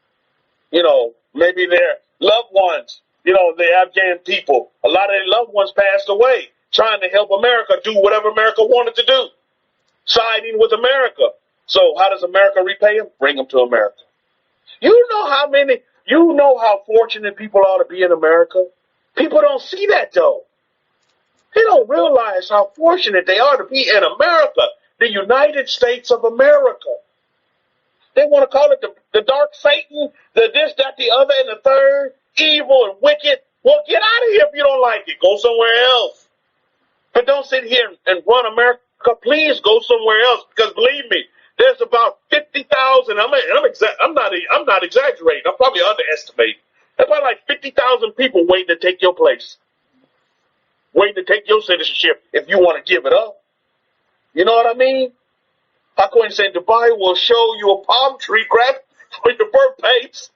maybe their loved ones, the Afghan people, a lot of their loved ones passed away trying to help America do whatever America wanted to do, siding with America. So how does America repay them? Bring them to America. You know how fortunate people are to be in America? People don't see that, though. They don't realize how fortunate they are to be in America, the United States of America. They want to call it the dark Satan, the this, that, the other, and the third, evil and wicked. Well, get out of here if you don't like it. Go somewhere else. But don't sit here and run America. Please go somewhere else, because believe me, there's about 50,000. I'm not exaggerating. I'm probably underestimating. There's about like 50,000 people waiting to take your place. waiting to take your citizenship if you want to give it up. You know what I mean? I go and say Dubai will show you a palm tree grab for your birthplace.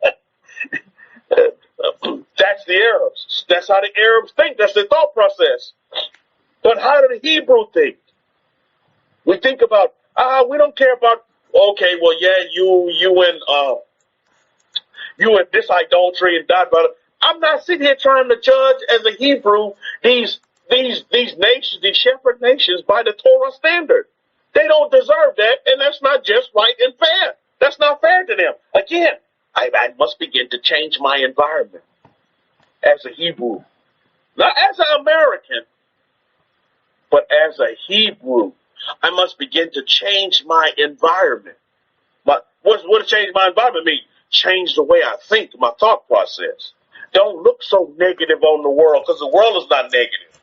That's the Arabs. That's how the Arabs think. That's their thought process. But how do the Hebrew think? We think about, we don't care about, okay, well, yeah, you and this idolatry and that, but I'm not sitting here trying to judge as a Hebrew these nations, these shepherd nations by the Torah standard. They don't deserve that, and that's not just right and fair. That's not fair to them. Again, I must begin to change my environment as a Hebrew. Not as an American, but as a Hebrew. I must begin to change my environment. What does change my environment mean? Change the way I think, my thought process. Don't look so negative on the world, because the world is not negative.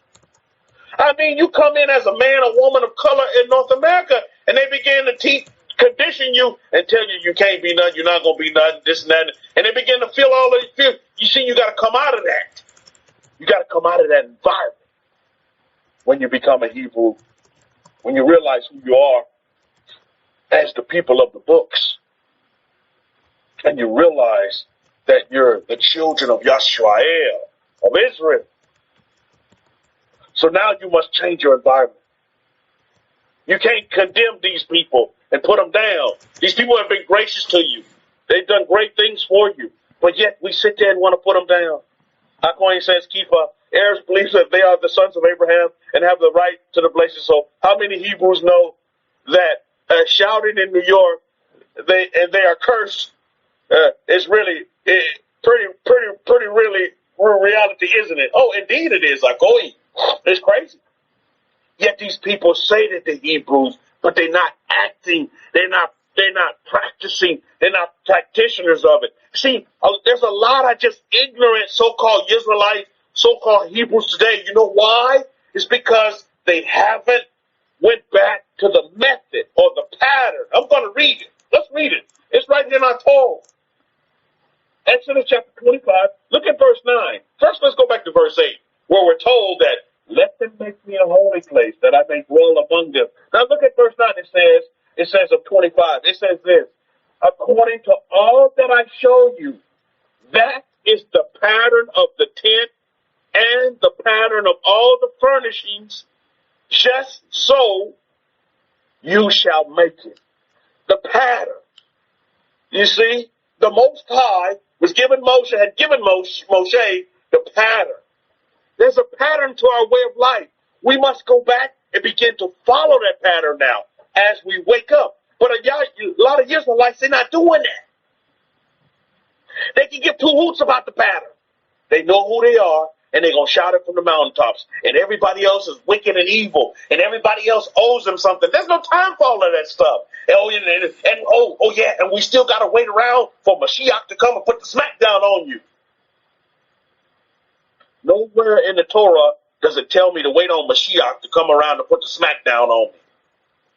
I mean, you come in as a man or woman of color in North America, and they begin to condition you and tell you you can't be nothing, you're not going to be nothing, this and that. And they begin to feel all these fears. You see, you got to come out of that. You got to come out of that environment when you become a Hebrew, when you realize who you are as the people of the books. And you realize that you're the children of Yisrael, of Israel. So now you must change your environment. You can't condemn these people and put them down. These people have been gracious to you. They've done great things for you. But yet we sit there and want to put them down. Hakohen says, Kefa, Arabs believe that they are the sons of Abraham and have the right to the blessing. So how many Hebrews know that shouting in New York, they are cursed, is really pretty really reality, isn't it? Oh, indeed it is. Hakohen. It's crazy. Yet these people say that they're Hebrews, but they're not acting. They're not practicing. They're not practitioners of it. See, there's a lot of just ignorant so-called Israelites, so-called Hebrews today. You know why? It's because they haven't went back to the method or the pattern. I'm going to read it. Let's read it. It's right here in our Torah. Exodus chapter 25. Look at verse 9. First, let's go back to verse 8, where we're told that let them make me a holy place that I may dwell among them. Now look at verse 9. It says of 25. It says this, according to all that I show you, that is the pattern of the tent and the pattern of all the furnishings, just so you shall make it. The pattern. You see, the Most High had given Moshe the pattern. There's a pattern to our way of life. We must go back and begin to follow that pattern now as we wake up. But a lot of Israelites, they're not doing that. They can give two hoots about the pattern. They know who they are, and they're going to shout it from the mountaintops. And everybody else is wicked and evil, and everybody else owes them something. There's no time for all of that stuff. And we still got to wait around for Mashiach to come and put the smack down on you. Nowhere in the Torah does it tell me to wait on Mashiach to come around to put the smack down on me.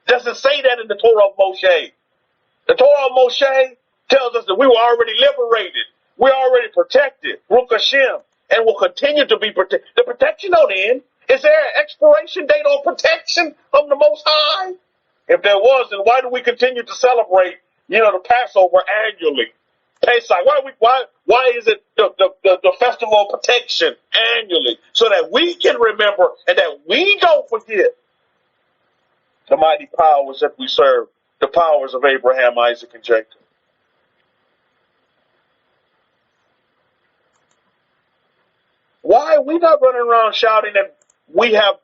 Doesn't say that in the Torah of Moshe. The Torah of Moshe tells us that we were already liberated. We're already protected. Baruch Hashem. And will continue to be protected. The protection don't end. Is there an expiration date on protection from the Most High? If there was, then why do we continue to celebrate, the Passover annually? Pesach. Why is it the festival of protection annually? So that we can remember and that we don't forget the mighty powers that we serve, the powers of Abraham, Isaac, and Jacob. Why are we not running around shouting that we have,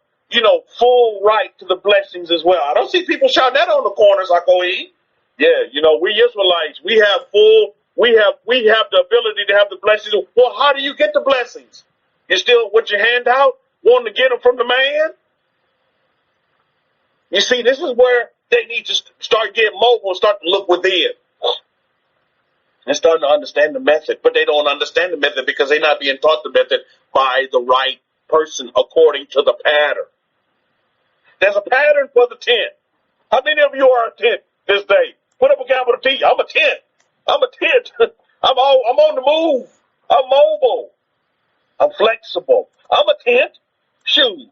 full right to the blessings as well? I don't see people shouting that on the corners. I go eat. Yeah, we Israelites, we have the ability to have the blessings. Well, how do you get the blessings? You still with your hand out, wanting to get them from the man? You see, this is where they need to start getting mobile and start to look within. And starting to understand the method. But they don't understand the method because they're not being taught the method by the right person according to the pattern. There's a pattern for the tent. How many of you are a tent this day? Put up a capital T. I'm a tent. I'm a tent. I'm on the move. I'm mobile. I'm flexible. I'm a tent. Shoot.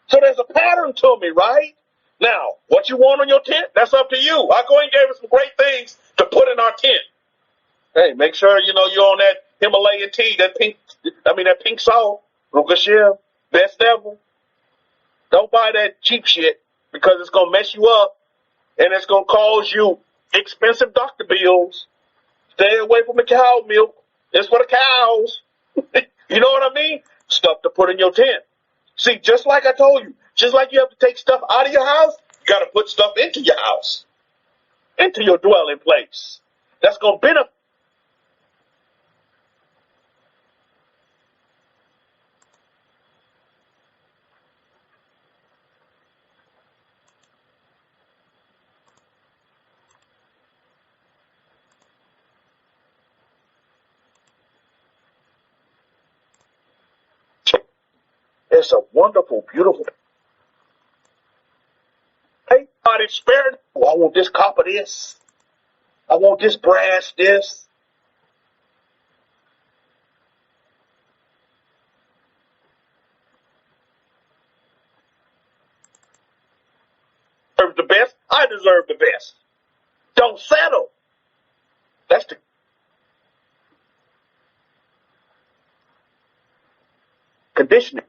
So there's a pattern to me, right? Now, what you want on your tent, that's up to you. Our Queen gave us some great things to put in our tent. Hey, make sure, you're on that Himalayan tea, that pink salt, Rukashim, best ever. Don't buy that cheap shit because it's going to mess you up and it's going to cause you expensive doctor bills. Stay away from the cow milk. It's for the cows. You know what I mean? Stuff to put in your tent. See, just like I told you, just like you have to take stuff out of your house, you got to put stuff into your house, into your dwelling place. That's going to benefit. It's a wonderful, beautiful. Hey, God, it's spared. Oh, I want this copper, this. I want this brass, this. Deserve the best. I deserve the best. Don't settle. That's the conditioning.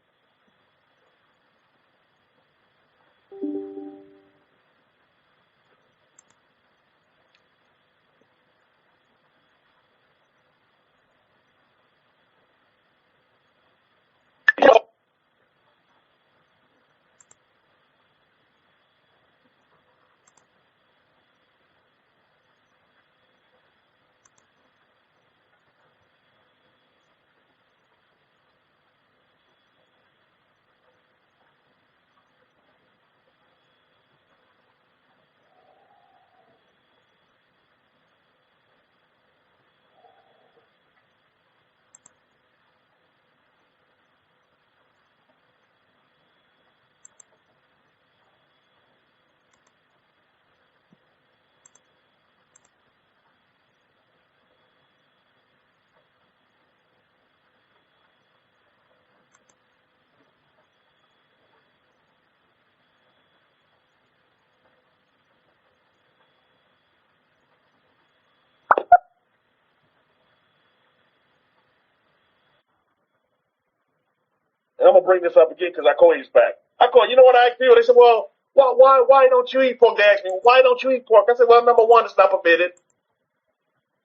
And I'm gonna bring this up again because I call you back. You know what I feel? They said, well, why don't you eat pork? They asked me, why don't you eat pork? I said, well, number one, it's not permitted.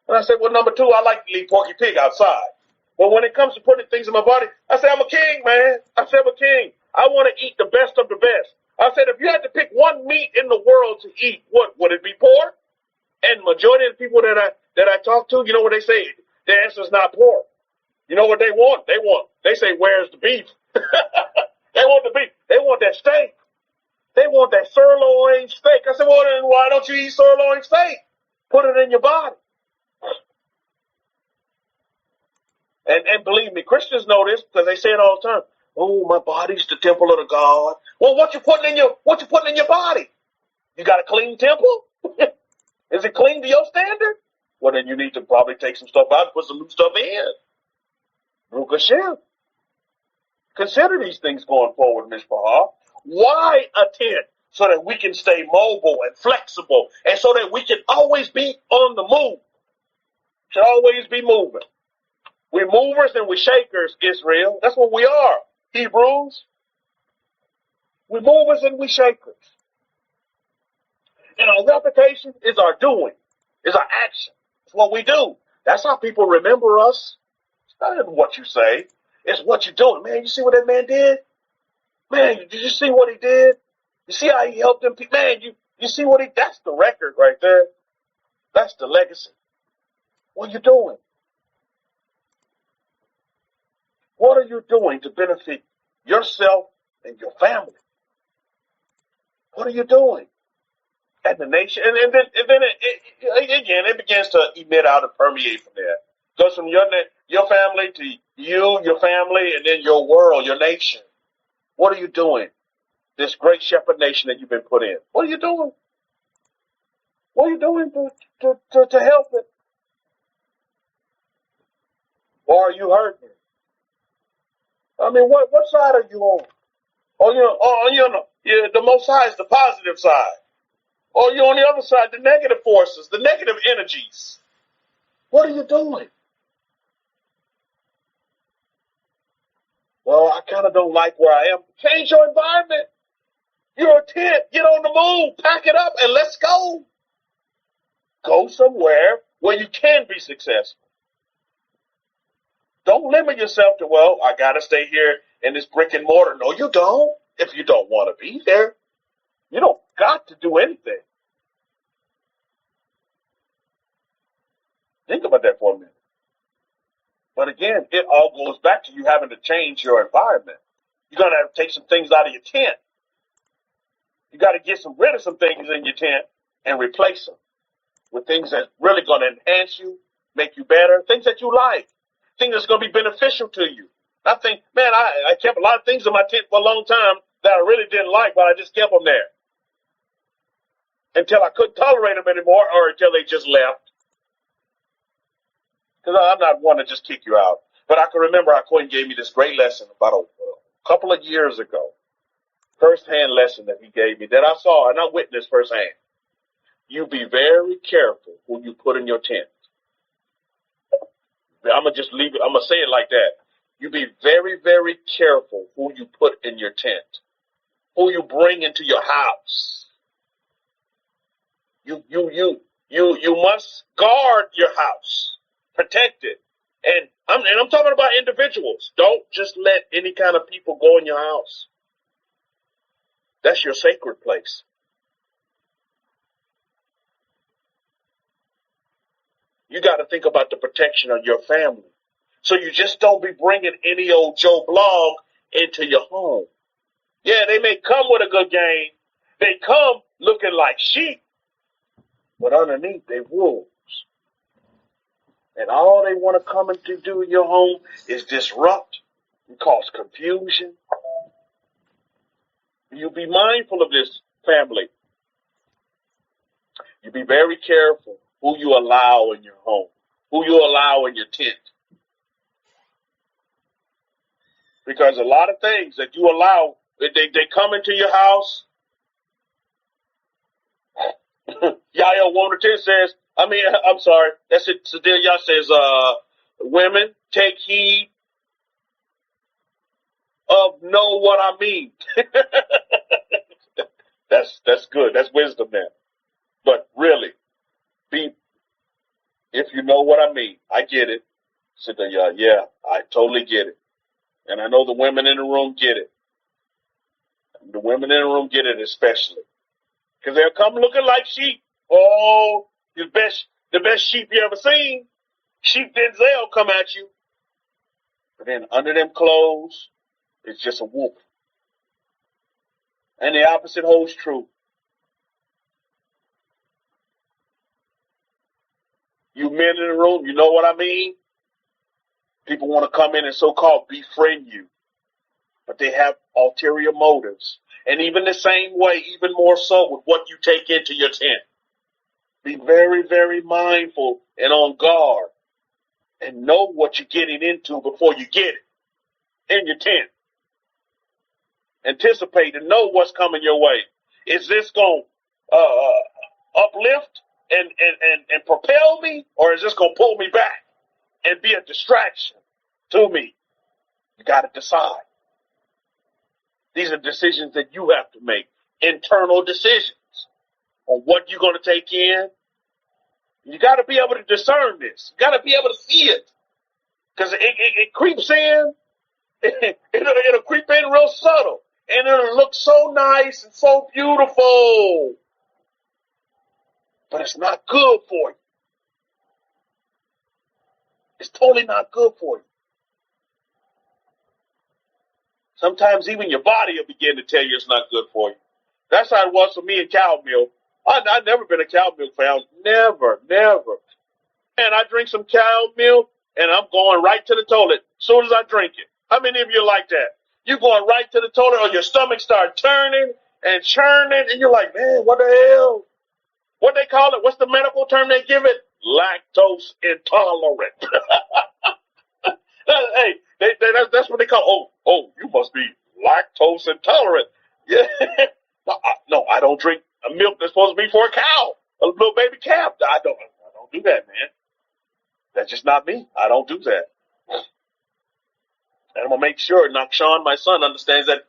And I said, well, number two, I like to eat porky pig outside. But when it comes to putting things in my body, I said, I'm a king, man. I said, I'm a king. I want to eat the best of the best. I said, if you had to pick one meat in the world to eat, what would it be? Pork? And majority of the people that I talk to, you know what they say? The answer is not pork. You know what they want? They say, where's the beef? They want the beef. They want that steak. They want that sirloin steak. I said, well, then why don't you eat sirloin steak? Put it in your body. And believe me, Christians know this because they say it all the time. Oh, my body's the temple of the God. Well, what you putting in your body? You got a clean temple? Is it clean to your standard? Well, then you need to probably take some stuff out and put some new stuff in. Baruch Hashem. Consider these things going forward, Mishpah. Why a tent? So that we can stay mobile and flexible, and so that we can always be on the move. Should always be moving. We're movers and we're shakers, Israel. That's what we are, Hebrews. We're movers and we're shakers. And our reputation is our doing, is our action. It's what we do. That's how people remember us. It's not what you say. It's what you're doing. Man, you see what that man did? Man, did you see what he did? You see how he helped them people? Man, you see what that's the record right there. That's the legacy. What are you doing? What are you doing to benefit yourself and your family? What are you doing? And the nation, and then it begins to emit out and permeate from there. Goes from your family to you, your family, and then your world, your nation. What are you doing? This great shepherd nation that you've been put in. What are you doing? What are you doing to help it? Or are you hurting? I mean, what side are you on? Or you're on the Most High is the positive side. Or you're on the other side, the negative forces, the negative energies. What are you doing? Well, I kind of don't like where I am. Change your environment. You're a tent. Get on the move. Pack it up and let's go. Go somewhere where you can be successful. Don't limit yourself to, well, I got to stay here in this brick and mortar. No, you don't. If you don't want to be there, you don't got to do anything. Think about that for a minute. But again, it all goes back to you having to change your environment. You're going to have to take some things out of your tent. You got to get rid of some things in your tent and replace them with things that's really going to enhance you, make you better, things that you like, things that's going to be beneficial to you. I think, man, I kept a lot of things in my tent for a long time that I really didn't like, but I just kept them there until I couldn't tolerate them anymore or until they just left. Because I'm not one to just kick you out. But I can remember our Queen gave me this great lesson about a couple of years ago. First-hand lesson that he gave me that I saw and I witnessed firsthand. You be very careful who you put in your tent. I'm going to just leave it. I'm going to say it like that. You be very, very careful who you put in your tent, who you bring into your house. You must guard your house, protect it. And I'm talking about individuals. Don't just let any kind of people go in your house. That's your sacred place. You got to think about the protection of your family. So you just don't be bringing any old Joe Blog into your home. Yeah, they may come with a good game. They come looking like sheep, but underneath they wolves. And all they want to come and to do in your home is disrupt and cause confusion. You be mindful of this, family. You be very careful who you allow in your home, who you allow in your tent. Because a lot of things that you allow, they come into your house. Yahya 1:10 says, I'm sorry, that's it. Sadil Yah says, women, take heed of know what I mean. That's good. That's wisdom there. But really, if you know what I mean, I get it. Sadil Yah, yeah, I totally get it. And I know the women in the room get it. The women in the room get it especially. Because they'll come looking like sheep. Oh, the best sheep you ever seen. Sheep Denzel come at you. But then under them clothes, it's just a wolf. And the opposite holds true. You men in the room, you know what I mean? People want to come in and so-called befriend you. But they have ulterior motives. And even the same way, even more so with what you take into your tent. Be very, very mindful and on guard. And know what you're getting into before you get it in your tent. Anticipate and know what's coming your way. Is this going to uplift and propel me? Or is this going to pull me back and be a distraction to me? You got to decide. These are decisions that you have to make. Internal decisions on what you're going to take in. You got to be able to discern this. You got to be able to see it. Because it creeps in. It'll creep in real subtle. And it'll look so nice and so beautiful. But it's not good for you. It's totally not good for you. Sometimes even your body will begin to tell you it's not good for you. That's how it was for me in cow milk. I've never been a cow milk fan. Never. And I drink some cow milk, and I'm going right to the toilet as soon as I drink it. How many of you are like that? You're going right to the toilet, or your stomach start turning and churning, and you're like, man, what the hell? What they call it? What's the medical term they give it? Lactose intolerant. Hey, that's what they call. Oh, Oh, you must be lactose intolerant. Yeah. No, I don't drink a milk that's supposed to be for a cow, a little baby calf. I don't do that, man. That's just not me. I don't do that. And I'm going to make sure Nakshan, my son, understands that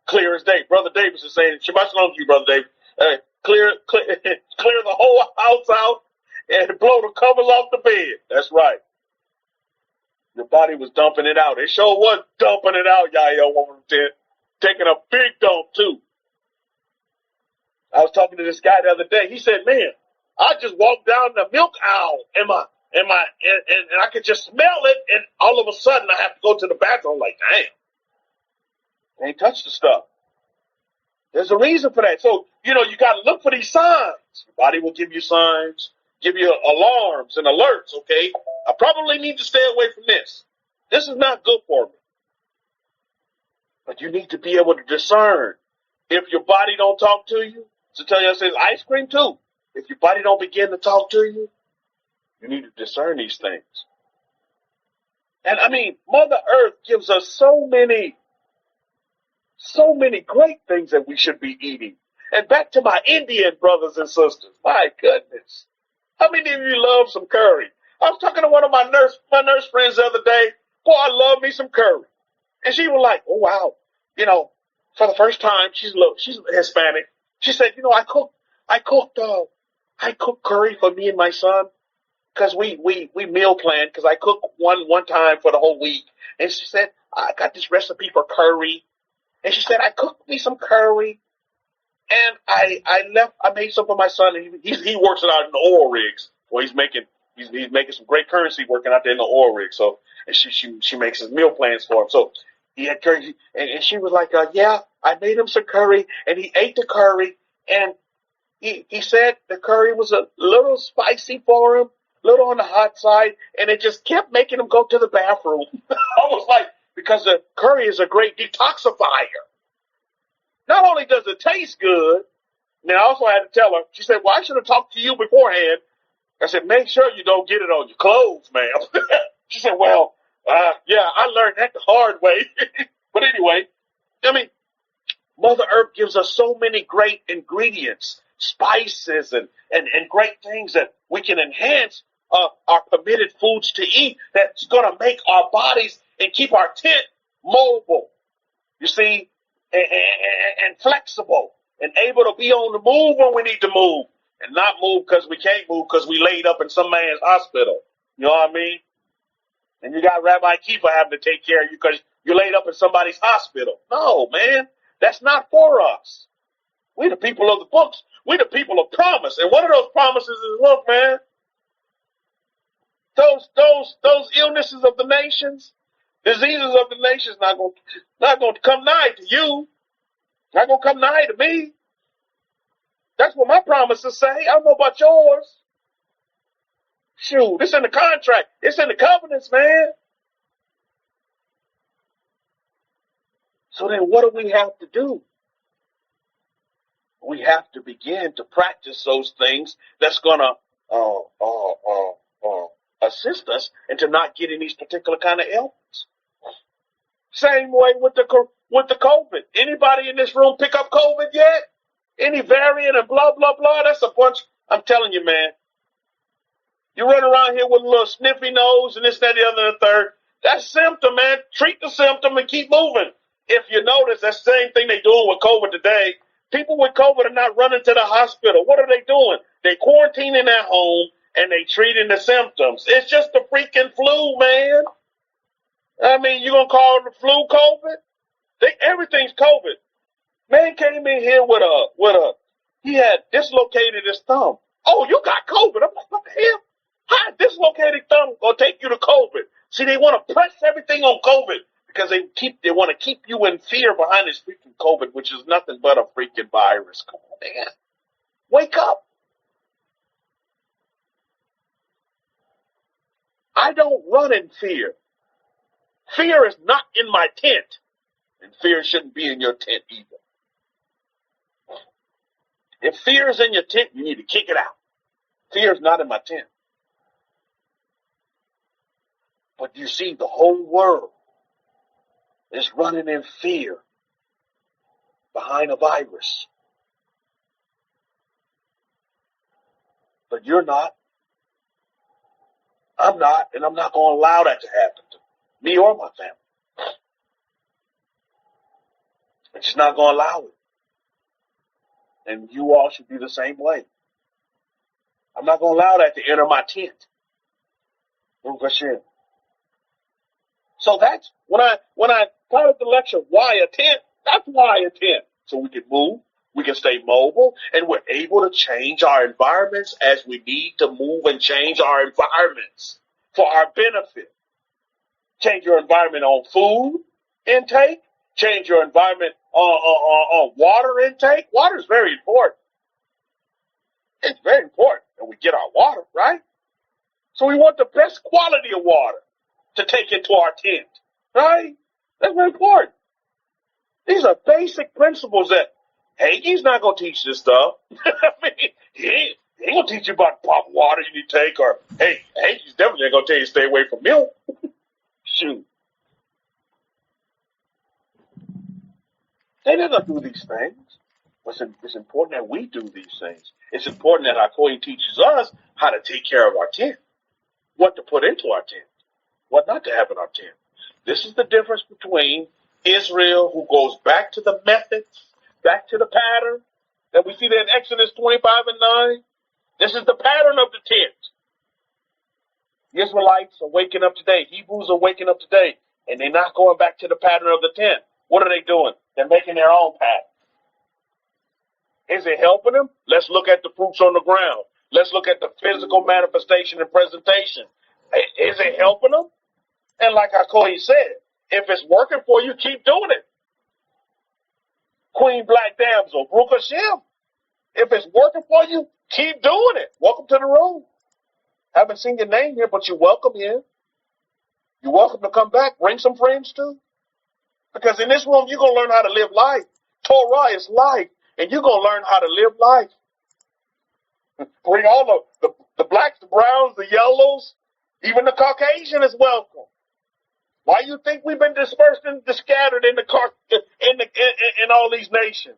clear as day. Brother Davis is saying, Shabbat Shalom to you, Brother Davis. Clear the whole house out and blow the covers off the bed. That's right. Your body was dumping it out. It sure was dumping it out, Yael 110. Taking a big dump, too. I was talking to this guy the other day. He said, man, I just walked down the milk aisle and I could just smell it, and all of a sudden I have to go to the bathroom like, damn. Can't touch the stuff. There's a reason for that. So, you got to look for these signs. Your body will give you signs, give you alarms and alerts, okay? I probably need to stay away from this. This is not good for me. But you need to be able to discern. If your body don't talk to you, so tell you, I says ice cream too. If your body don't begin to talk to you, you need to discern these things. And I mean, Mother Earth gives us so many great things that we should be eating. And back to my Indian brothers and sisters. My goodness. How many of you love some curry? I was talking to one of my nurse friends the other day. Boy, I love me some curry. And she was like, oh, wow. For the first time, she's Hispanic. She said, I cooked curry for me and my son because we meal planned because I cook one time for the whole week. And she said, I got this recipe for curry. And she said, I cooked me some curry. And I made some for my son. And he works it out in the oil rigs. Well, he's making some great currency working out there in the oil rig. So, and she makes his meal plans for him. So he had curry, and she was like, yeah, I made him some curry, and he ate the curry, and he said the curry was a little spicy for him, a little on the hot side, and it just kept making him go to the bathroom. I was like, because the curry is a great detoxifier. Not only does it taste good, and I also had to tell her, she said, well, I should have talked to you beforehand. I said, make sure you don't get it on your clothes, ma'am. She said, well, yeah, I learned that the hard way. But anyway, I mean, Mother Earth gives us so many great ingredients, spices, and great things that we can enhance our permitted foods to eat that's going to make our bodies and keep our tent mobile, you see, and flexible and able to be on the move when we need to move and not move because we can't move because we laid up in some man's hospital. You know what I mean? And you got Rabbi Kefa having to take care of you because you're laid up in somebody's hospital. No, man, that's not for us. We the people of the books. We the people of promise. And one of those promises is, look, man, those illnesses of the nations, diseases of the nations not going to come nigh to you. Not going to come nigh to me. That's what my promises say. I don't know about yours. Shoot, it's in the contract. It's in the covenants, man. So then what do we have to do? We have to begin to practice those things that's going to assist us into not getting these particular kind of ailments. Same way with the COVID. Anybody in this room pick up COVID yet? Any variant and blah, blah, blah? That's a bunch. I'm telling you, man. You run around here with a little sniffy nose and this, that, the other, and the third. That's symptom, man. Treat the symptom and keep moving. If you notice, that's the same thing they're doing with COVID today. People with COVID are not running to the hospital. What are they doing? They're quarantining at home and they treating the symptoms. It's just the freaking flu, man. I mean, you gonna call the flu COVID? Everything's COVID. Man came in here he had dislocated his thumb. Oh, you got COVID. I'm like, what the hell? How dislocated thumb gonna take you to COVID? See, they want to press everything on COVID because they want to keep you in fear behind this freaking COVID, which is nothing but a freaking virus. Come on, man. Wake up. I don't run in fear. Fear is not in my tent, and fear shouldn't be in your tent either. If fear is in your tent, you need to kick it out. Fear is not in my tent. But you see, the whole world is running in fear behind a virus. But you're not. I'm not, and I'm not going to allow that to happen to me or my family. I'm just not going to allow it. And you all should be the same way. I'm not going to allow that to enter my tent. So that's when I titled the lecture, "Why a Tent?" That's why a tent. So we can move, we can stay mobile, and we're able to change our environments as we need to move and change our environments for our benefit. Change your environment on food intake. Change your environment on water intake. Water is very important. It's very important that we get our water, right? So we want the best quality of water to take into our tent, right? That's very important. These are basic principles that Hagee's not going to teach this stuff. I mean, he ain't going to teach you about pop water you need to take, or, hey, Hagee's definitely going to tell you to stay away from milk. Shoot. They're not going to do these things. It's important that we do these things. It's important that our Queen teaches us how to take care of our tent, what to put into our tent, what not to have in our tent. This is the difference between Israel, who goes back to the methods, back to the pattern that we see there in Exodus 25 and 9. This is the pattern of the tent. The Israelites are waking up today. Hebrews are waking up today, and they're not going back to the pattern of the tent. What are they doing? They're making their own pattern. Is it helping them? Let's look at the fruits on the ground. Let's look at the physical manifestation and presentation. Is it helping them? And like Hakohi said, if it's working for you, keep doing it. Queen Black Damsel, Baruch Hashem. If it's working for you, keep doing it. Welcome to the room. Haven't seen your name here, but you're welcome here. You're welcome to come back. Bring some friends too. Because in this room, you're going to learn how to live life. Torah is life, and you're going to learn how to live life. Bring all the blacks, the browns, the yellows, even the Caucasian is welcome. Why you think we've been dispersed and scattered in all these nations?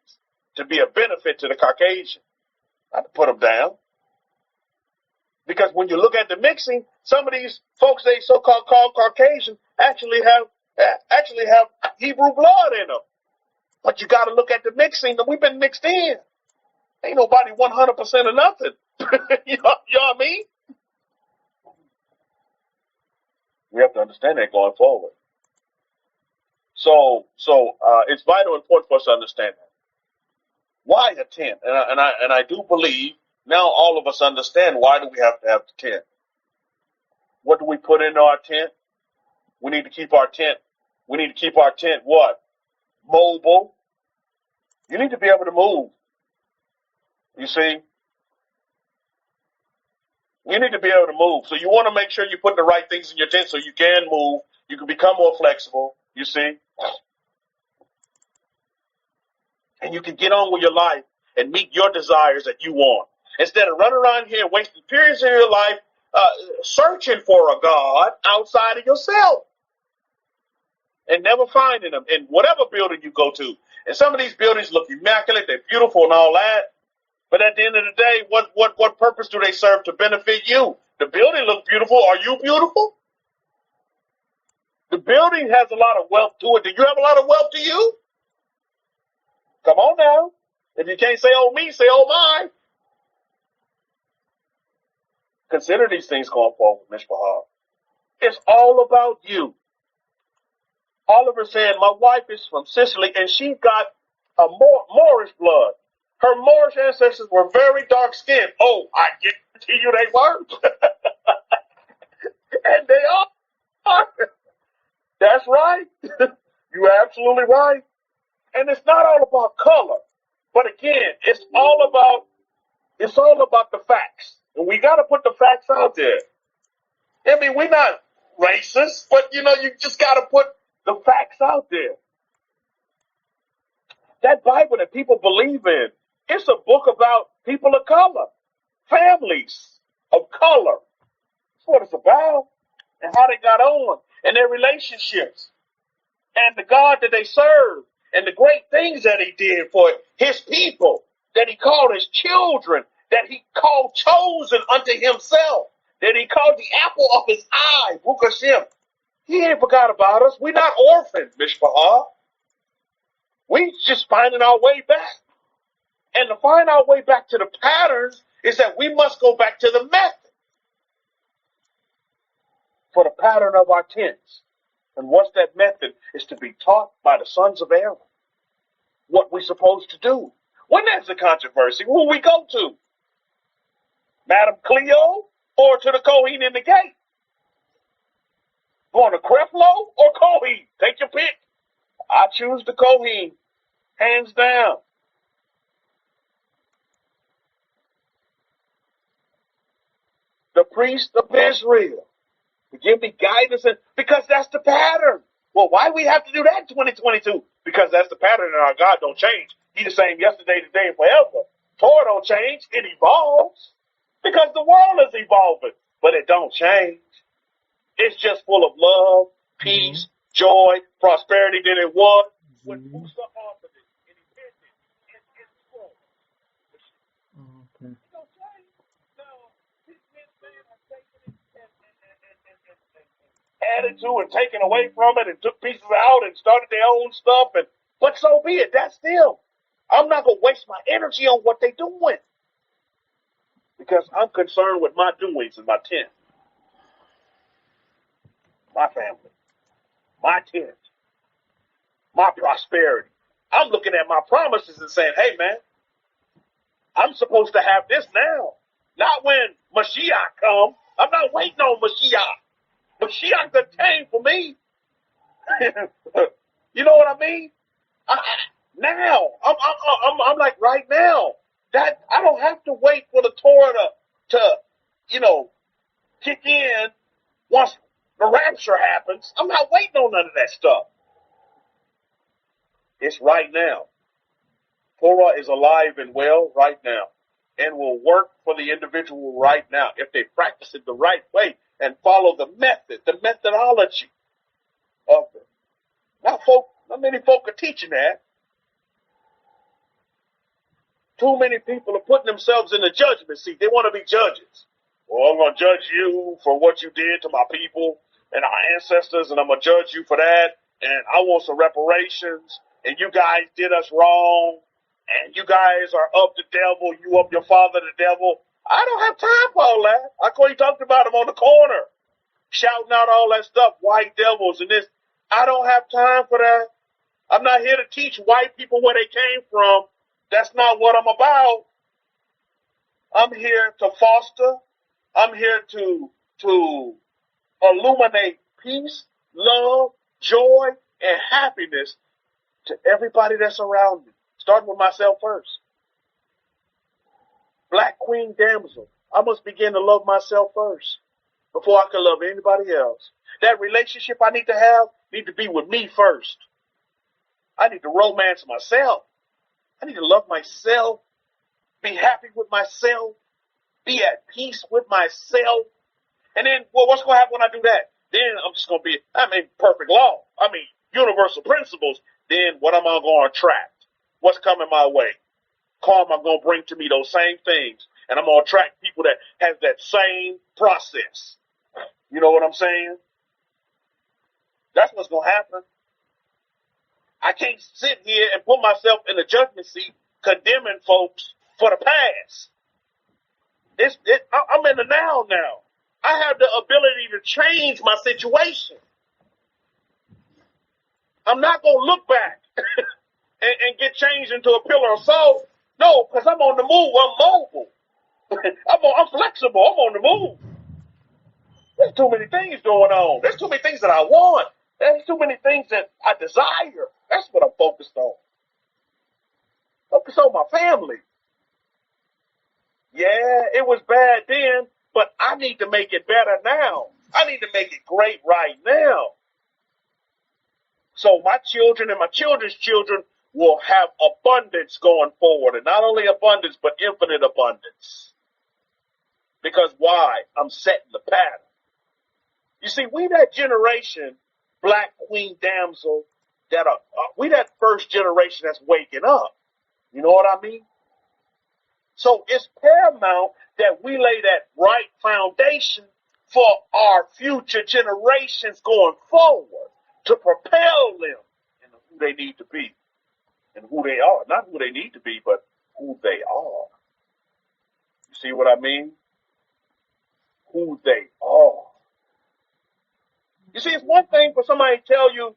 To be a benefit to the Caucasian, not to put them down. Because when you look at the mixing, some of these folks they so-called Caucasian actually have Hebrew blood in them. But you got to look at the mixing that we've been mixed in. Ain't nobody 100% of nothing. you know what I mean? We have to understand that going forward. So it's vital important for us to understand that. Why a tent? And I do believe now all of us understand why do we have to have the tent. What do we put into our tent? We need to keep our tent. We need to keep our tent what? Mobile. You need to be able to move. You see? You need to be able to move. So you want to make sure you put the right things in your tent so you can move. You can become more flexible. You see? And you can get on with your life and meet your desires that you want. Instead of running around here wasting periods of your life searching for a God outside of yourself and never finding them in whatever building you go to. And some of these buildings look immaculate, they're beautiful and all that. But at the end of the day, what purpose do they serve to benefit you? The building looks beautiful. Are you beautiful? The building has a lot of wealth to it. Do you have a lot of wealth to you? Come on now. If you can't say, oh, me, say, oh, mine. Consider these things going forward, Mishpahar. It's all about you. Oliver said, my wife is from Sicily, and she got a Moorish blood. Her Moorish ancestors were very dark-skinned. Oh, I guarantee you they were. And they are. That's right. You're absolutely right. And it's not all about color. But again, it's all about the facts. And we got to put the facts out there. I mean, we're not racist, but, you just got to put the facts out there. That Bible that people believe in, it's a book about people of color, families of color. That's what it's about, and how they got on, and their relationships. and the God that they serve and the great things that he did for his people, that he called his children, that he called chosen unto himself, that he called the apple of his eye, Baruch Hashem. He ain't forgot about us. We're not orphans, Mishpachah. We just finding our way back. And to find our way back to the patterns is that we must go back to the method for the pattern of our tents. And what's that method? Is to be taught by the sons of Aaron what we're supposed to do. When there's a controversy, who we go to? Madam Cleo or to the Kohen in the gate? Going to Creflo or Kohen? Take your pick. I choose the Kohen, hands down. The priest of Israel. Give me guidance, and because that's the pattern. Well, why we have to do that in 2022? Because that's the pattern, and our God don't change. He's the same yesterday, today, and forever. Torah don't change. It evolves because the world is evolving, but it don't change. It's just full of love, peace, joy, prosperity than it was when Musa offered it and he meant it in scroll. It don't change. No, these men are taking it and added to and taken away from it and took pieces out and started their own stuff. But so be it. That's them. I'm not going to waste my energy on what they're doing because I'm concerned with my doings and my tent, my family, my tent, my prosperity. I'm looking at my promises and saying, hey, man, I'm supposed to have this now, not when Mashiach comes. I'm not waiting on Mashiach. Mashiach done came for me. You know what I mean? Now, I'm like right now. That I don't have to wait for the Torah to kick in once the rapture happens. I'm not waiting on none of that stuff. It's right now. Torah is alive and well right now and will work for the individual right now if they practice it the right way and follow the method, the methodology of it. Not many folk are teaching that. Too many people are putting themselves in the judgment seat. They want to be judges. Well, I'm going to judge you for what you did to my people and our ancestors, and I'm going to judge you for that, and I want some reparations, and you guys did us wrong, and you guys are of the devil, you of your father the devil. I don't have time for all that. I he talked about him on the corner, shouting out all that stuff, white devils and this. I don't have time for that. I'm not here to teach white people where they came from. That's not what I'm about. I'm here to foster. I'm here to illuminate peace, love, joy, and happiness to everybody that's around me. Starting with myself first. Black queen damsel. I must begin to love myself first before I can love anybody else. That relationship I need to have need to be with me first. I need to romance myself. I need to love myself, be happy with myself, be at peace with myself. And then, well, what's going to happen when I do that? Then I'm just going to be, perfect law. Universal principles. Then what am I going to attract? What's coming my way? Karma going to bring to me those same things. And I'm going to attract people that have that same process. You know what I'm saying? That's what's going to happen. I can't sit here and put myself in the judgment seat condemning folks for the past. I'm in the now. I have the ability to change my situation. I'm not going to look back and get changed into a pillar of salt. No, because I'm on the move. I'm mobile. I'm flexible. I'm on the move. There's too many things going on. There's too many things that I want. There's too many things that I desire. That's what I'm focused on. Focus on my family. Yeah, it was bad then, but I need to make it better now. I need to make it great right now. So my children and my children's children will have abundance going forward. And not only abundance, but infinite abundance. Because why? I'm setting the pattern. You see, we that generation, black queen damsel, we that first generation that's waking up. You know what I mean? So it's paramount that we lay that right foundation for our future generations going forward to propel them into who they need to be and who they are. Not who they need to be, but who they are. You see what I mean? Who they are. You see, it's one thing for somebody to tell you,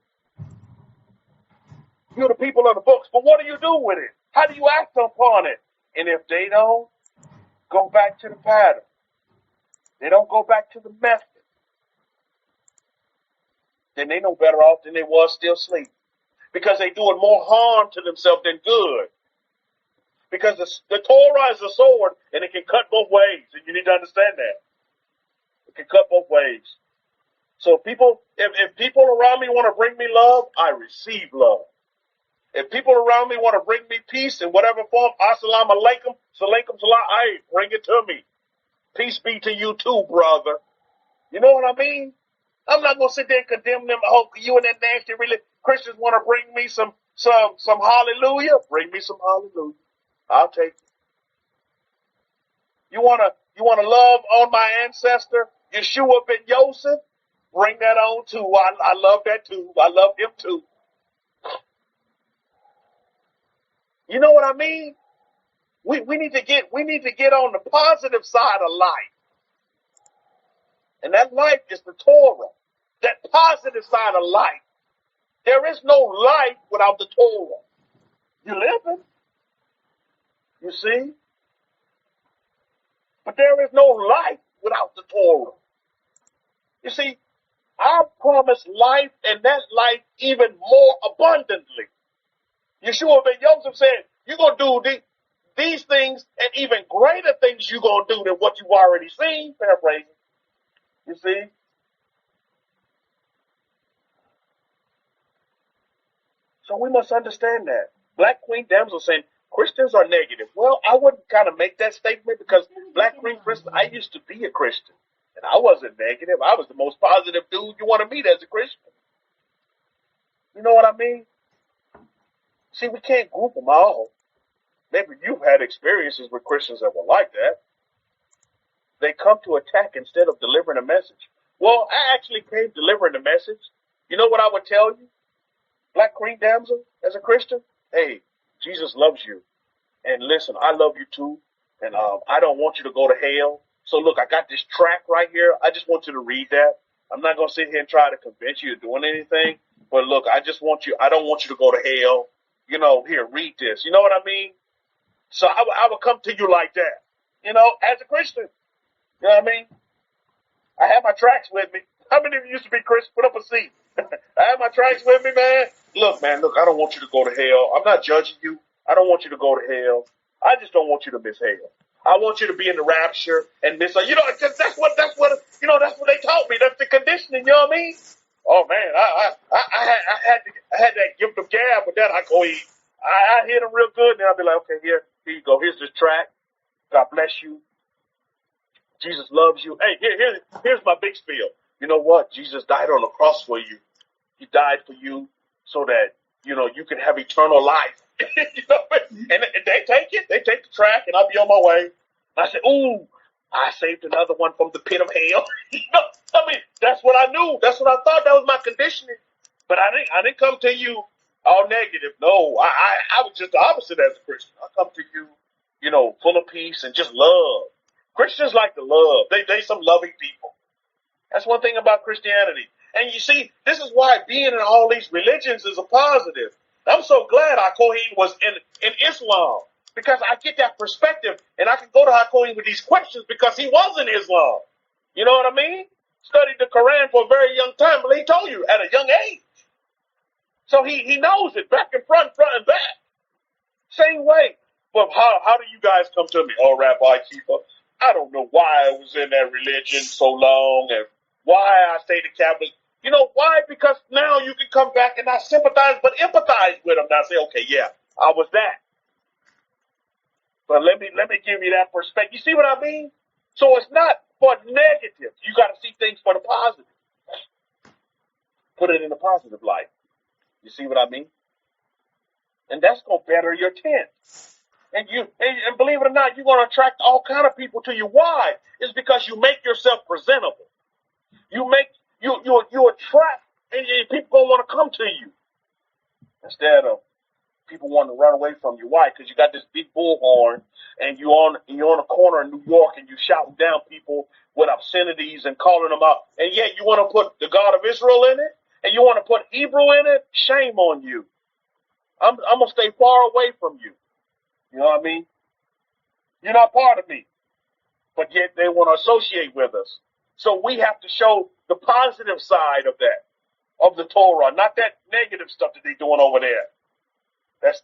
you're the people of the books, but what do you do with it? How do you act upon it? And if they don't go back to the pattern, they don't go back to the method, then they know better off than they was still sleeping. Because they're doing more harm to themselves than good. Because the Torah is a sword, and it can cut both ways, and you need to understand that. It can cut both ways. So if people around me want to bring me love, I receive love. If people around me want to bring me peace in whatever form, assalamu alaikum, salaikum salam, I bring it to me. Peace be to you too, brother. You know what I mean? I'm not going to sit there and condemn them. Oh, you and that nasty really Christians want to bring me some hallelujah. Bring me some hallelujah. I'll take it. You want to love on my ancestor, Yeshua ben Yosef? Bring that on too. I love that too. I love him too. You know what I mean? We need to get on the positive side of life. And that life is the Torah. That positive side of life. There is no life without the Torah. You living. You see? But there is no life without the Torah. You see, I promise life, and that life even more abundantly. Yeshua ben Yosef said, you're going to do these things and even greater things you're going to do than what you've already seen. Paraphrasing. You see? So we must understand that. Black Queen Damsel saying Christians are negative. Well, I wouldn't kind of make that statement because Black Queen Christian, I used to be a Christian. And I wasn't negative. I was the most positive dude you want to meet as a Christian. You know what I mean? See, we can't group them all. Maybe you've had experiences with Christians that were like that. They come to attack instead of delivering a message. Well, I actually came delivering the message. You know what I would tell you? Black Queen Damsel, as a Christian, hey, Jesus loves you. And listen, I love you too. And I don't want you to go to hell. So look, I got this track right here. I just want you to read that. I'm not going to sit here and try to convince you of doing anything. But look, I don't want you to go to hell. You know, here, read this. You know what I mean? So I would come to you like that, you know, as a Christian. You know what I mean? I have my tracks with me. How many of you used to be Christian? Put up a seat. I have my tracks with me, man. Look, I don't want you to go to hell. I'm not judging you. I don't want you to go to hell. I just don't want you to miss hell. I want you to be in the rapture and miss, you know, that's what they taught me. That's the conditioning, you know what I mean? Oh man, I had that gift of gab with that. I hit them real good, and I'll be like, okay, here you go. Here's this track. God bless you. Jesus loves you. Hey, here's my big spiel. You know what? Jesus died on the cross for you. He died for you so that, you know, you can have eternal life. You know, and they take it. They take the track, and I'll be on my way. And I say, ooh, I saved another one from the pit of hell. You know, I mean, that's what I knew. That's what I thought. That was my conditioning. But I didn't come to you all negative. No, I was just the opposite as a Christian. I come to you, you know, full of peace and just love. Christians like to love. They some loving people. That's one thing about Christianity. And you see, this is why being in all these religions is a positive. I'm so glad Hakohen was in Islam, because I get that perspective, and I can go to Hakohen with these questions because he was in Islam. You know what I mean? Studied the Quran for a very young time, but he told you at a young age. So he knows it back and front and back. Same way. But how do you guys come to me? Oh, Rabbi Kefa, I don't know why I was in that religion so long and why I stayed a Catholic. You know why? Because now you can come back and not sympathize, but empathize with them. Now say, okay, yeah, I was that. But let me give you that perspective. You see what I mean? So it's not for negative. You got to see things for the positive. Put it in the positive light. You see what I mean? And that's going to better your tent. And believe it or not, you're going to attract all kind of people to you. Why? It's because you make yourself presentable. You attract, and people going to want to come to you instead of people wanting to run away from you. Why? Because you got this big bullhorn, and you're on a corner in New York, and you shouting down people with obscenities and calling them out, and yet you want to put the God of Israel in it, and you want to put Hebrew in it. Shame on you. I'm gonna stay far away from you. You know what I mean? You're not part of me, but yet they want to associate with us. So we have to show the positive side of that, of the Torah, not that negative stuff that they're doing over there. That's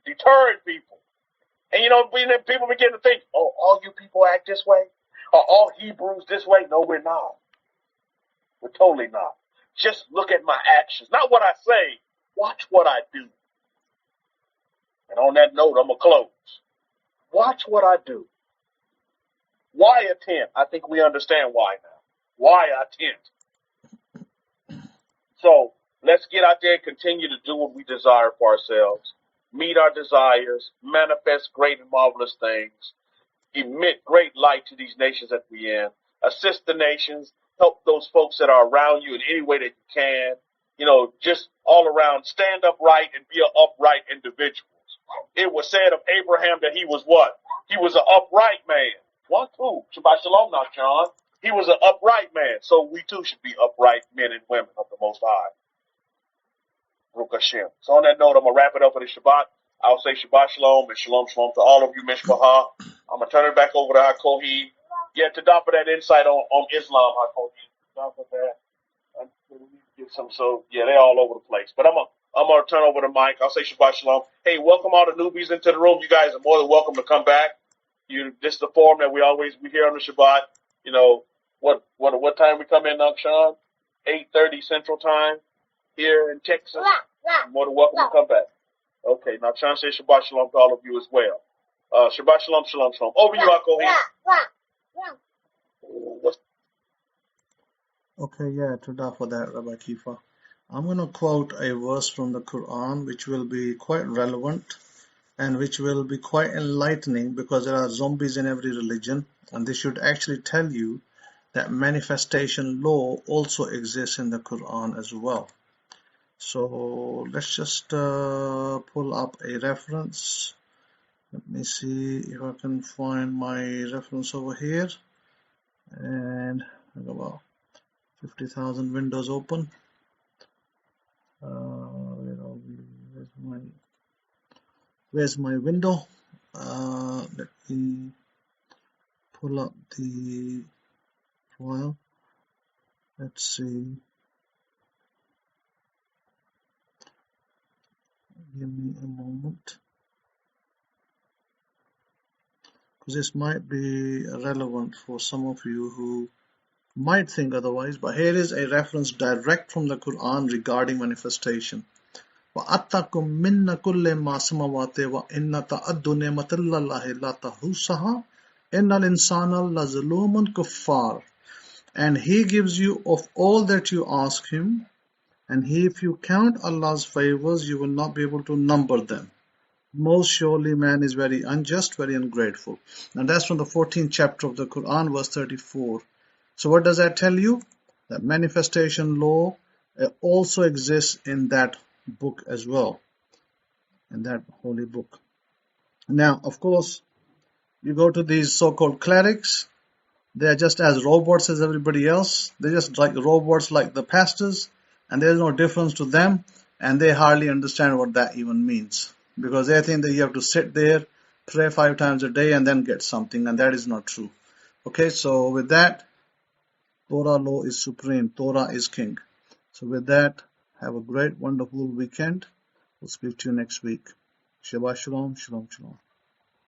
deterring people. And people begin to think, oh, all you people act this way? Are all Hebrews this way? No, we're not. We're totally not. Just look at my actions. Not what I say. Watch what I do. And on that note, I'm going to close. Watch what I do. Why a tent? I think we understand why now. Why a tent? So let's get out there and continue to do what we desire for ourselves. Meet our desires. Manifest great and marvelous things. Emit great light to these nations that we're in. Assist the nations. Help those folks that are around you in any way that you can. Just all around, stand upright and be an upright individual. It was said of Abraham that he was what? He was an upright man. 1, 2. Shabbat shalom now, John. He was an upright man. So we too should be upright men and women of the Most High. Baruch Hashem. So on that note, I'm going to wrap it up for the Shabbat. I'll say Shabbat shalom and shalom shalom to all of you, Mishpachah. I'm going to turn it back over to HaKohi. Yeah, to for that insight on Islam, HaKohi. For that. So yeah, they're all over the place. But I'm gonna turn over the mic. I'll say Shabbat Shalom. Hey, welcome all the newbies into the room. You guys are more than welcome to come back. This is the forum that we hear on the Shabbat. What time we come in, Sean? 8:30 Central Time here in Texas. You're more than welcome to come back. Okay, now Sean says Shabbat Shalom to all of you as well. Shabbat Shalom, Shalom, Shalom. Over you, Hakohi. Okay, yeah, Toda for that, Rabbi Kefa. I'm going to quote a verse from the Quran which will be quite relevant and which will be quite enlightening, because there are zombies in every religion, and this should actually tell you that manifestation law also exists in the Quran as well. So let's just pull up a reference. Let me see if I can find my reference over here. And I got about 50,000 windows open. Where's my window? Let me pull up the file. Let's see. Give me a moment, because this might be relevant for some of you who might think otherwise. But here is a reference direct from the Quran regarding manifestation. وَأَتَّكُم مِّنَّ كُلِّ مَا سَمَوَاتِ وَإِنَّ تَعَدُّ نِعْمَةَ اللَّهِ لَا تَحْصُوهَا إِنَّ الْإِنسَانَ لَظَلُومٌ كَفَّارٌ. And He gives you of all that you ask Him, and if you count Allah's favors, you will not be able to number them. Most surely man is very unjust, very ungrateful. And that's from the 14th chapter of the Quran, verse 34. So what does that tell you? That manifestation law also exists in that book as well, in that holy book. Now, of course, you go to these so-called clerics. They are just as robots as everybody else. They're just like robots like the pastors, and there's no difference to them, and they hardly understand what that even means, because they think that you have to sit there, pray 5 times a day, and then get something, and that is not true. Okay, so with that, Torah law is supreme. Torah is king. So with that, have a great, wonderful weekend. We'll speak to you next week. Shabbat shalom, shalom, shalom.